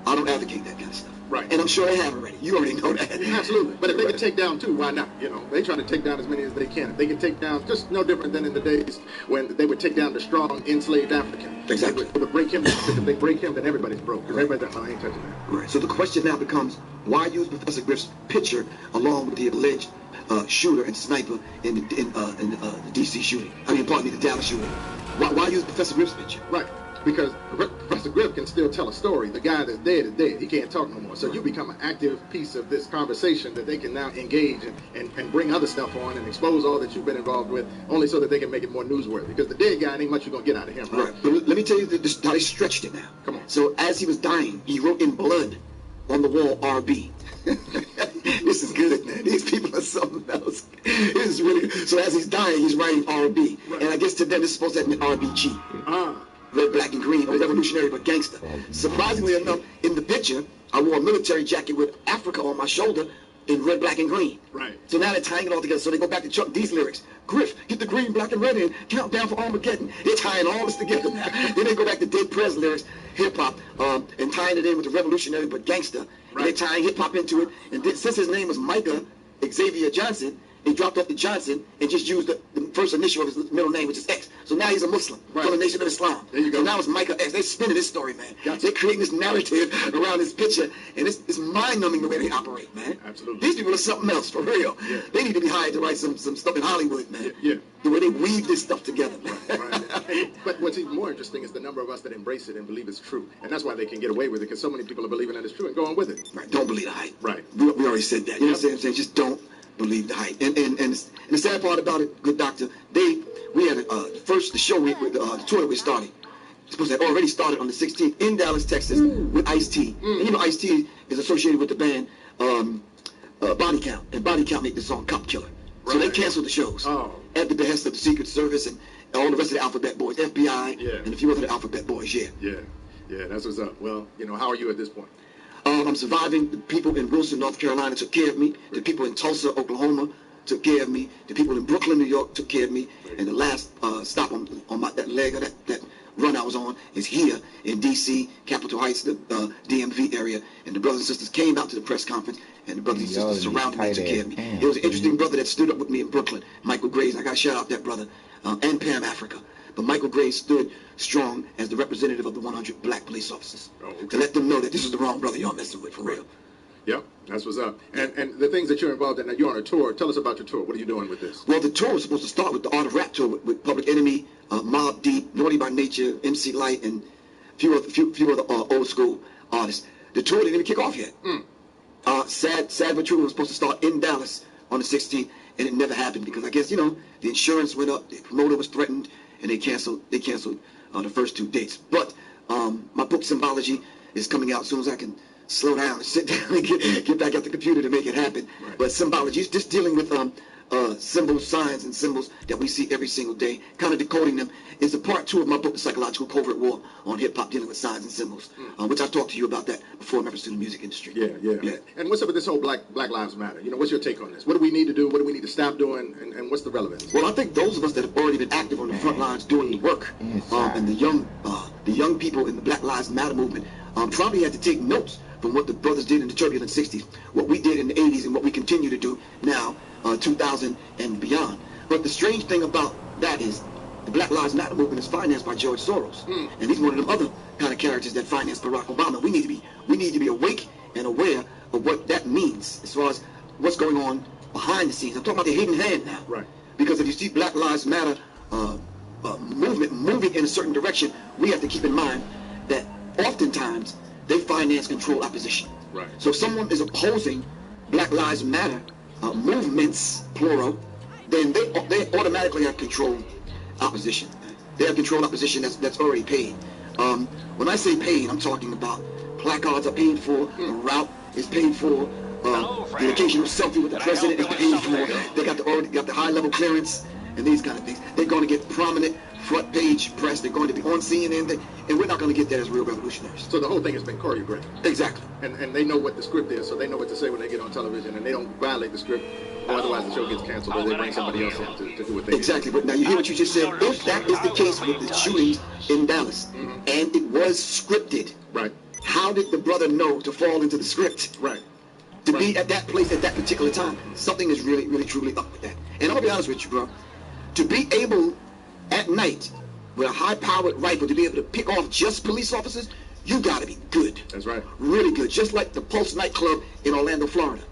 I don't advocate that kind of stuff. Right. And I'm sure they have already. You already know that. Absolutely. But if they can take down 2, why not? You know, they try to take down as many as they can. If they can take down, just no different than in the days when they would take down the strong enslaved African. Exactly. They would break him. If they break him, then everybody's broke. Because everybody's like, I ain't touching that. Right. So the question now becomes, why use Professor Griff's picture along with the alleged shooter and sniper in the D.C. shooting? The Dallas shooting. Why use Professor Griff's picture? Right. Because Professor Griff can still tell a story. The guy that's dead is dead. He can't talk no more. So you become an active piece of this conversation that they can now engage and bring other stuff on and expose all that you've been involved with, only so that they can make it more newsworthy. Because the dead guy, ain't much you're going to get out of him, right? But let me tell you how they stretched it now. Come on. So as he was dying, he wrote in blood on the wall, RB. This is good, man. These people are something else. This is really good. So as he's dying, he's writing RB. Right. And I guess to them, this is supposed to have been RBG. Red, black, and green, or revolutionary but gangster. Surprisingly enough, in the picture, I wore a military jacket with Africa on my shoulder in red, black, and green. Right. So now they're tying it all together. So they go back to Chuck D's lyrics. Griff, get the green, black, and red in. Countdown for Armageddon. They're tying all this together now. Then they go back to Dead Prez lyrics, hip-hop, and tying it in with the revolutionary but gangster. Right. And they're tying hip-hop into it. And then, since his name was Micah Xavier Johnson, he dropped off the Johnson and just used the first initial of his middle name, which is X. So now he's a Muslim from the Nation of Islam. There you go. So now it's Micah X. They're spinning this story, man. Gotcha. They're creating this narrative around this picture, and it's mind-numbing the way they operate, man. Absolutely. These people are something else, for real. Yeah. They need to be hired to write some stuff in Hollywood, man. Yeah. The way they weave this stuff together, man. Right. But what's even more interesting is the number of us that embrace it and believe it's true. And that's why they can get away with it, because so many people are believing that it's true and going with it. Right. Don't believe the hype. Right. We already said that. You know what I'm saying? Just don't believe the hype. And the sad part about it, good doctor, we had the show the tour that we started. It's supposed to have already started on the 16th in Dallas, Texas, with Ice-T. And you know Ice-T is associated with the band Body Count, and Body Count made the song Cop Killer. So they canceled the shows at the behest of the Secret Service and all the rest of the Alphabet Boys, FBI, and a few other Alphabet Boys. Yeah, that's what's up. Well, how are you at this point? I'm surviving. The people in Wilson, North Carolina took care of me. The people in Tulsa, Oklahoma took care of me. The people in Brooklyn, New York took care of me. And the last stop on that leg of that run I was on is here in D.C., Capitol Heights, the DMV area. And the brothers and sisters came out to the press conference, and the brothers and sisters surrounded me and took care of me. It was an interesting brother that stood up with me in Brooklyn, Michael Graves. I got to shout out that brother, and Pam Africa. But Michael Graves stood strong as the representative of the 100 black police officers to let them know that this was the wrong brother y'all messing with, for real. Yep, that's what's up. And the things that you're involved in, you're on a tour. Tell us about your tour. What are you doing with this? Well, the tour was supposed to start with the Art of Rap tour with Public Enemy, Mobb Deep, Naughty by Nature, MC Light, and a few other old school artists. The tour didn't even kick off yet. Sad but true, was supposed to start in Dallas on the 16th, and it never happened because I guess, the insurance went up, the promoter was threatened, and they canceled the first 2 dates. But my book Symbology is coming out as soon as I can slow down and sit down and get back at the computer to make it happen. Right. But Symbology is just dealing with symbols, signs, and symbols that we see every single day, kind of decoding them. It's a part 2 of my book, The Psychological Covert War on Hip Hop, dealing with signs and symbols, which I talked to you about that before in reference to the music industry. Yeah. And what's up with this whole Black Lives Matter? You know, what's your take on this? What do we need to do? What do we need to stop doing? And what's the relevance? Well, I think those of us that have already been active on the front lines doing the work, and the young people in the Black Lives Matter movement probably had to take notes from what the brothers did in the turbulent 60s, what we did in the 80s, and what we continue to do now, 2000 and beyond. But the strange thing about that is the Black Lives Matter movement is financed by George Soros, and he's one of them other kind of characters that financed Barack Obama. We need to be awake and aware of what that means as far as what's going on behind the scenes. I'm talking about the hidden hand now, right? Because if you see Black Lives Matter movement moving in a certain direction, we have to keep in mind that oftentimes they finance control opposition. Right. So if someone is opposing Black Lives Matter movements, plural, then they automatically have controlled opposition. They have controlled opposition that's already paid. When I say paid, I'm talking about placards are paid for, a route is paid for, the occasional selfie with the president is paid for. They got the high-level clearance and these kind of things. They're going to get prominent front page press. They're going to be on CNN, and we're not going to get that as real revolutionaries. So the whole thing has been choreographed. Exactly. And they know what the script is, so they know what to say when they get on television, and they don't violate the script, or otherwise the show gets canceled, or they bring somebody else in to do what they exactly. But now you hear what you just said. If that is the case with the shootings in Dallas, and it was scripted, right? How did the brother know to fall into the script? Right. To be at that place at that particular time, something is really, really, truly up with that. And I'm gonna be honest with you, bro. To be able at night with a high-powered rifle to be able to pick off just police officers, you gotta be good. That's right. Really good. Just like the Pulse nightclub in Orlando, Florida.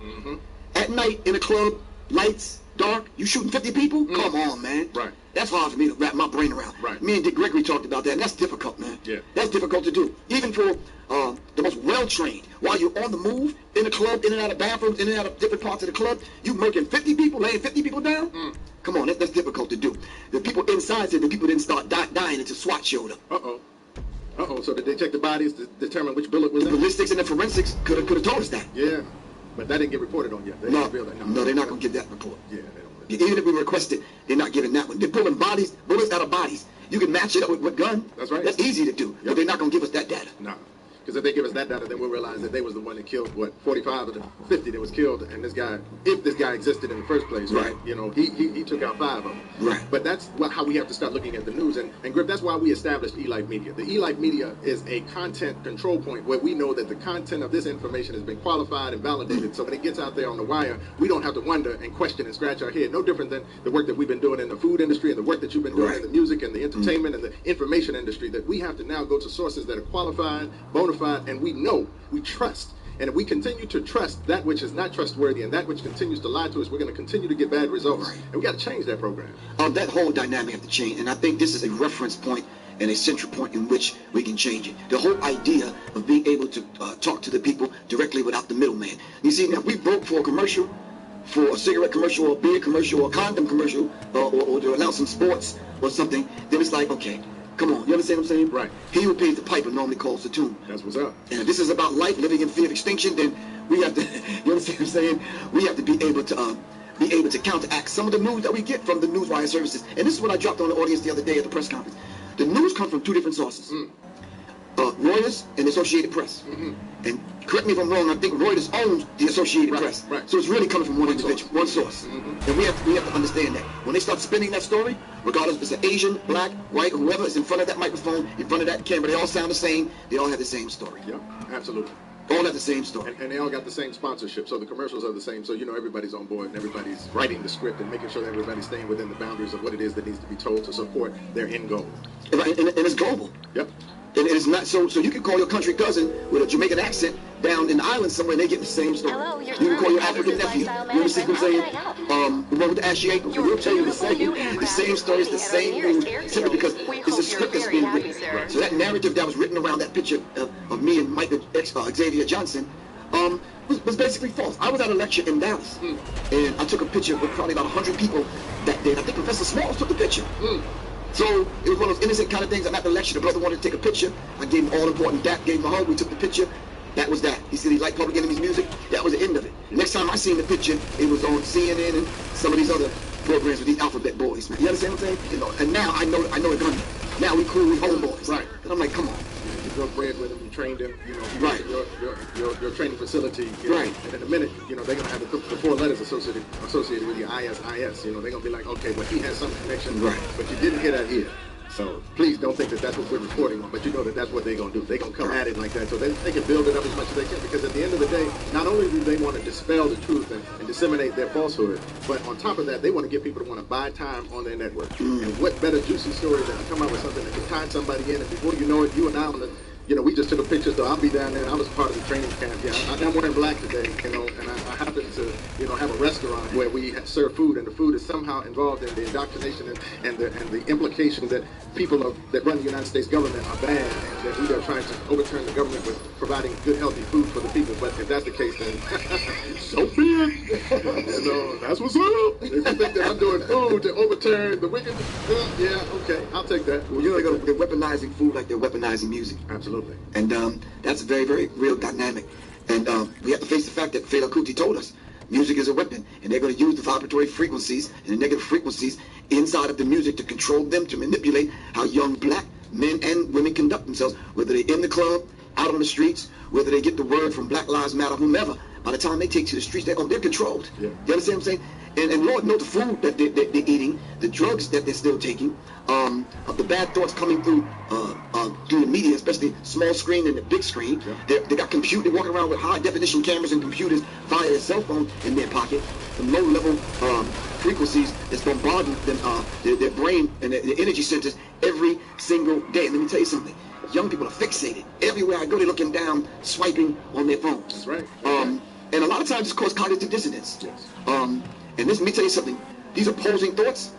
At night in a club, lights, dark, you shooting 50 people? Come on, man. Right. That's hard for me to wrap my brain around. Right. Me and Dick Gregory talked about that, and that's difficult, man. Yeah. That's difficult to do. Even for the most well-trained. While you're on the move, in the club, in and out of bathrooms, in and out of different parts of the club, you murking 50 people, laying 50 people down? Come on, that's difficult to do. The people inside said the people didn't start dying until SWAT showed up. So did they check the bodies to determine which bullet was in? The ballistics and the forensics could have told us that. Yeah. But that didn't get reported on yet. They didn't reveal that. No, they're not going to get that report. Yeah, they don't. Even if we request it, they're not giving that one. They're pulling bullets out of bodies. You can match it up with gun. That's right. That's easy to do. But they're not going to give us that data. No. Because if they give us that data, then we'll realize that they was the one that killed, 45 of the 50 that was killed, and this guy, if this guy existed in the first place, right? You know, he took out 5 of them. Right. But that's how we have to start looking at the news. And Griff, that's why we established eLife Media. The eLife Media is a content control point where we know that the content of this information has been qualified and validated. So when it gets out there on the wire, we don't have to wonder and question and scratch our head. No different than the work that we've been doing in the food industry and the work that you've been doing in the music and the entertainment and the information industry, that we have to now go to sources that are qualified, bona fide, and we know, we trust. And if we continue to trust that which is not trustworthy and that which continues to lie to us, we're going to continue to get bad results. And we got to change that program. That whole dynamic have to change. And I think this is a reference point and a central point in which we can change it. The whole idea of being able to talk to the people directly without the middleman. You see, now if we broke for a commercial, for a cigarette commercial or a beer commercial or a condom commercial or to announce some sports or something, then it's like, okay, come on, you understand what I'm saying? Right. He who pays the piper normally calls the tune. That's what's up. And if this is about life, living in fear of extinction, then we have to, you understand what I'm saying? We have to be able to counteract some of the news that we get from the newswire services. And this is what I dropped on the audience the other day at the press conference. The news comes from 2 different sources. Reuters and the Associated Press. And correct me if I'm wrong, I think Reuters owns the Associated Press. Right. So it's really coming from one individual, one source. And we have to understand that. When they start spinning that story, regardless if it's an Asian, black, white, whoever is in front of that microphone, in front of that camera, they all sound the same. They all have the same story. Yeah, absolutely. All have the same story. And they all got the same sponsorship, so the commercials are the same. So, you know, everybody's on board and everybody's writing the script and making sure that everybody's staying within the boundaries of what it is that needs to be told to support their end goal. Right, and it's global. Yep. And it is not so you can call your country cousin with a Jamaican accent down in the island somewhere and they get the same story. Hello, you can call your African nephew. You understand what I'm saying? The one with the ashy ankles. He'll tell you the same stories, the same news, simply because it's a script that's being written. So that narrative that was written around that picture of me and Michael Xavier Johnson was basically false. I was at a lecture in Dallas, and I took a picture with probably about 100 people that day. I think Professor Smalls took the picture. So it was one of those innocent kind of things. I'm at the lecture. The brother wanted to take a picture. I gave him all important that, gave him a hug. We took the picture. That was that. He said he liked Public Enemy's music. That was the end of it. Next time I seen the picture, it was on CNN and some of these other programs with these alphabet boys, man. You understand what I'm saying? You know, and now I know the gun. Now we cool, we homeboys. Right. And I'm like, come on. You broke bread with them, you trained them, you know, right. Your training facility, you know, right. And in a minute, you know, they're gonna have the 4 letters associated with your ISIS. You know, they're gonna be like, okay, well, he has some connection, right. But you didn't hear that here. So please don't think that that's what we're reporting on, but you know that that's what they're going to do. They're going to come at it like that, so they can build it up as much as they can, because at the end of the day, not only do they want to dispel the truth and disseminate their falsehood, but on top of that, they want to get people to want to buy time on their network. And what better juicy story than to come up with something that can tie somebody in, and before you know it, you and I on the, you know, we just took a picture, so I'll be down there. I was part of the training camp. Yeah, I'm wearing black today, you know, and I happen to, you know, have a restaurant where we serve food, and the food is somehow involved in the indoctrination and the implication that people that run the United States government are bad, and that we are trying to overturn the government with providing good, healthy food for the people. But if that's the case, then so be it. You know, that's what's up. If you think that I'm doing food to overturn the wicked, yeah, okay, I'll take that. Well, you know, they're weaponizing food like they're weaponizing music. Absolutely. And that's a very, very real dynamic. And we have to face the fact that Fela Kuti told us music is a weapon, and they're going to use the vibratory frequencies and the negative frequencies inside of the music to control them, to manipulate how young black men and women conduct themselves, whether they're in the club, out on the streets, whether they get the word from Black Lives Matter, whomever. By the time they take to the streets, they're controlled. Yeah. You understand what I'm saying? And Lord knows the food that they're eating, the drugs that they're still taking, the bad thoughts coming through the media, especially small screen and the big screen. Yeah. They got they're walking around with high definition cameras and computers via their cell phone in their pocket. The low level frequencies that's bombarding them, their brain and their energy centers every single day. And let me tell you something. Young people are fixated. Everywhere I go, they're looking down, swiping on their phones. That's right. And a lot of times it's caused cognitive dissonance. Yes. And let me tell you something. These opposing thoughts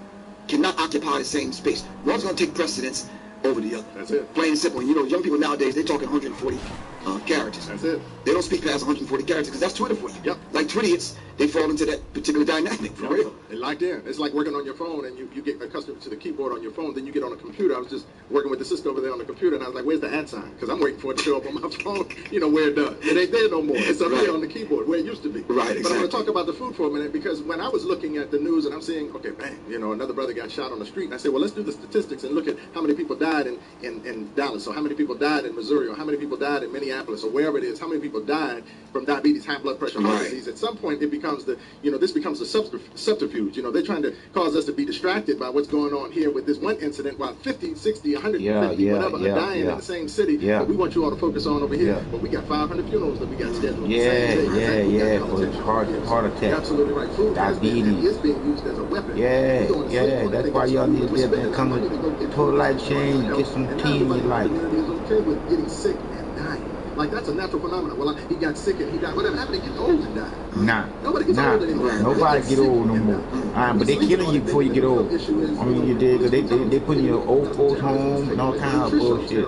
cannot occupy the same space. One's going to take precedence over the other. That's it. Plain and simple. And you know, young people nowadays, they're talking 140 characters. That's it. They don't speak past 140 characters because that's Twitter for you. Yep. Like Twitterheads, they fall into that particular dynamic, for real. They're locked in. It's like working on your phone, and you get accustomed to the keyboard on your phone, then you get on a computer. I was just working with the sister over there on the computer, and I was like, where's the @ sign? Because I'm waiting for it to show up on my phone, you know, where it does. It ain't there no more. It's up here on the keyboard, where it used to be. Right, exactly. But I want to talk about the food for a minute, because when I was looking at the news and I'm seeing, okay, bang, you know, another brother got shot on the street, and I said, well, let's do the statistics and look at how many people died in Dallas, or how many people died in Missouri, or how many people died in Minneapolis, or wherever it is, how many people died from diabetes, high blood pressure, heart disease. At some point, it becomes this becomes a subterfuge. You know, they're trying to cause us to be distracted by what's going on here with this one incident, while 50, 60, 150, whatever, are dying in the same city. But we want you all to focus on over here. But we got 500 funerals that we got scheduled. For heart attack. You're absolutely right. Food diabetes is being used as a weapon. That's why y'all need to live and come to total life change, get some tea in your life. Is okay with getting sick and dying. Like, that's a natural phenomenon. Well, he got sick and he died. Whatever happened to get old and die? Nobody gets old anymore. Nobody get old no more. But they killing you before you get old. I mean, you dig? They putting you in old folks home and all kind of bullshit.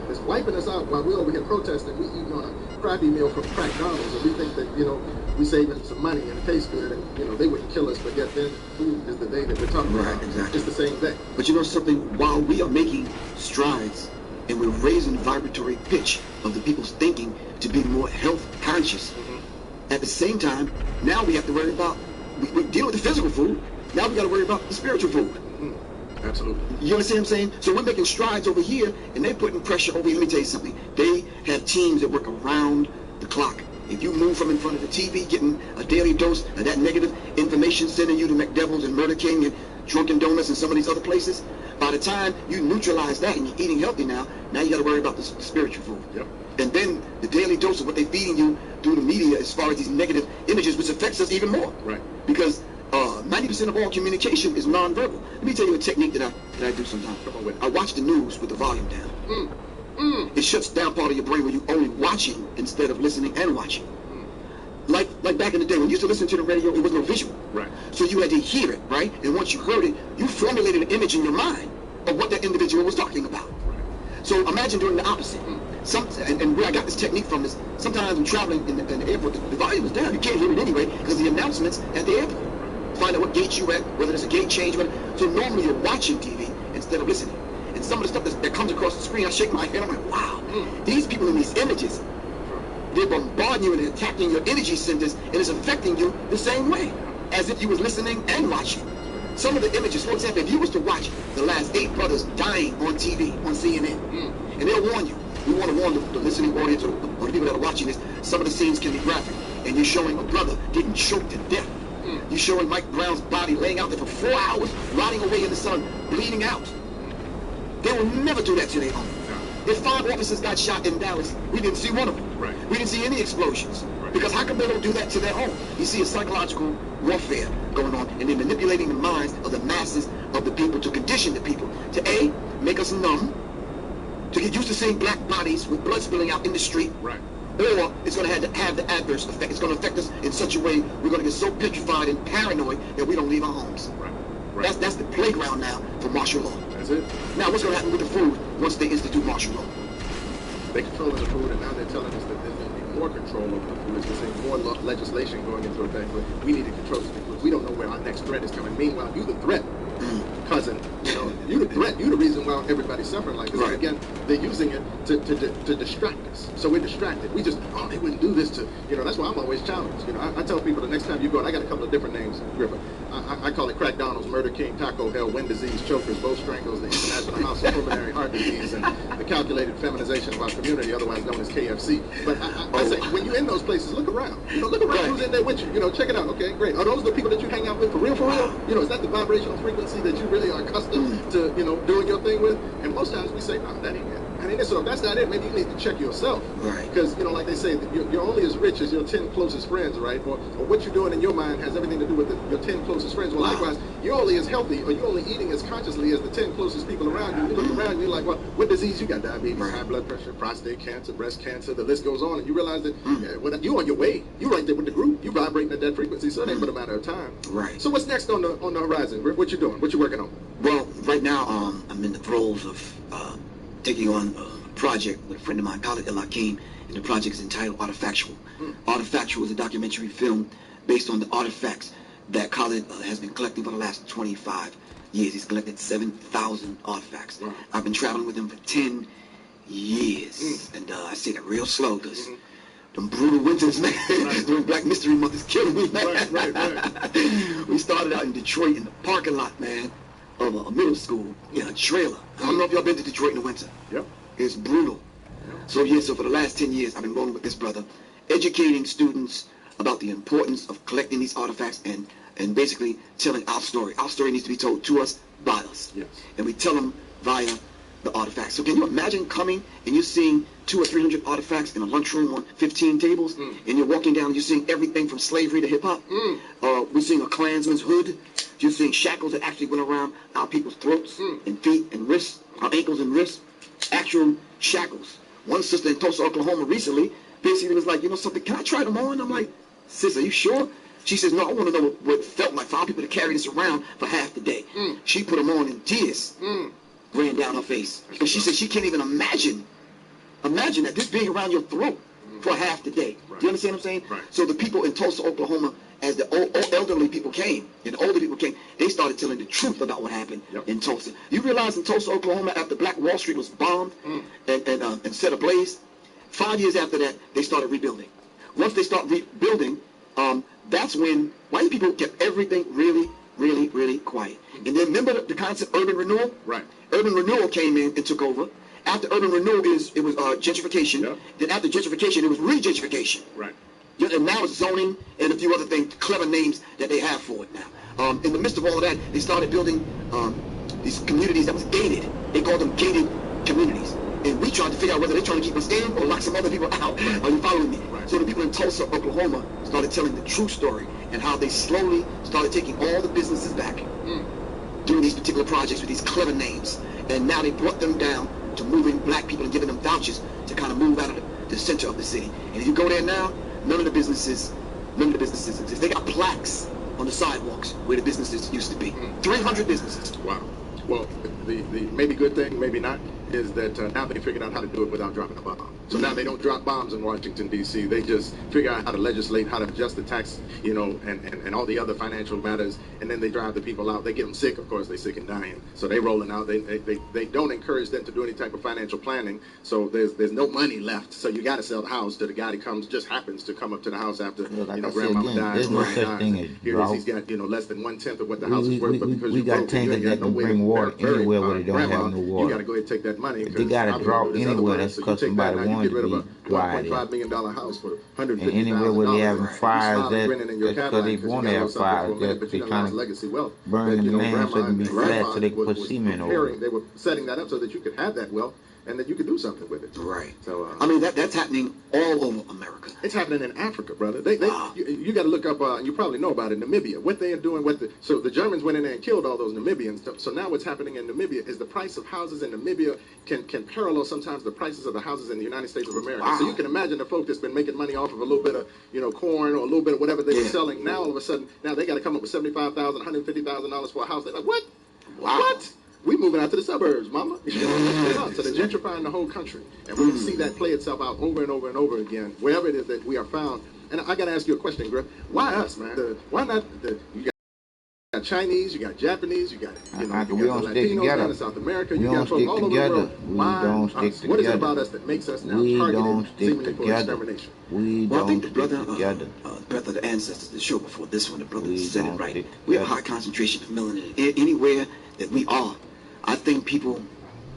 It's wiping us out while we're over here protesting. We eating on a crappy meal from McDonald's, and we think that, you know, we saving some money and it tastes good, and, you know, they wouldn't kill us, but yet then food is the day that we're talking about. Exactly. It's the same thing. But you know something? While we are making strides and we're raising the vibratory pitch of the people's thinking to be more health conscious, at the same time, now we have to worry about, we're dealing with the physical food, now we got to worry about the spiritual food. Absolutely. You understand what I'm saying? So we're making strides over here, and they're putting pressure over here. Let me tell you something. They have teams that work around the clock. If you move from in front of the TV, getting a daily dose of that negative information, sending you to McDevil's and Murder King and Drunken Donuts and some of these other places, by the time you neutralize that and you're eating healthy now you got to worry about the spiritual food. Yep. And then the daily dose of what they're feeding you through the media as far as these negative images, which affects us even more. Right. Because 90% of all communication is nonverbal. Let me tell you a technique that I do sometimes. I watch the news with the volume down. It shuts down part of your brain where you're only watching instead of listening and watching. Like back in the day, when you used to listen to the radio, it was no visual. Right. So you had to hear it, right? And once you heard it, you formulated an image in your mind of what that individual was talking about. So imagine doing the opposite. And where I got this technique from is sometimes I'm traveling in the airport, the volume is down. You can't hear it anyway because the announcements at the airport. Find out what gate you're at, whether there's a gate change. So normally you're watching TV. instead of listening. And some of the stuff that comes across the screen, I shake my head, I'm like, wow, these people in these images, they're bombarding you and attacking your energy centers, and it's affecting you the same way, as if you was listening and watching. Some of the images, for example, if you was to watch the last 8 brothers dying on TV, on CNN, and they'll warn you, we want to warn the listening audience or the people that are watching this, some of the scenes can be graphic, and you're showing a brother getting choked to death. You're showing Mike Brown's body laying out there for 4 hours, rotting away in the sun, bleeding out. They will never do that to their own. If 5 officers got shot in Dallas, we didn't see one of them. Right. We didn't see any explosions. Right. Because how come they don't do that to their own? You see a psychological warfare going on, and they're manipulating the minds of the masses of the people to condition the people to A, make us numb, to get used to seeing black bodies with blood spilling out in the street. Right. Or it's going to have the adverse effect. It's going to affect us in such a way we're going to get so petrified and paranoid that we don't leave our homes. Right. Right. That's the playground now for martial law. That's it. Now what's going to happen with the food once they institute martial law? They control the food, and now they're telling us that there's going to be more control over the food. It's going to say more legislation going into effect, but we need to control this because we don't know where our next threat is coming. Meanwhile, you the threat, cousin. You know, you the threat. You the reason why everybody's suffering like this. Right. Again, they're using it to distract us. So we're distracted. We just, oh, they wouldn't do this to, you know, that's why I'm always challenged. You know, I tell people the next time you go, and I got a couple of different names, Griffin. I call it Crack Donald's, Murder King, Taco Hell, Wind Disease, Chokers, Bow Strangles, the International House of Pulmonary Heart Disease, and the Calculated Feminization of Our Community, otherwise known as KFC. But I say, when you're in those places, look around. You know, look around who's in there with you. You know, check it out. Okay, great. Are those the people that you hang out with for real, for real? You know, is that the vibrational frequency that you really are accustomed to, you know, doing your thing with? And most times we say, no, that ain't it. I mean, so if that's not it, maybe you need to check yourself. Right. Because, you know, like they say, you're only as rich as your 10 closest friends, right? Or what you're doing in your mind has everything to do with your 10 closest friends. Well, likewise, you're only as healthy or you're only eating as consciously as the 10 closest people around you. You look around and you're like, well, what disease you got? Diabetes, high blood pressure, prostate cancer, breast cancer, the list goes on. And you realize that you're on your way. You're right there with the group. You're vibrating at that frequency, so it ain't but a matter of time. Right. So what's next on the horizon? What you doing? What you working on? Well, right now, I'm in the throes of taking on a project with a friend of mine, Khalid El-Hakim, and the project is entitled Artifactual. Artifactual is a documentary film based on the artifacts that Khalid has been collecting for the last 25 years. He's collected 7,000 artifacts. I've been traveling with him for 10 years. And I say that real slow because them brutal winters, man, during Black Mystery Month is killing me, man. Right. We started out in Detroit in the parking lot, man, of a middle school in a trailer. I don't know if y'all been to Detroit in the winter. Yep. It's brutal. So for the last 10 years, I've been rolling with this brother, educating students about the importance of collecting these artifacts and basically telling our story. Our story needs to be told to us by us. Yes. And we tell them via the artifacts. So can you imagine coming and you're seeing 200 or 300 artifacts in a lunchroom on 15 tables, and you're walking down and you're seeing everything from slavery to hip-hop? We're seeing a Klansman's hood. You're seeing shackles that actually went around our people's throats and feet and wrists, our ankles and wrists. Actual shackles. One sister in Tulsa, Oklahoma recently basically was like, you know something, can I try them on? I'm like, sis, are you sure? She says, no, I want to know what it felt like for our people to carry this around for half the day. She put them on and tears ran down her face. Because she said she can't even imagine that this being around your throat for half the day. Do you understand what I'm saying? Right. So the people in Tulsa, Oklahoma, as the elderly people came, and the older people came, they started telling the truth about what happened in Tulsa. You realize in Tulsa, Oklahoma, after Black Wall Street was bombed and set ablaze, 5 years after that, they started rebuilding. Once they start rebuilding, that's when white people kept everything really, really, really quiet. And then remember the concept urban renewal? Right. Urban renewal came in and took over. After urban renewal, it was gentrification. Yep. Then after gentrification, it was re-gentrification. Right. And now it's zoning and a few other things, clever names that they have for it now. In the midst of all of that, they started building these communities that was gated. They called them gated communities. And we tried to figure out whether they're trying to keep us in or lock some other people out. Are you following me? Right. So the people in Tulsa, Oklahoma started telling the true story and how they slowly started taking all the businesses back doing these particular projects with these clever names. And now they brought them down to moving black people and giving them vouchers to kind of move out of the center of the city. And if you go there now, none of the businesses exist. They got plaques on the sidewalks where the businesses used to be. 300 businesses. Wow. Well, the maybe good thing, maybe not, is that now they figured out how to do it without dropping a bomb. So now they don't drop bombs in Washington, D.C. They just figure out how to legislate, how to adjust the tax, you know, and all the other financial matters, and then they drive the people out. They get them sick, of course, they're sick and dying. So they rolling out. They don't encourage them to do any type of financial planning. So there's no money left. So you got to sell the house to the guy that just happens to come up to the house after, like grandmama dies. There's no such thing as Here drought. he's got, less than 1/10 of what the house is worth, but because we got tankers that can bring water anywhere where they don't have no water. You got to go ahead and take that money. If they got a drought anywhere, that's because somebody wanted to be dry there. $1.5 million house for $150,000. And anywhere where they having fires, that's because they want to have fires. They're trying to burn the land so it can be flat so they can put cement over it. They were setting that up so that you could have that wealth and that you could do something with it. Right. So I mean that's happening all over America. It's happening in Africa, brother. You got to look up. You probably know about it. Namibia. What they are doing. So the Germans went in there and killed all those Namibians. So now what's happening in Namibia is the price of houses in Namibia can parallel sometimes the prices of the houses in the United States of America. Wow. So you can imagine the folk that's been making money off of a little bit of corn or a little bit of whatever they were selling. Now all of a sudden they got to come up with $75,000, $150,000 for a house. They're like, what? Wow. What? We moving out to the suburbs, mama. So they're gentrifying the whole country. And we're going to see that play itself out over and over and over again, wherever it is that we are found. And I got to ask you a question, Griff. Why us, man? Why not you got Chinese, you got Japanese, you got we don't stick together. In South America, we you got don't stick all over together. the world. Why don't stick us? together. What is it about us that makes us now targeted seemingly for extermination? Well, I think the brother of the ancestors, the show before this one, the brother said it right. We have a high concentration of melanin anywhere that we are. I think people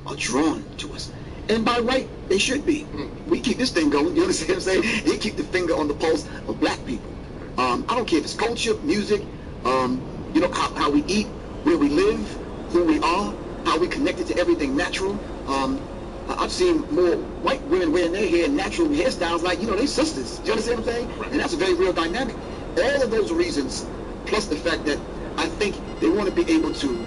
are drawn to us. And by right, they should be. We keep this thing going, you understand what I'm saying? They keep the finger on the pulse of black people. I don't care if it's culture, music, how we eat, where we live, who we are, how we connected to everything natural. I've seen more white women wearing their hair natural hairstyles like, they sisters. Do you understand what I'm saying? And that's a very real dynamic. All of those reasons, plus the fact that I think they want to be able to,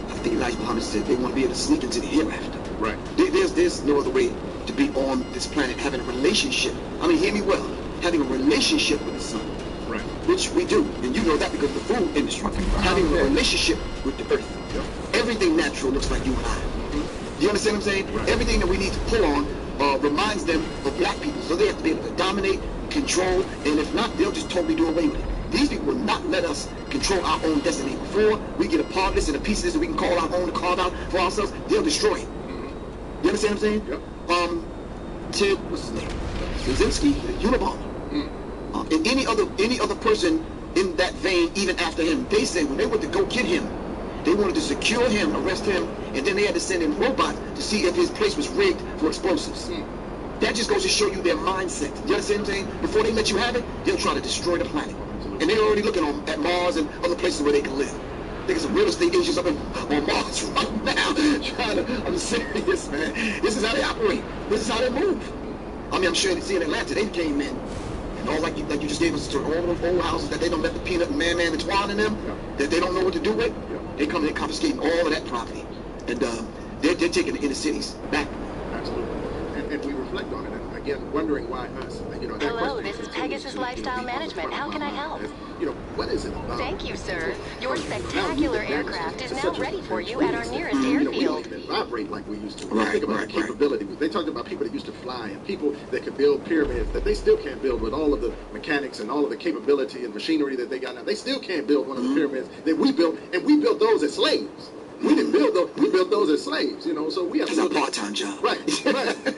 I think Elijah Muhammad said they want to be able to sneak into the hereafter. Right. There's no other way to be on this planet having a relationship. I mean, hear me well. Having a relationship with the sun. Right. Which we do. And you know that because of the food industry. Having a relationship with the earth. Yep. Everything natural looks like you and I. Do you understand what I'm saying? Right. Everything that we need to pull on reminds them of black people. So they have to be able to dominate, control, and if not, they'll just totally do away with it. These people will not let us control our own destiny. Before we get a part of this and a piece of this that we can call our own to carve out for ourselves, they'll destroy it. You understand what I'm saying? Yep. Ted, what's his name? Kaczynski, Unabomber. And any other person in that vein, even after him, they say when they went to go get him, they wanted to secure him, arrest him, and then they had to send in robots to see if his place was rigged for explosives. That just goes to show you their mindset. You understand what I'm saying? Before they let you have it, they'll try to destroy the planet. And they're already looking at Mars and other places where they can live. There's some real estate agents up on Mars right now. I'm serious, man. This is how they operate. This is how they move. I mean, I'm sure in Atlanta, they came in. And all like you just gave us to all of those old houses that they don't let the peanut and man and twine in them, that they don't know what to do with. They come and confiscating all of that property. And they're taking the inner cities back. Absolutely. And we reflect on it. And again, wondering why us. Hello, this is Pegasus Lifestyle Management. How can I help? What is it about? Thank you, sir. Your spectacular aircraft is now ready for you at our nearest airfield. We don't even vibrate like we used to. Think about the capability. They talked about people that used to fly and people that could build pyramids that they still can't build with all of the mechanics and all of the capability and machinery that they got now. They still can't build one of the pyramids that we built, and we built those as slaves. We didn't build those. We built those as slaves, so we have to. It's a part-time job. Right.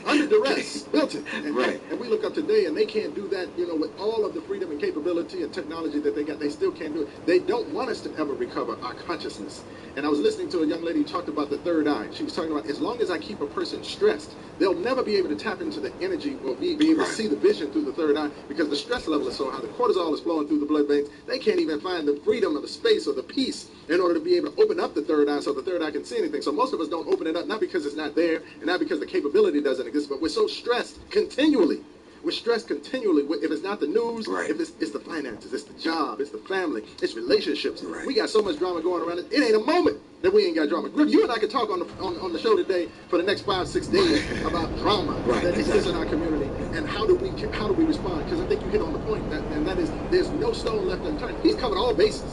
Under duress, built it. And we look up today, and they can't do that, with all of the freedom and capability and technology that they got. They still can't do it. They don't want us to ever recover our consciousness. And I was listening to a young lady who talked about the third eye. She was talking about as long as I keep a person stressed, they'll never be able to tap into the energy or be able to see the vision through the third eye because the stress level is so high. The cortisol is flowing through the blood veins. They can't even find the freedom or the space or the peace in order to be able to open up the third eye so the third eye can see anything. So most of us don't open it up, not because it's not there and not because the capability doesn't exist, but we're so stressed continually. We're stressed continually. If it's not the news, if it's the finances, it's the job, it's the family, it's relationships. We got so much drama going around. It ain't a moment that we ain't got drama. Griff, you and I could talk on the show today for the next 5-6 days about drama that exists in our community and how do we respond? Because I think you hit on the point, and that is there's no stone left unturned. He's covered all bases.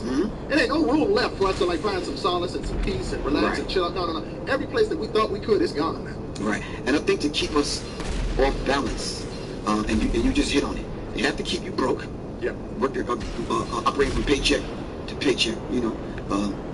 There ain't no room left for us to find some solace and some peace and relax and chill out. No. Every place that we thought we could is gone now. Right. And I think to keep us off balance, and you just hit on it. They have to keep you broke. Yeah. Operating from paycheck to paycheck, you know,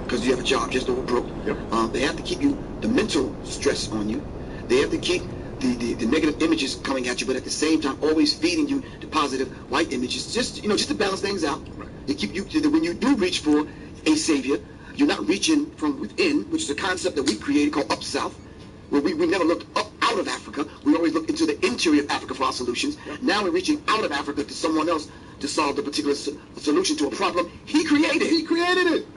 because you have a job just over broke. Yep. They have to keep you the mental stress on you. They have to keep the negative images coming at you, but at the same time always feeding you the positive white images, just to balance things out. Right. They keep you when you do reach for a savior, you're not reaching from within, which is a concept that we created called Up South, where we never looked up out of Africa. We always looked into the interior of Africa for our solutions. Yep. Now we're reaching out of Africa to someone else to solve the particular solution to a problem he created. He created it.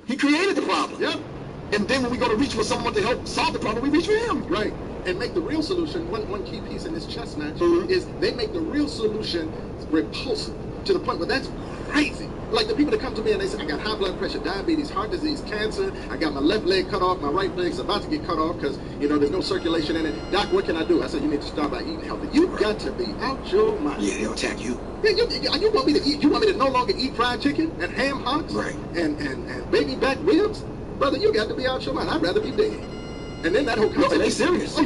He created the problem. Yep. And then when we go to reach for someone to help solve the problem, we reach for him. Right. And make the real solution, one key piece in this chess match is they make the real solution repulsive to the point where that's crazy. Like the people that come to me and they say, I got high blood pressure, diabetes, heart disease, cancer, I got my left leg cut off, my right leg's about to get cut off because, there's no circulation in it. Doc, what can I do? I said, you need to start by eating healthy. You got to be out your mind. Yeah, they'll attack you. Yeah, you want me to eat? You want me to no longer eat fried chicken and ham hocks? Right. And baby back ribs? Brother, you got to be out your mind. I'd rather be dead. And then that whole concept. No, they serious. Oh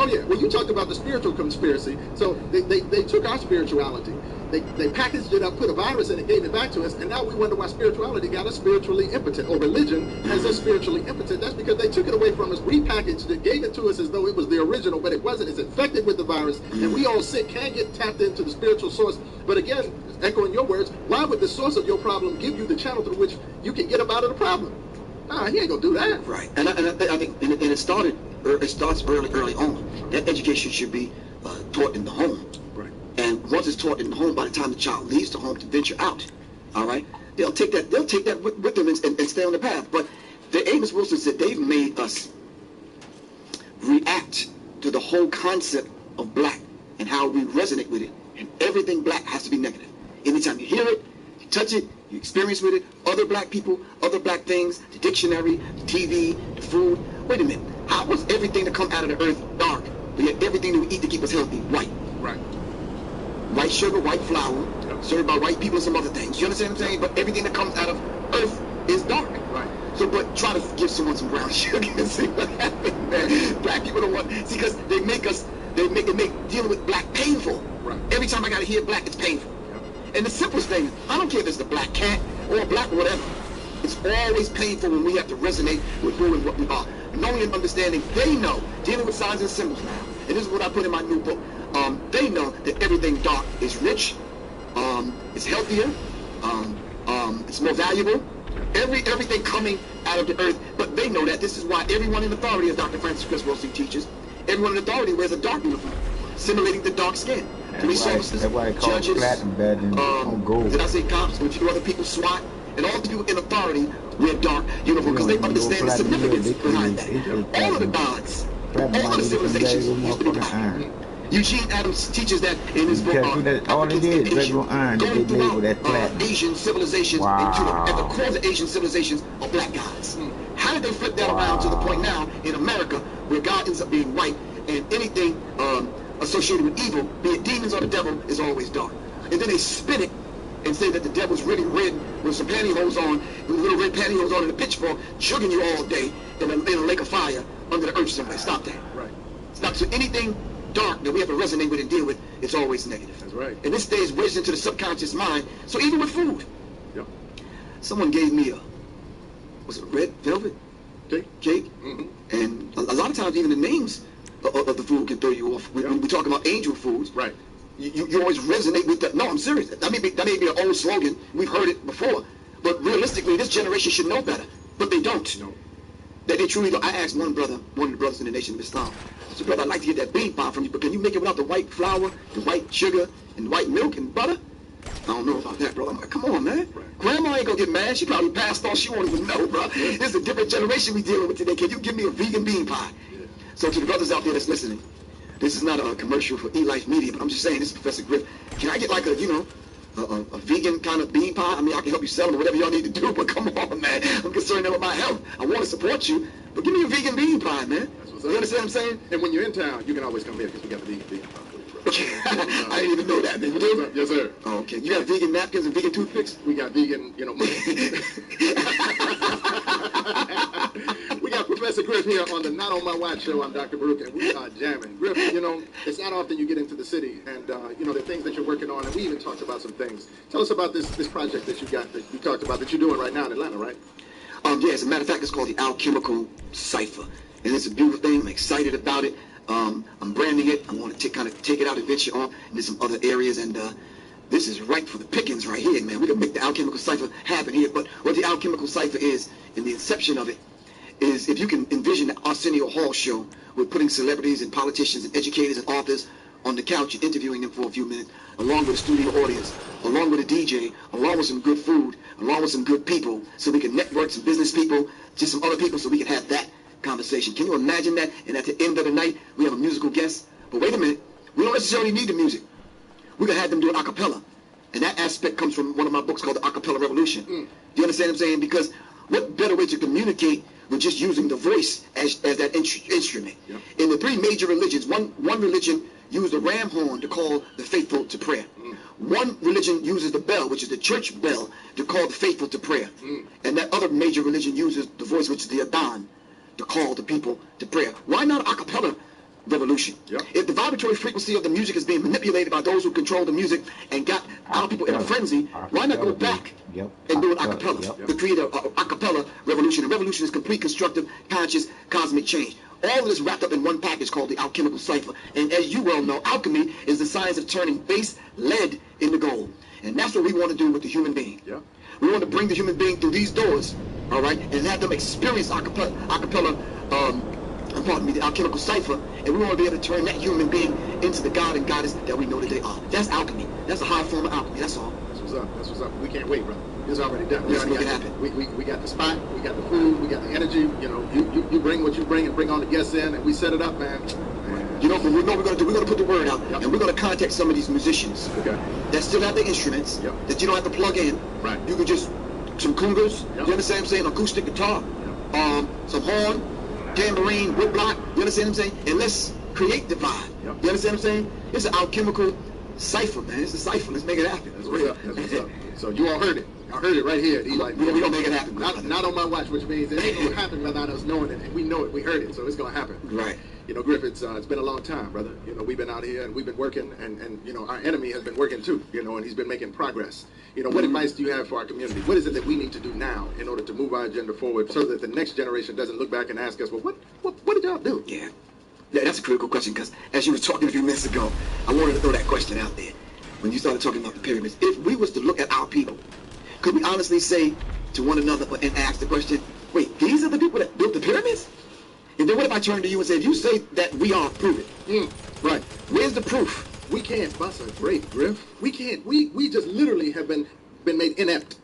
yeah. Well, you talked about the spiritual conspiracy. So they took our spirituality. They packaged it up, put a virus in it, gave it back to us, and now we wonder why spirituality got us spiritually impotent, or religion has us spiritually impotent. That's because they took it away from us, repackaged it, gave it to us as though it was the original, but it wasn't. It's infected with the virus, and we all sick, can't get tapped into the spiritual source. But again, echoing your words, why would the source of your problem give you the channel through which you can get up out of the problem? He ain't gonna do that. Right. And I think it starts early on. That education should be taught in the home. Right. And once it's taught in the home, by the time the child leaves the home to venture out, all right, they'll take that with them and stay on the path. But Amos Wilson said they've made us react to the whole concept of black and how we resonate with it. And everything black has to be negative. Anytime you hear it, you touch it, you experience with it, other black people, other black things, the dictionary, the TV, the food. Wait a minute. How was everything that come out of the earth dark, but yet everything that we eat to keep us healthy white? Right. White sugar, white flour, served by white people and some other things. You understand what I'm saying? But everything that comes out of earth is dark. Right. So, but try to give someone some brown sugar and see what happens, man. Black people don't want, see, because they make dealing with black painful. Right. Every time I gotta hear black, it's painful. And the simplest thing, I don't care if it's the black cat or a black whatever. It's always painful when we have to resonate with who and what we are. Knowing and understanding, they know, dealing with signs and symbols now. And this is what I put in my new book. They know that everything dark is rich, it's healthier, it's more valuable. Everything coming out of the earth, but they know that. This is why everyone in authority, as Dr. Francis Chris Wilson teaches, everyone in authority wears a dark uniform, simulating the dark skin. Police officers, judges, did I say cops, but you know other people, SWAT, and all the people in authority wear dark uniforms because they understand the significance behind that. All of the gods, all of the civilizations used to be black. Eugene Adams teaches that in his book. All it is, regular iron that they made with that platinum. Asian civilizations, at the core of the Asian civilizations are black gods. How did they flip that around to the point now in America where God ends up being white and anything associated with evil, be it demons or the devil, is always dark? And then they spin it and say that the devil's really red with some pantyhose on, with little red pantyhose on and a pitchfork, chugging you all day in a lake of fire under the earth somewhere. Stop that. Right. Stop. So anything dark that we have to resonate with and deal with, it's always negative. That's right. And this stays wedged into the subconscious mind. So even with food. Yep. Someone gave me was it red velvet cake? Mm-hmm. And a lot of times even the names of the food can throw you off. When we talk about angel foods, right? You always resonate with that. No, I'm serious. That may be an old slogan. We've heard it before. But realistically, this generation should know better. But they don't. No. That they truly don't. I asked one of the brothers in the Nation of Islam, I said, brother, I'd like to get that bean pie from you, but can you make it without the white flour, the white sugar, and white milk and butter? I don't know about that, bro. I'm like, come on, man. Right. Grandma ain't gonna get mad. She probably passed on. She won't even know, bro. This is a different generation we dealing with today. Can you give me a vegan bean pie? Yeah. So to the brothers out there that's listening, this is not a commercial for E-Life Media, but I'm just saying, this is Professor Griff. Can I get like a vegan kind of bean pie? I mean, I can help you sell them or whatever y'all need to do, but come on, man. I'm concerned about my health. I want to support you, but give me a vegan bean pie, man. You understand what I'm saying? And when you're in town, you can always come here because we got the vegan bean pie. I didn't even know that, man. You do? Yes, sir. Oh, okay. You got vegan napkins and vegan toothpicks? We got vegan, we got Professor Mr. Griff here on the Not On My Watch show. I'm Dr. Baruch, and we are jamming. Griff, you know, it's not often you get into the city, and, you know, the things that you're working on, and we even talked about some things. Tell us about this project that you got, that you talked about, that you're doing right now in Atlanta, right? Yeah, as a matter of fact, it's called the Alchemical Cipher, and it's a beautiful thing. I'm excited about it. I'm branding it. I want to kind of take it out and venture on into some other areas, and this is right for the pickings right here, man. We can make the Alchemical Cipher happen here. But what the Alchemical Cipher is, in the inception of it, is if you can envision the Arsenio Hall show, we're putting celebrities and politicians and educators and authors on the couch and interviewing them for a few minutes, along with a studio audience, along with a DJ, along with some good food, along with some good people, so we can network some business people, just some other people, so we can have that conversation. Can you imagine that? And at the end of the night, we have a musical guest. But wait a minute, we don't necessarily need the music. We can have them do it a cappella. And that aspect comes from one of my books called The Acapella Revolution. Do you understand what I'm saying? Because what better way to communicate than just using the voice as that instrument? Yep. In the three major religions, one religion used a ram horn to call the faithful to prayer. One religion uses the bell, which is the church bell, to call the faithful to prayer. And that other major religion uses the voice, which is the adhan, to call the people to prayer. Why not a cappella revolution? Yep. If the vibratory frequency of the music is being manipulated by those who control the music and got our people in a frenzy, why not go back and do an acapella to create a acapella revolution? A revolution is complete, constructive, conscious, cosmic change. All of this wrapped up in one package called the Alchemical Cipher. And as you well know, alchemy is the science of turning base lead into gold. And that's what we want to do with the human being. Yep. We want to bring the human being through these doors, all right, and have them experience acapella, pardon me, the Alchemical Cipher, and we want to be able to turn that human being into the God and Goddess that we know that they are. That's alchemy. That's a high form of alchemy. That's all. That's what's up. That's what's up. We can't wait, brother. It's already done. Let's make it happen. We got the spot, we got the food, we got the energy. You know, you bring what you bring and bring all the guests in, and we set it up, man. You know, but we know we're going to do. We're going to put the word out, and we're going to contact some of these musicians that still have the instruments that you don't have to plug in. Right. You can just some congas. You understand what I'm saying? Acoustic guitar, some horn, tambourine, woodblock. You understand what I'm saying? And let's create the vibe. You understand what I'm saying? It's an alchemical cipher, man. It's a cipher. Let's make it happen. That's what's up. That's what's up. So you all heard it. I heard it right here. Like, we don't make it happen. Not on my watch, which means it ain't gonna happen without us knowing it, and we know it. We heard it, so it's gonna happen. Right. You know, Griff, it's been a long time, brother. You know, we've been out here and we've been working, and you know, our enemy has been working too. You know, and he's been making progress. You know, what advice do you have for our community? What is it that we need to do now in order to move our agenda forward, so that the next generation doesn't look back and ask us, well, what did y'all do? Yeah, that's a critical question, because as you were talking a few minutes ago, I wanted to throw that question out there when you started talking about the pyramids. If we was to look at our people, could we honestly say to one another and ask the question, wait, these are the people that built the pyramids? And then what if I turn to you and say, if you say that we are, prove it. Right. Where's the proof? We can't bust a grape, Griff. We can't. We just literally have been made inept.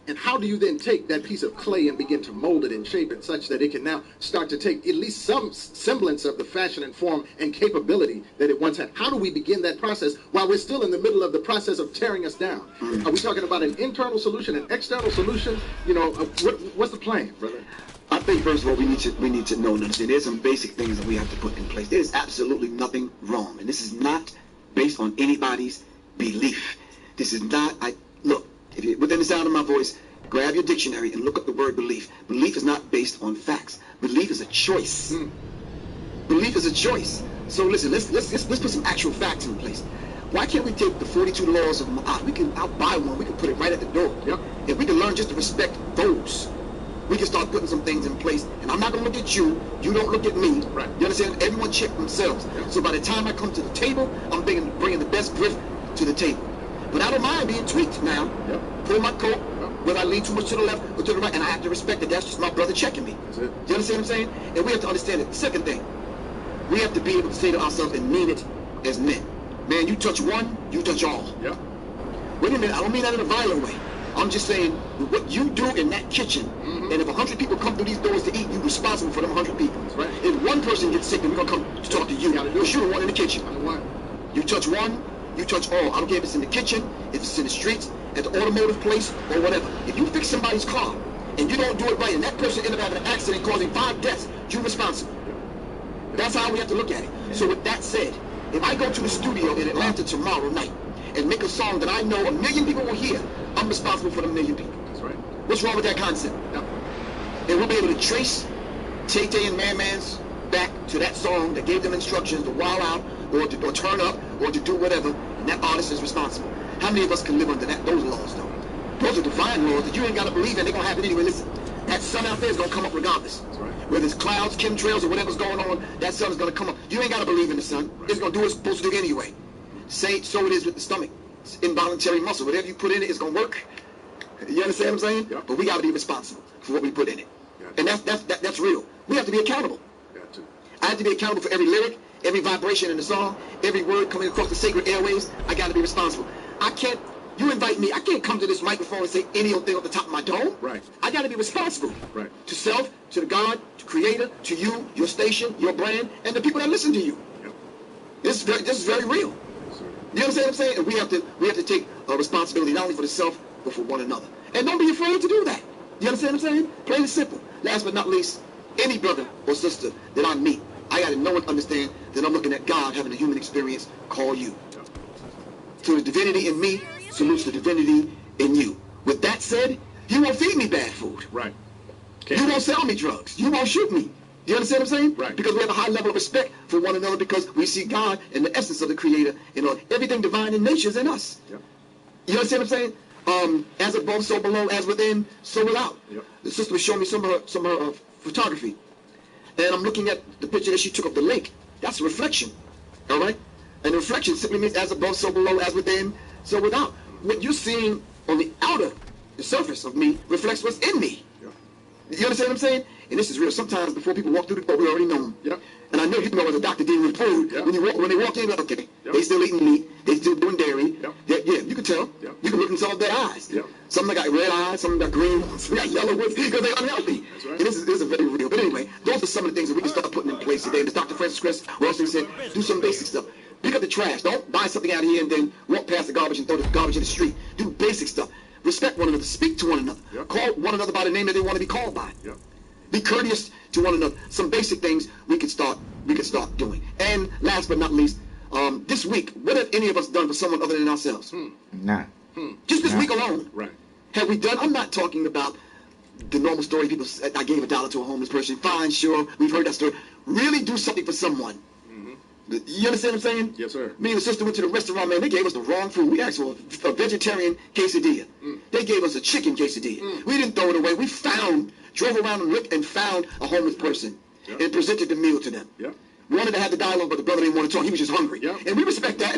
And how do you then take that piece of clay and begin to mold it and shape it such that it can now start to take at least some semblance of the fashion and form and capability that it once had? How do we begin that process while we're still in the middle of the process of tearing us down? Are we talking about an internal solution, an external solution? You know, what's the plan, brother? I think first of all we need to know and understand there's some basic things that we have to put in place. There's absolutely nothing wrong, and this is not based on anybody's belief. This is not. Look, if you're within the sound of my voice, grab your dictionary and look up the word belief. Belief is not based on facts. Belief is a choice. Belief is a choice. So listen, let's put some actual facts in place. Why can't we take the 42 laws of Ma'at? I'll buy one. We can put it right at the door. If we can learn just to respect those, we can start putting some things in place. And I'm not going to look at you. You don't look at me. Right. You understand? Everyone check themselves. So by the time I come to the table, I'm bringing the best Griff to the table. But I don't mind being tweaked now. Put in my coat, whether I lean too much to the left or to the right, and I have to respect that. That's just my brother checking me. Do you understand what I'm saying? And we have to understand it. The second thing, we have to be able to say to ourselves and mean it as men. Man, you touch one, you touch all. Wait a minute, I don't mean that in a violent way. I'm just saying, what you do in that kitchen, and if 100 people come through these doors to eat, you're responsible for them 100 people. Right. If one person gets sick, then we're going to come to talk to you. Because you're the one in the kitchen. You touch one, you touch all. I don't care if it's in the kitchen, if it's in the streets, at the automotive place, or whatever. If you fix somebody's car, and you don't do it right, and that person ends up having an accident causing 5 deaths, you're responsible. That's how we have to look at it. So with that said, if I go to the studio in Atlanta tomorrow night, and make a song that I know 1 million people will hear, I'm responsible for the 1 million people. That's right. What's wrong with that concept? And we'll be able to trace Tay and Man Man's back to that song that gave them instructions to wild out or turn up or to do whatever, and that artist is responsible. How many of us can live under those laws, though? Those are divine laws that you ain't got to believe in. They're going to happen anyway. Listen, that sun out there is going to come up regardless. That's right. Whether it's clouds, chemtrails, or whatever's going on, that sun is going to come up. You ain't got to believe in the sun. Right. It's going to do what it's supposed to do anyway. So it is with the stomach. It's involuntary muscle. Whatever you put in it, it's going to work. You understand what I'm saying? Yep. But we got to be responsible for what we put in it. And that's real. We have to be accountable. Got to. I have to be accountable for every lyric, every vibration in the song, every word coming across the sacred airwaves. I got to be responsible. I can't. You invite me. I can't come to this microphone and say any old thing off the top of my dome. Right. I got to be responsible. Right. To self, to the God, to Creator, to you, your station, your brand, and the people that listen to you. Yep. This is very real. Yes, sir. You understand what I'm saying? And we have to take responsibility not only for the self but for one another. And don't be afraid to do that. You understand what I'm saying? Plain and simple. Last but not least, any brother or sister that I meet, I got to know and understand that I'm looking at God having a human experience called you. So the divinity in me salutes the divinity in you. With that said, you won't feed me bad food. Right. You won't sell me drugs. You won't shoot me. Do you understand what I'm saying? Right. Because we have a high level of respect for one another because we see God in the essence of the Creator. You know, everything divine in nature is in us. Yep. You understand what I'm saying? As above, so below, as within, so without. Yep. The sister was showing me some of her photography. And I'm looking at the picture that she took of the lake. That's a reflection. All right? And the reflection simply means as above, so below, as within, so without. What you're seeing on the the surface of me, reflects what's in me. Yep. You understand what I'm saying? And this is real. Sometimes before people walk through the door, we already know them. Yep. And I know you know as a doctor dealing with food, yep. when they walk in, okay, yep. They still eating meat, they still doing dairy. Yep. Yeah, you can tell. Yep. You can look inside their eyes. Yep. Some of them got red eyes, some of them got green ones, some got yellow ones, because they're unhealthy. That's right. And this is very real. But anyway, those are some of the things that we can start putting in place today. As Dr. Francis Cress also said, do some basic stuff. Pick up the trash. Don't buy something out here and then walk past the garbage and throw the garbage in the street. Do basic stuff. Respect one another. Speak to one another. Yep. Call one another by the name that they want to be called by. Yep. Be courteous to one another. Some basic things we could start doing. And last but not least, this week, what have any of us done for someone other than ourselves? Nah. Just this week alone. Right. Have we done? I'm not talking about the normal story. People said, I gave $1 to a homeless person. Fine, sure, we've heard that story. Really do something for someone. You understand what I'm saying? Yes, sir. Me and the sister went to the restaurant, man. They gave us the wrong food. We asked for a vegetarian quesadilla. They gave us a chicken quesadilla. We didn't throw it away. We drove around and looked and found a homeless person and presented the meal to them. Yep. Wanted to have the dialogue, but the brother didn't want to talk. He was just hungry. Yep. And we respect that.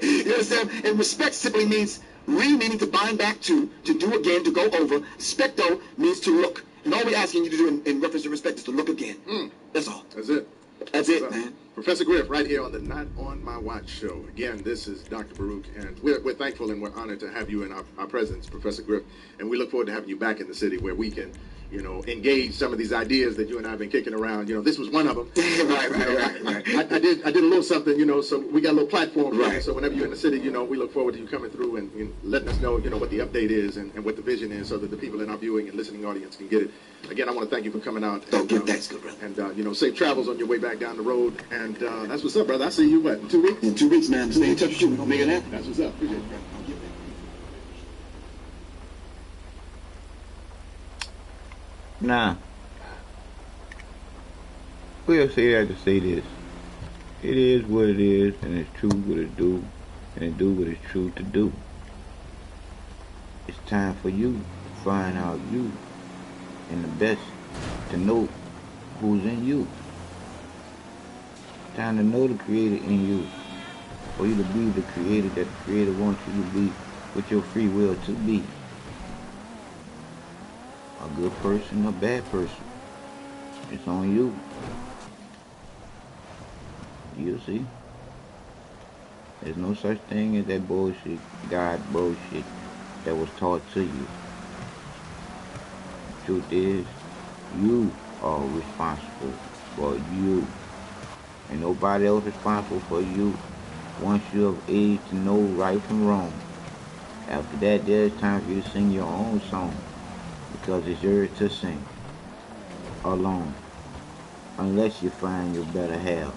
You understand? And respect simply means meaning to bind back to do again, to go over. Specto means to look. And all we're asking you to do in reference to respect is to look again. That's all. That's it. That's it, man. Professor Griff, right here on the Not On My Watch show. Again, this is Dr. Baruch, and we're thankful and we're honored to have you in our presence, Professor Griff. And we look forward to having you back in the city where we can, engage some of these ideas that you and I have been kicking around. This was one of them. Right. I did a little something, so we got a little platform. Right. So whenever you're in the city, we look forward to you coming through and letting us know, what the update is and what the vision is so that the people in our viewing and listening audience can get it. Again, I want to thank you for coming out. Thanks, good brother. And, safe travels on your way back down the road. And that's what's up, brother. I'll see you, in 2 weeks? In 2 weeks, man. Stay in touch with you. We're going to make it happen. That's what's up. Appreciate it, brother. Nah. We'll say that to say this. It is what it is, and it's true what it do, and it do what it's true to do. It's time for you to find out you, and the best to know who's in you. Time to know the Creator in you, for you to be the Creator that the Creator wants you to be with your free will to be. A good person, a bad person. It's on you. You'll see. There's no such thing as that bullshit, God bullshit that was taught to you. The truth is, you are responsible for you. And nobody else responsible for you once you're of age to know right from wrong. After that, there's time for you to sing your own song. Because it's yours to sing alone, unless you find your better half.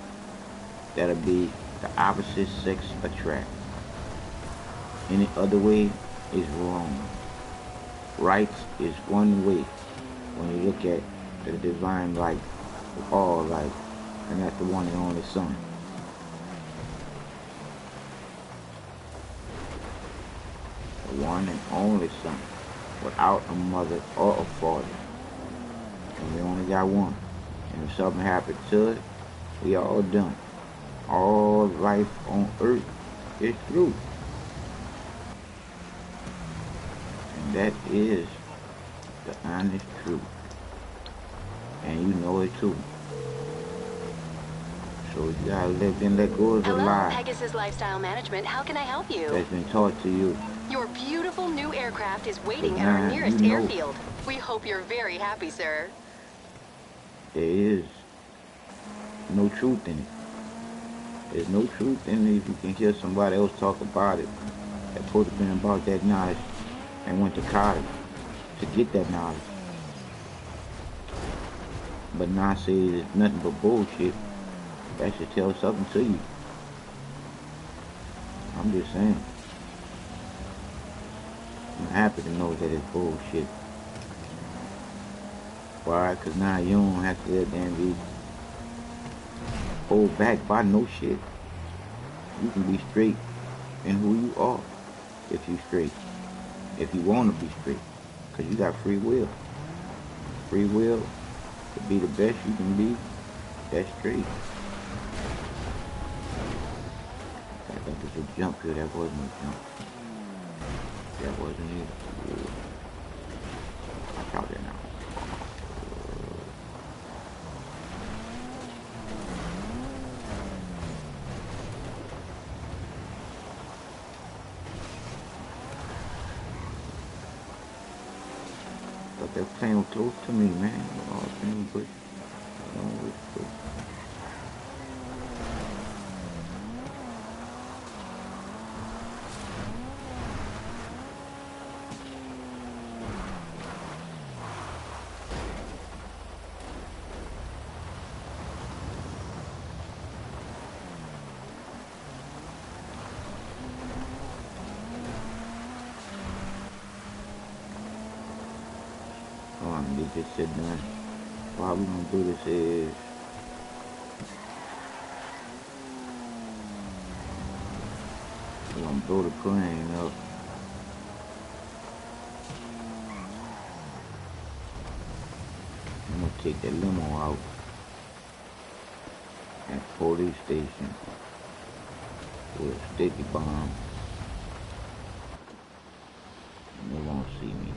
That'll be the opposite sex attract. Any other way is wrong. Right is one way when you look at the divine life of all life, and that's the one and only Son. The one and only Son, without a mother or a father. And we only got one. And if something happened to it, we all done. All life on earth is through. And that is the honest truth. And you know it too. So you gotta let go of the lie. Hello, Pegasus Lifestyle Management. How can I help you? That's been taught to you. Your beautiful new aircraft is waiting at our nearest airfield. We hope you're very happy, sir. There is no truth in it. There's no truth in it if you can hear somebody else talk about it. That supposed to been about that knowledge and went to college to get that knowledge. But now say it's nothing but bullshit. That should tell something to you. I'm just saying. I'm happy to know that it's bullshit. Why? Because now you don't have to let them be hold back by no shit. You can be straight in who you are if you straight. If you want to be straight. Because you got free will. Free will to be the best you can be. That's straight. I think there's a jump here. That wasn't a jump. That wasn't it. Watch out there now. But that plane was close to me, man. Oh, plane was close. They just sit down. What we're gonna do this is we're gonna blow the plane up. I'm gonna take that limo out at the police station with a sticky bomb. And they won't see me.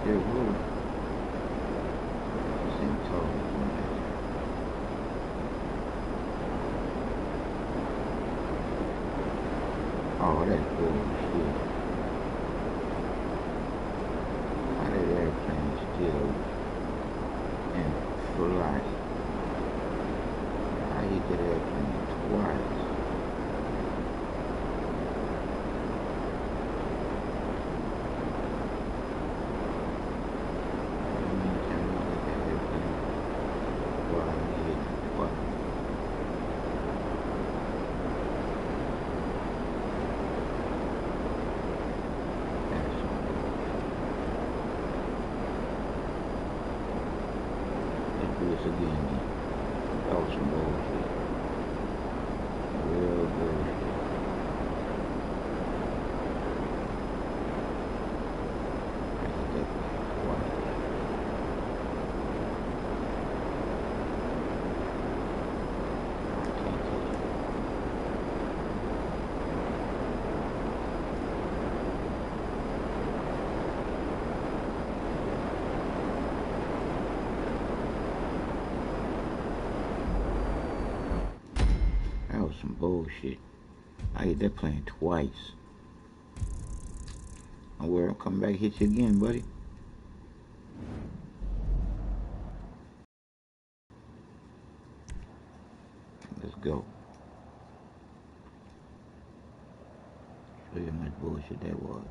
still moving. Same tall. Oh, that's bullshit. How did airplane still and fly? I hit that airplane twice. Again, that was some bullshit. Real bullshit. I hit that twice. I can't touch it. That was some bullshit. I hit that plane twice. I'm worried I'll come back and hit you again, buddy. Let's go. Show you how much bullshit that was.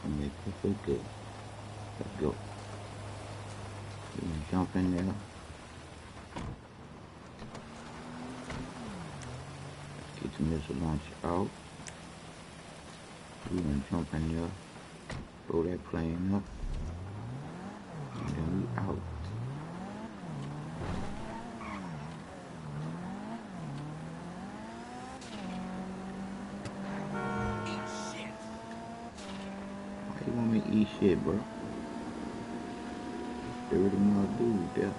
I'm making it feel good. Let's go. You can jump in there. Get the missile launcher out. We're gonna jump in there, throw that plane up, and then we out. Why you want me to eat shit, bro? Dirty mother dude there.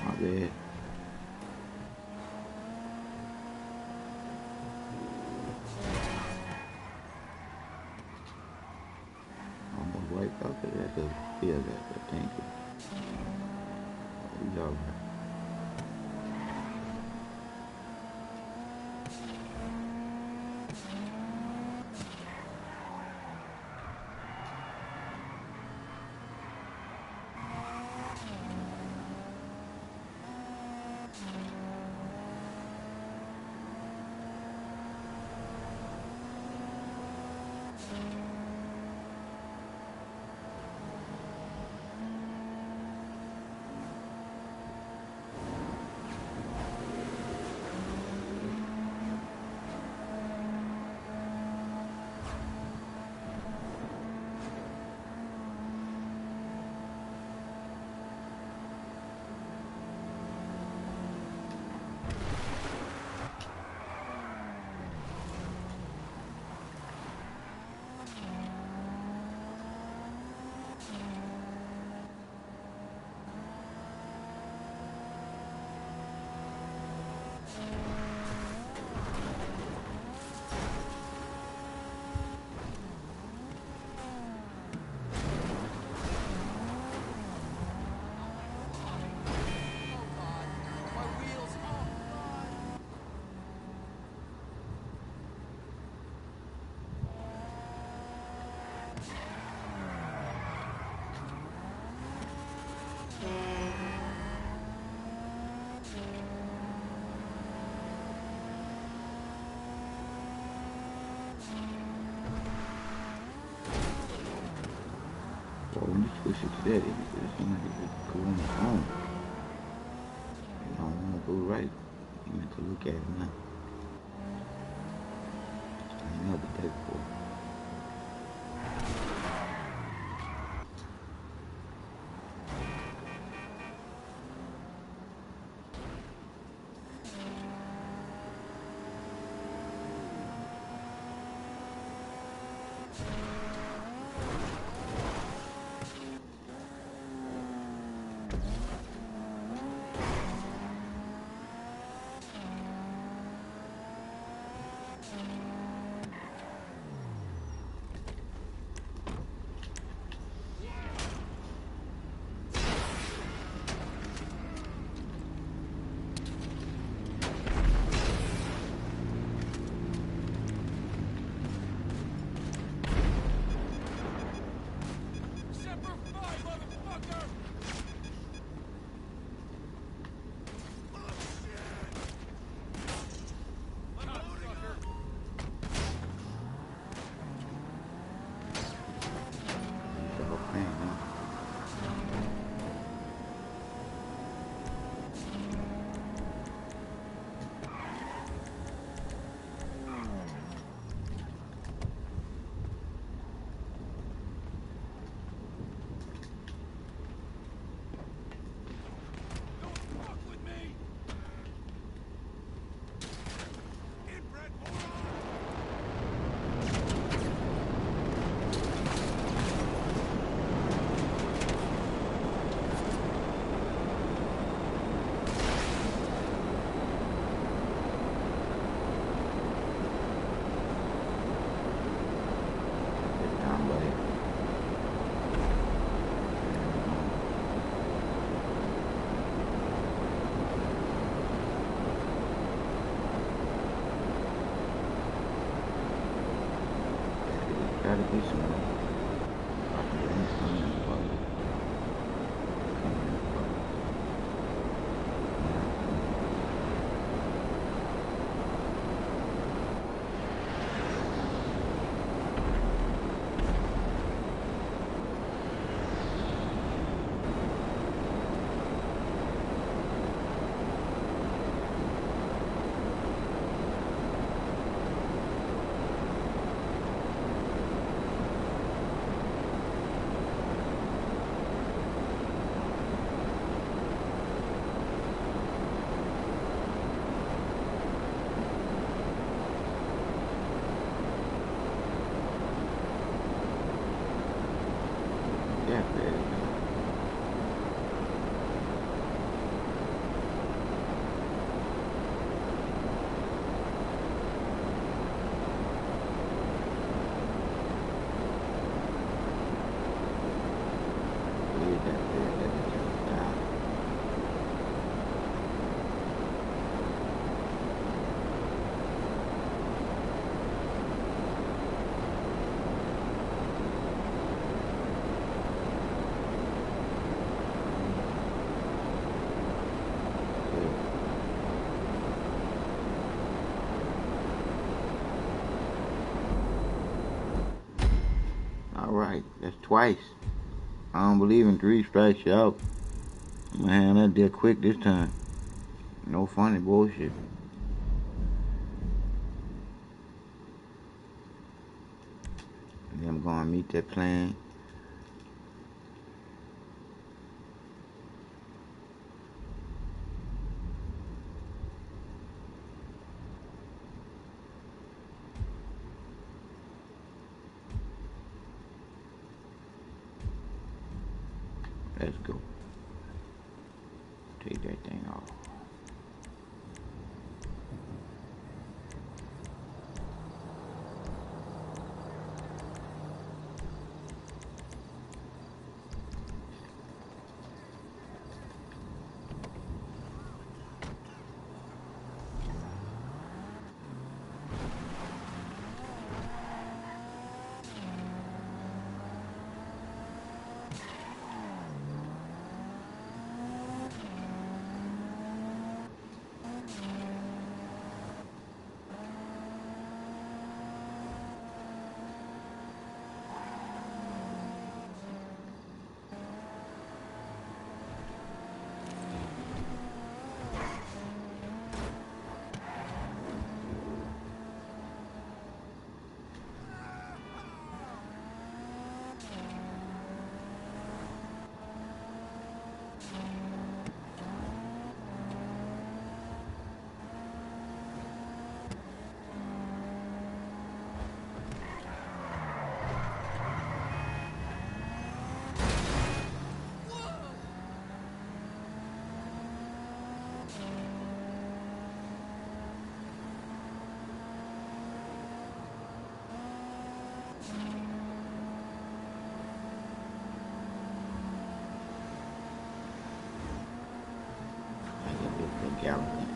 My bad. Almost wiped out because that's a feel that, but thank you. We all right. So when you switch it to that, it seems like it just go on its own. You don't want to go right. You need to look at it now. I never did that before. Gotta be some Alright, that's twice. I don't believe in 3 strikes you out. I'm gonna handle that deal quick this time. No funny bullshit. And then I'm gonna meet that plane. Let's go. Take that thing off. I got this big gallon.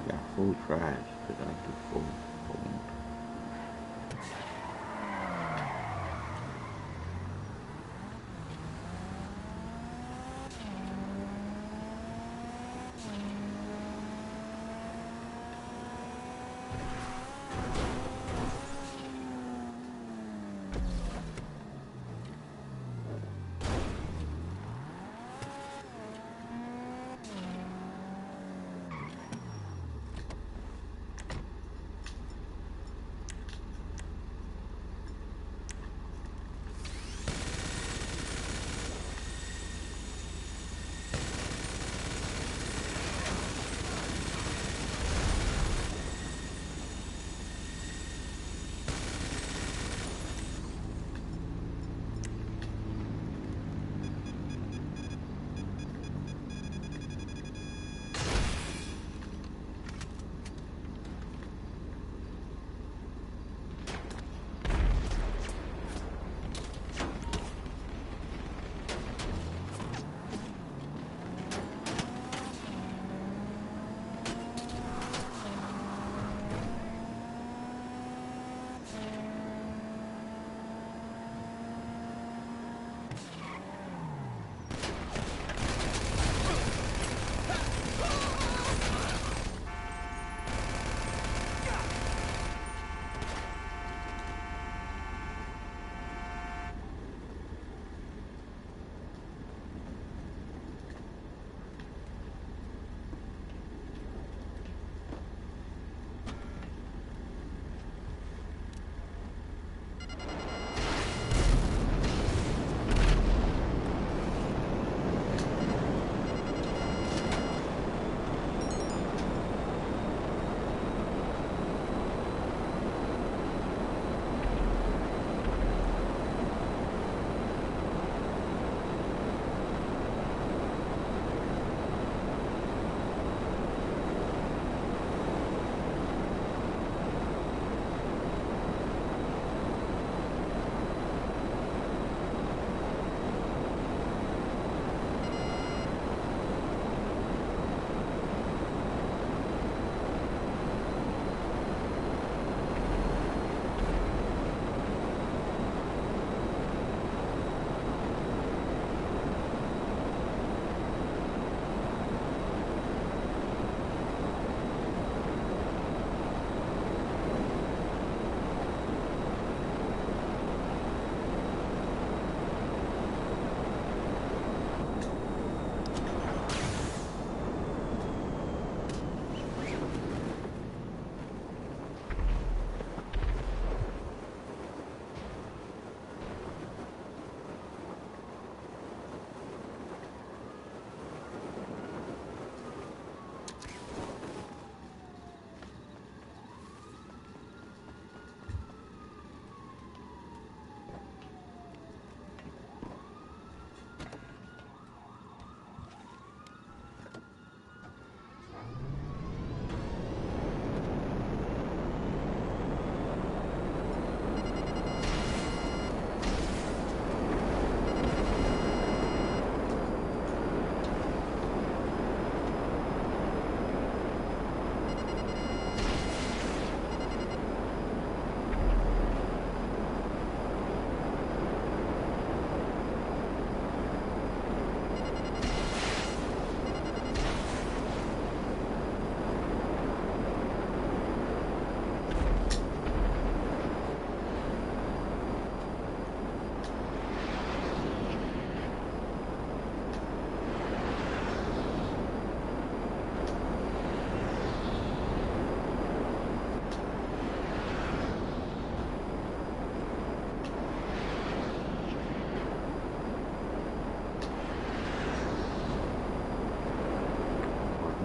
Got 4 tries because I do 4.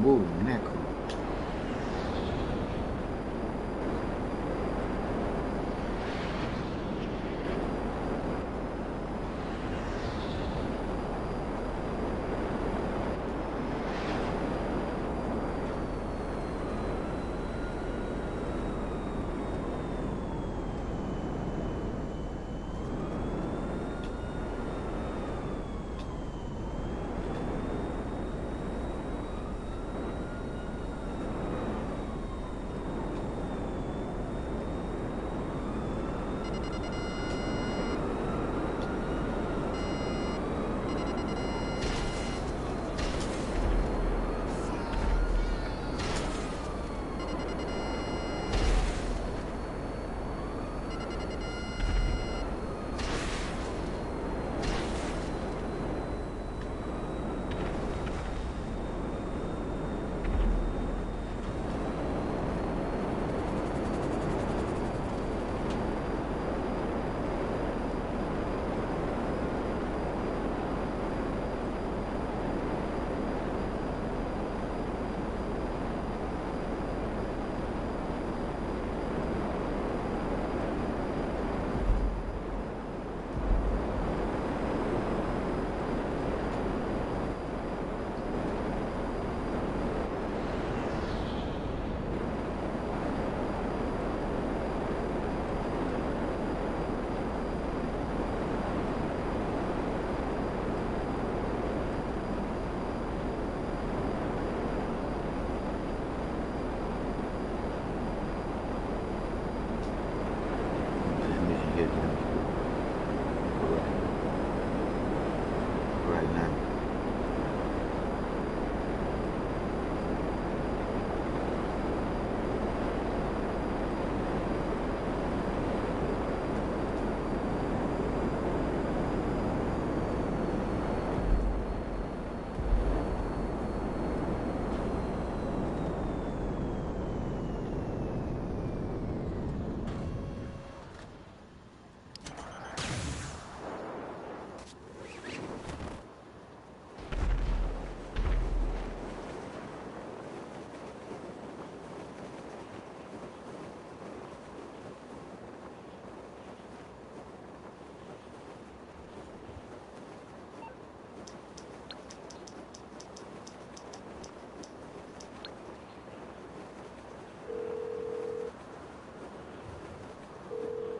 Whoa, neck.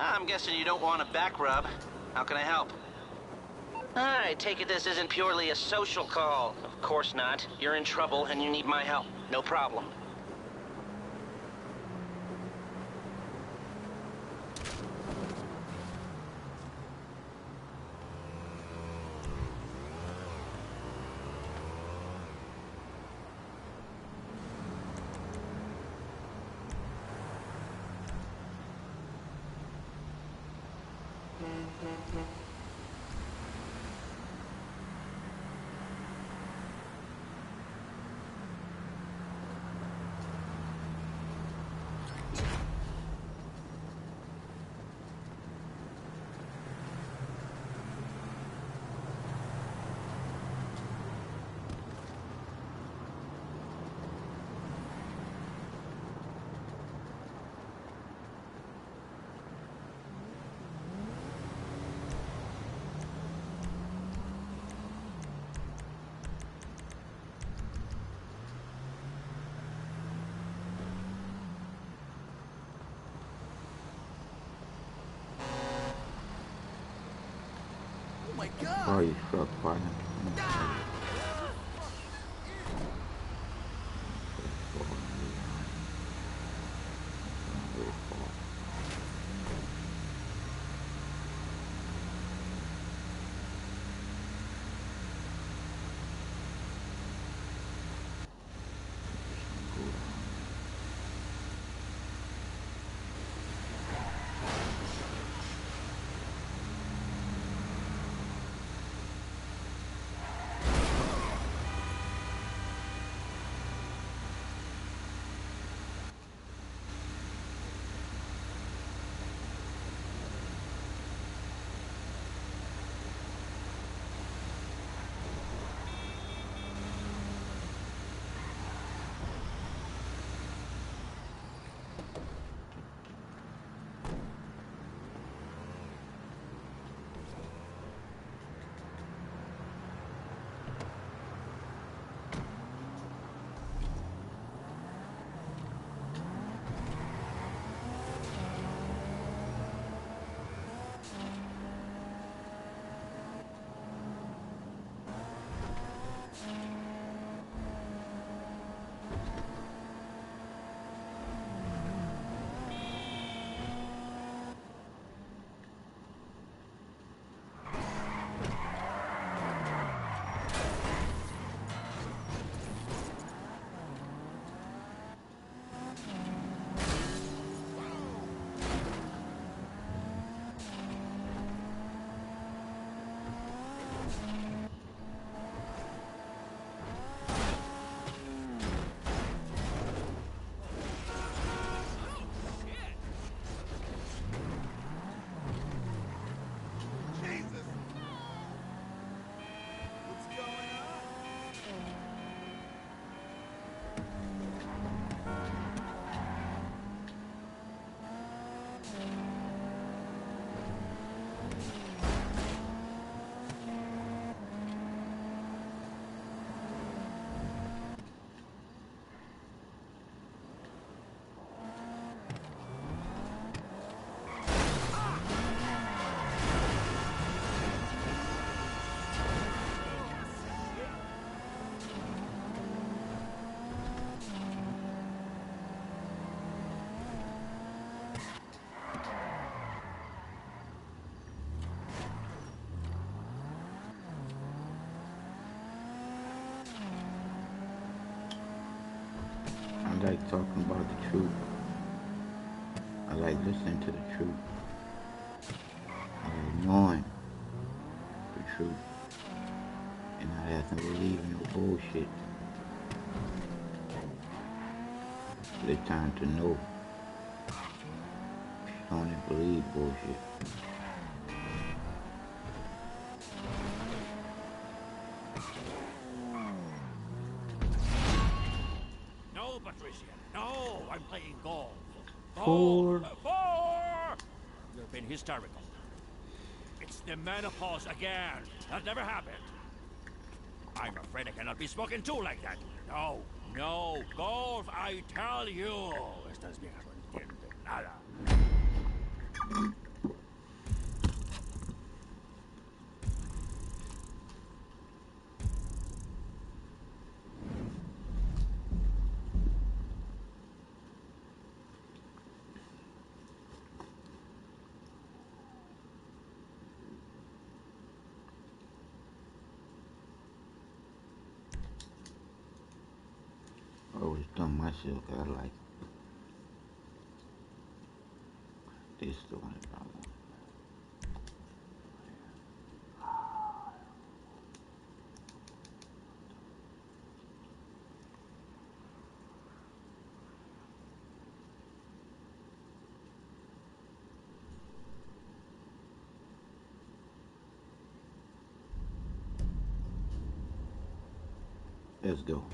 I'm guessing you don't want a back rub. How can I help? I take it this isn't purely a social call. Of course not. You're in trouble and you need my help. No problem. Oh, you struck by him. I like talking about the truth. I like listening to the truth. I like knowing the truth. And not having to believe in no bullshit. But it's time to know. Don't believe bullshit. No, Patricia. No, I'm playing golf. Four. Four! You've been hysterical. It's the menopause again. That never happened. I'm afraid I cannot be spoken to like that. No, no, golf, I tell you. Estás vieja, no entiende nada. I always done myself 'cause I like this the one that I want. Let's go.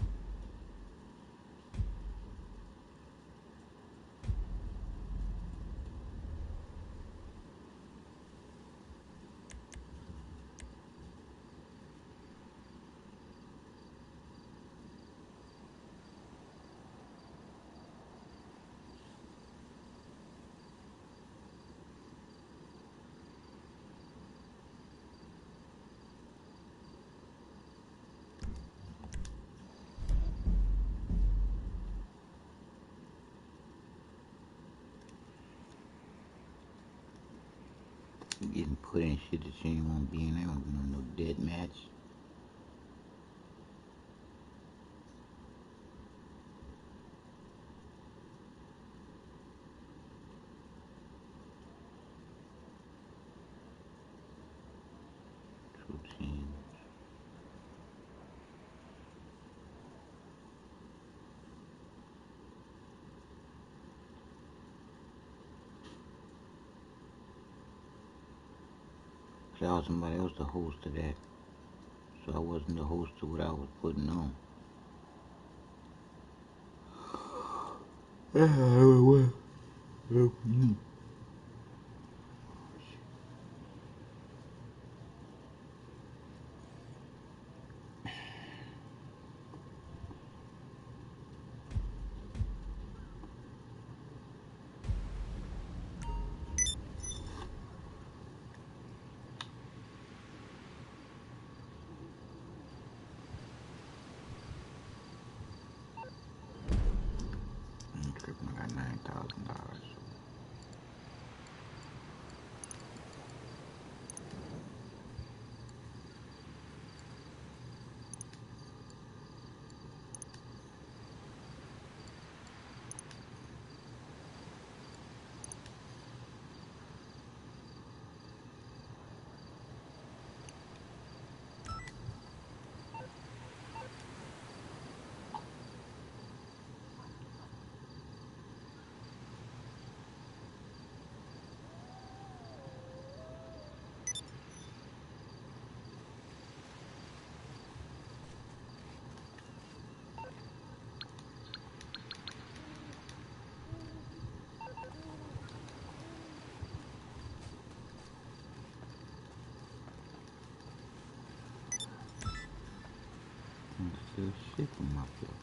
Getting put in shit that you ain't want to be in. There don't be no dead match. Routine. I was somebody else the host of that, so I wasn't the host of what I was putting on. I'm tripping. I got $9,000. I'm still shaking myself.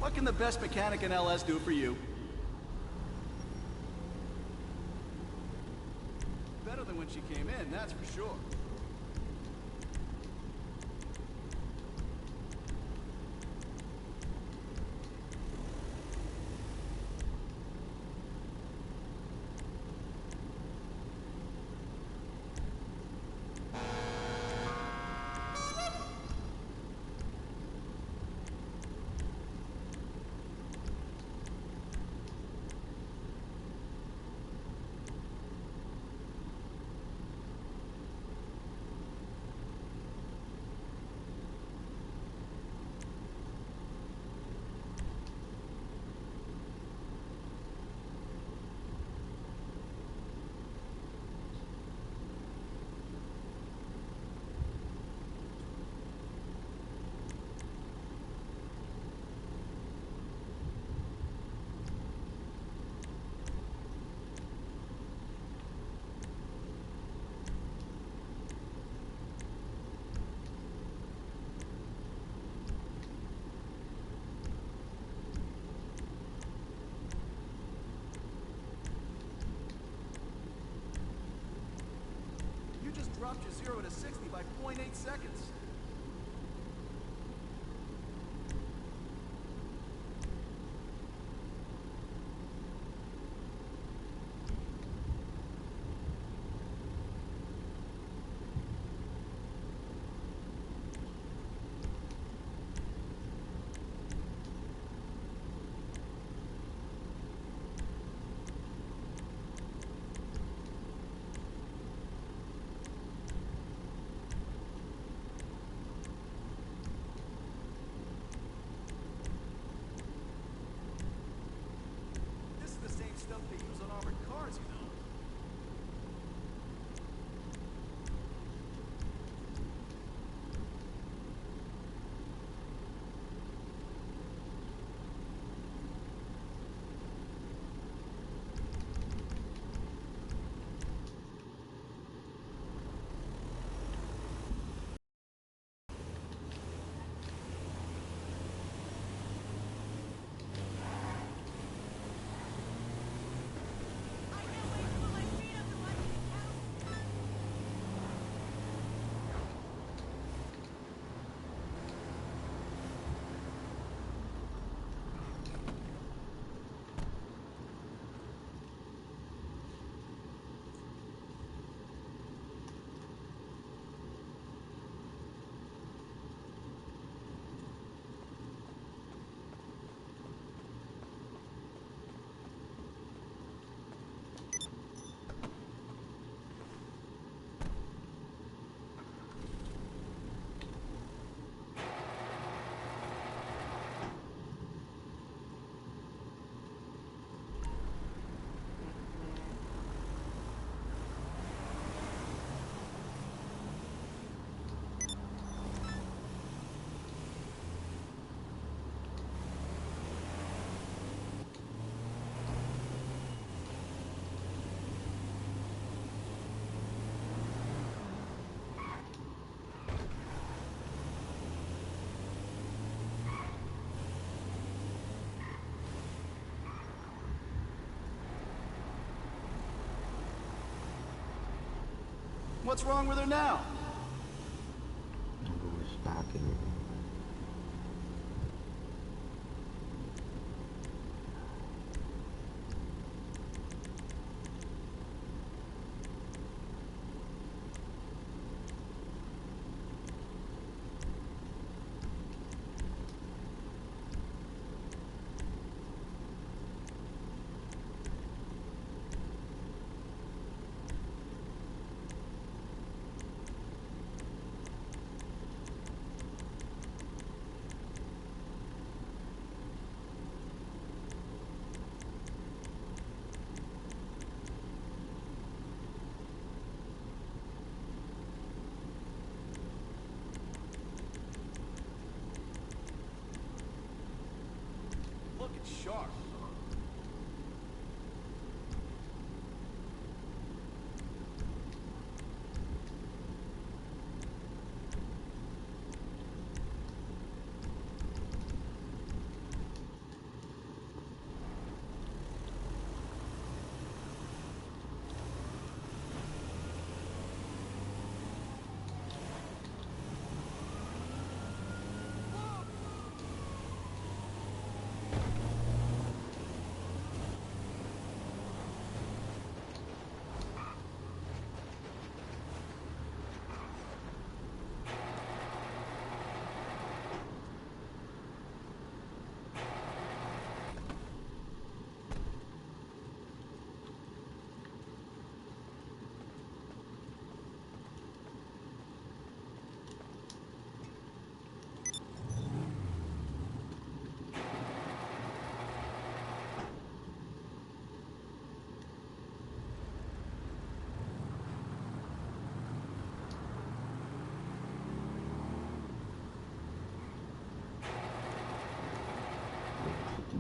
What can the best mechanic in LS do for you? Better than when she came in, that's for sure. Dropped your 0 to 60 by 0.8 seconds. Stuff they use on armored cars, you know. What's wrong with her now? Sharp.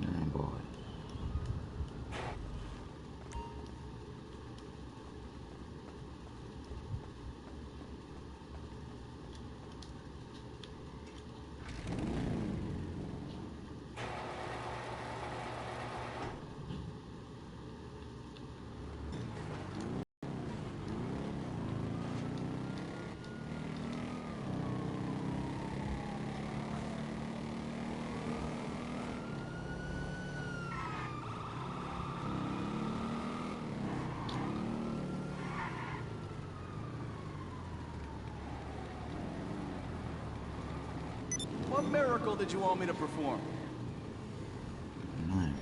69 boys. What miracle did you want me to perform? Nine.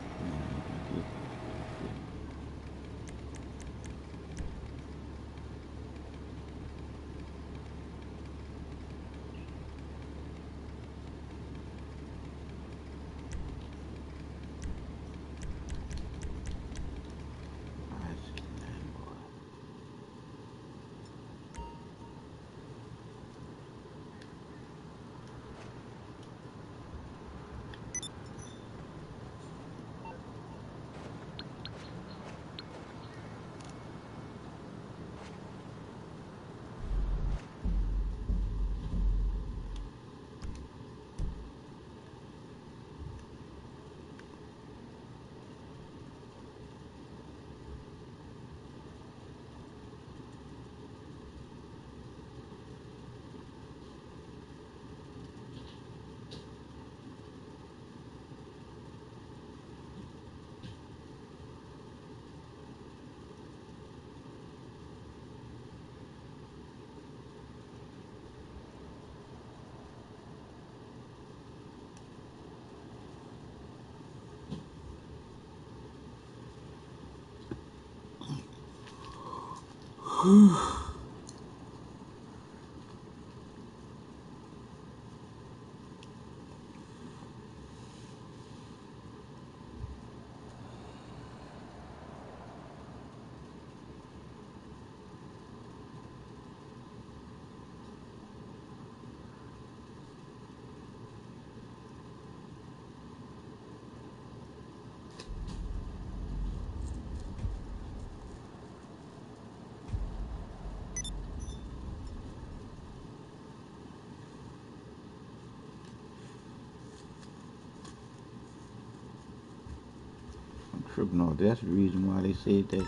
Tripping off. That's the reason why they said that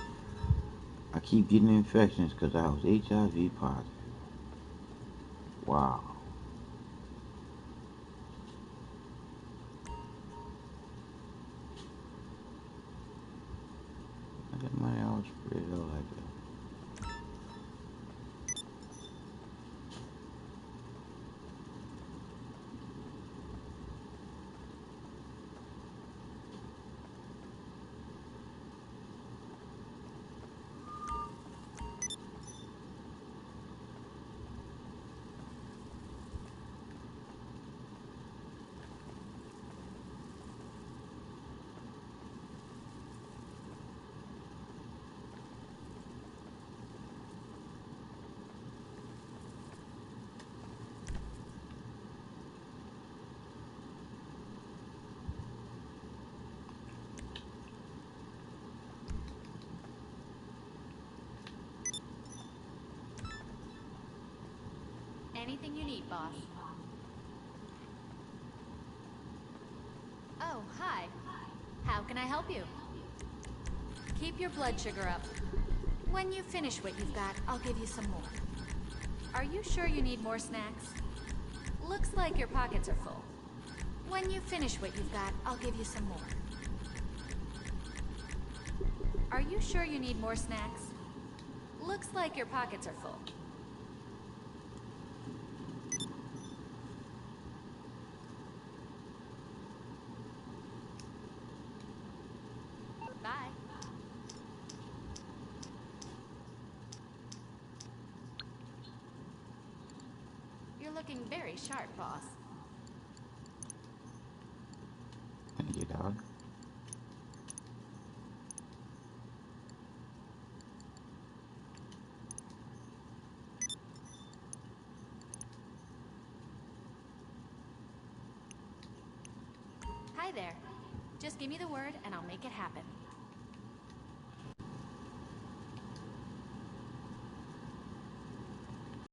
I keep getting infections because I was HIV positive. Wow. I got my all spread out like that. Anything you need, boss. Oh, hi. How can I help you? Keep your blood sugar up. When you finish what you've got, I'll give you some more. Are you sure you need more snacks? Looks like your pockets are full. When you finish what you've got, I'll give you some more. Are you sure you need more snacks? Looks like your pockets are full. Bye. You're looking very sharp, boss. Thank you, dog. Hi there. Just give me the word and I'll make it happen.